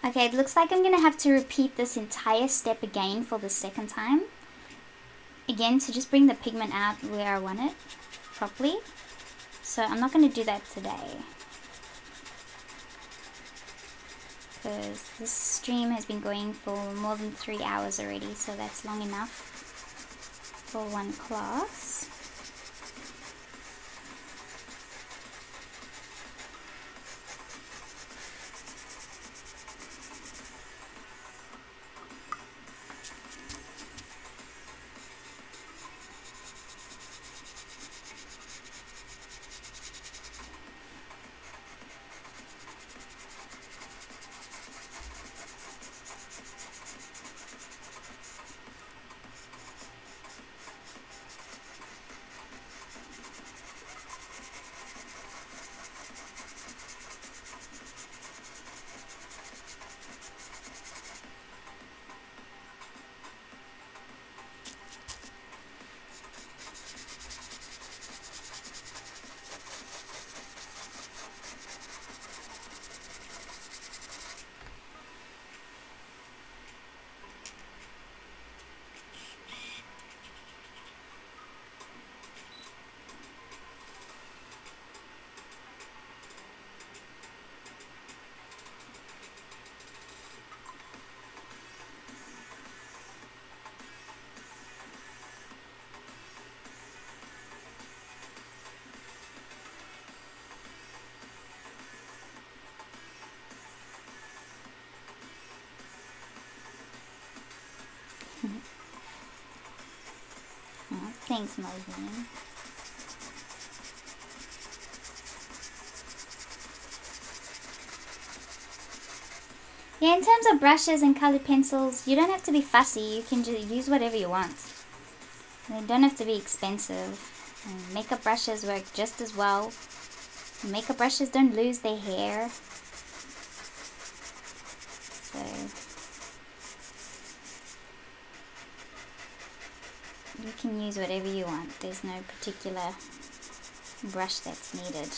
Okay, it looks like I'm going to have to repeat this entire step again for the second time. Again, to just bring the pigment out where I want it properly. So I'm not going to do that today, because this stream has been going for more than 3 hours already, so that's long enough for one class. Oh, thanks, Marvin. Yeah, in terms of brushes and colored pencils, you don't have to be fussy. You can just use whatever you want. They don't have to be expensive. And makeup brushes work just as well. Makeup brushes don't lose their hair. So you can use whatever you want. There's no particular brush that's needed.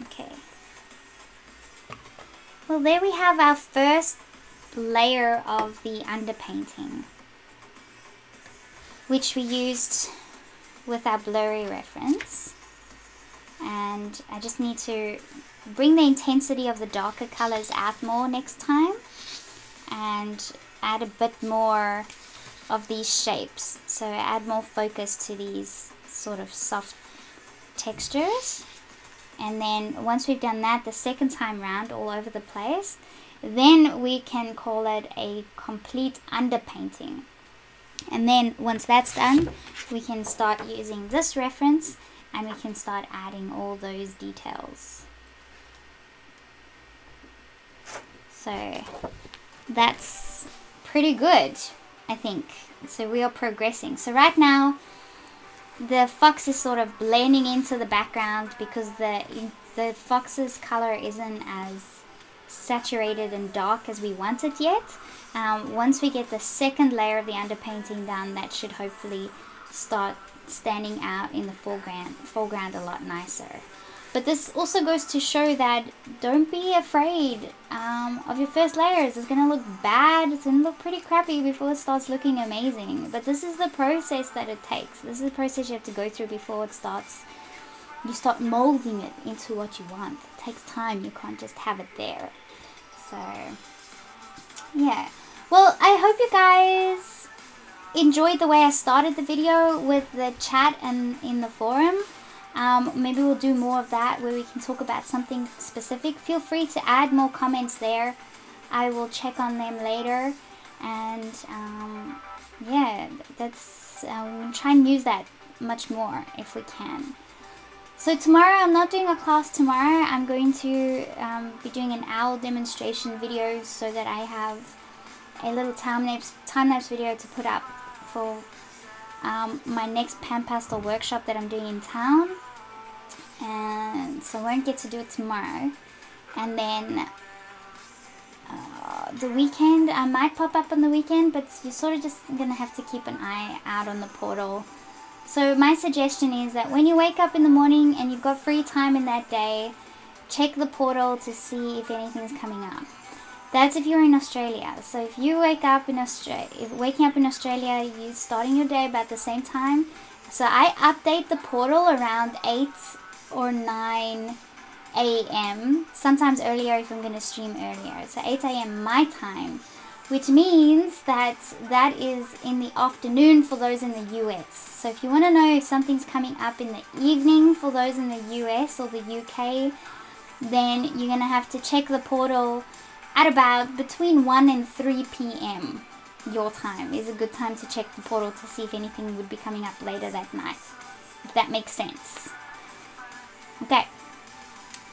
Okay. Well, there we have our first layer of the underpainting, which we used with our Blurry reference. and I just need to bring the intensity of the darker colors out more next time and add a bit more of these shapes, so add more focus to these sort of soft textures. And then once we've done that the second time round all over the place, then we can call it a complete underpainting. And then once that's done, we can start using this reference and we can start adding all those details. So that's pretty good, I think. So we are progressing. So right now the fox is sort of blending into the background because the fox's color isn't as saturated and dark as we want it yet. Once we get the second layer of the underpainting done, that should hopefully start standing out in the foreground a lot nicer. But this also goes to show that don't be afraid of your first layers. It's going to look bad. It's going to look pretty crappy before it starts looking amazing. But this is the process that it takes. This is the process you have to go through before it starts. You start molding it into what you want. It takes time. You can't just have it there. So, yeah. Well, I hope you guys enjoyed the way I started the video with the chat and in the forum. Maybe we'll do more of that where we can talk about something specific. Feel free to add more comments there. I will check on them later. And yeah, that's we'll try and use that much more if we can. So tomorrow, I'm not doing a class tomorrow. I'm going to be doing an owl demonstration video so that I have a little time-lapse video to put up for my next pan pastel workshop that I'm doing in town. And so I won't get to do it tomorrow. And then the weekend, I might pop up on the weekend, but you're sort of just going to have to keep an eye out on the portal. So my suggestion is that when you wake up in the morning and you've got free time in that day, check the portal to see if anything's coming up. That's if you're in Australia. So if you wake up in Australia, you're starting your day about the same time. So I update the portal around 8 or 9 a.m. Sometimes earlier if I'm going to stream earlier. So 8 a.m. my time, which means that that is in the afternoon for those in the US. So if you want to know if something's coming up in the evening for those in the US or the UK, then you're going to have to check the portal at about between 1 and 3 p.m. your time is a good time to check the portal to see if anything would be coming up later that night, if that makes sense. Okay,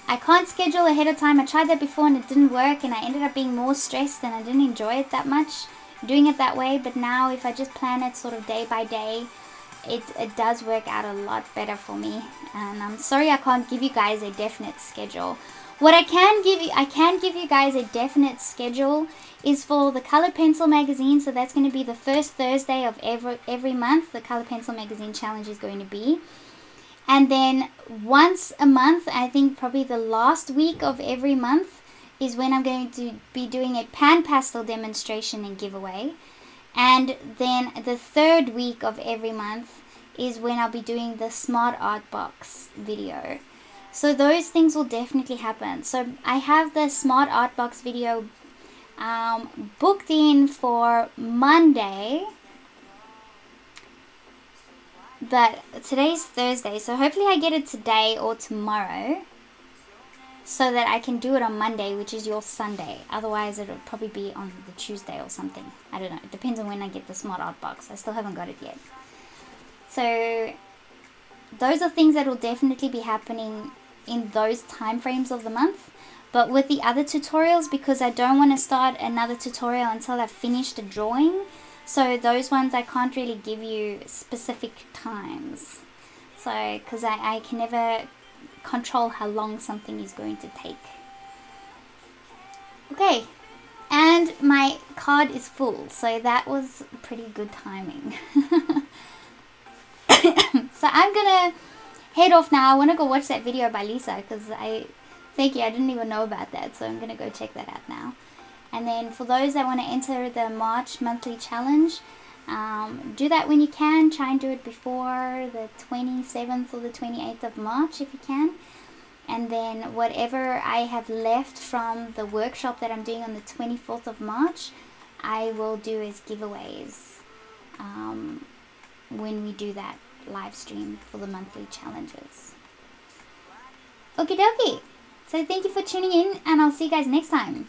I can't schedule ahead of time. I tried that before and it didn't work, and I ended up being more stressed and I didn't enjoy it that much doing it that way. But now if I just plan it sort of day by day, it does work out a lot better for me. And I'm sorry I can't give you guys a definite schedule. What I can give you guys a definite schedule is for the Color Pencil magazine. So that's going to be the first Thursday of every month. The Color Pencil magazine challenge is going to be. And then once a month, I think probably the last week of every month, is when I'm going to be doing a pan pastel demonstration and giveaway. And then the third week of every month is when I'll be doing the Smart Art Box video. So those things will definitely happen. So I have the Smart Art Box video booked in for Monday. But today's Thursday, so hopefully I get it today or tomorrow so that I can do it on Monday, which is your Sunday. Otherwise, it'll probably be on the Tuesday or something. I don't know. It depends on when I get the Smart Art Box. I still haven't got it yet. So those are things that will definitely be happening in those time frames of the month. But with the other tutorials, because I don't want to start another tutorial until I've finished a drawing, so those ones I can't really give you specific times. So, because I can never control how long something is going to take. Okay, and my card is full, so that was pretty good timing. So I'm gonna head off now. I want to go watch that video by Lisa, because thank you, I didn't even know about that, so I'm gonna go check that out now. And then for those that want to enter the March monthly challenge, Do that when you can. Try and do it before the 27th or the 28th of March if you can. And then whatever I have left from the workshop that I'm doing on the 24th of March, I will do as giveaways when we do that live stream for the monthly challenges. Okie dokie. So thank you for tuning in, and I'll see you guys next time.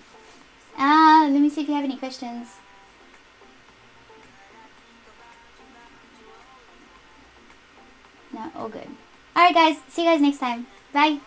Let me see if you have any questions. No, all good. Alright guys, see you guys next time. Bye.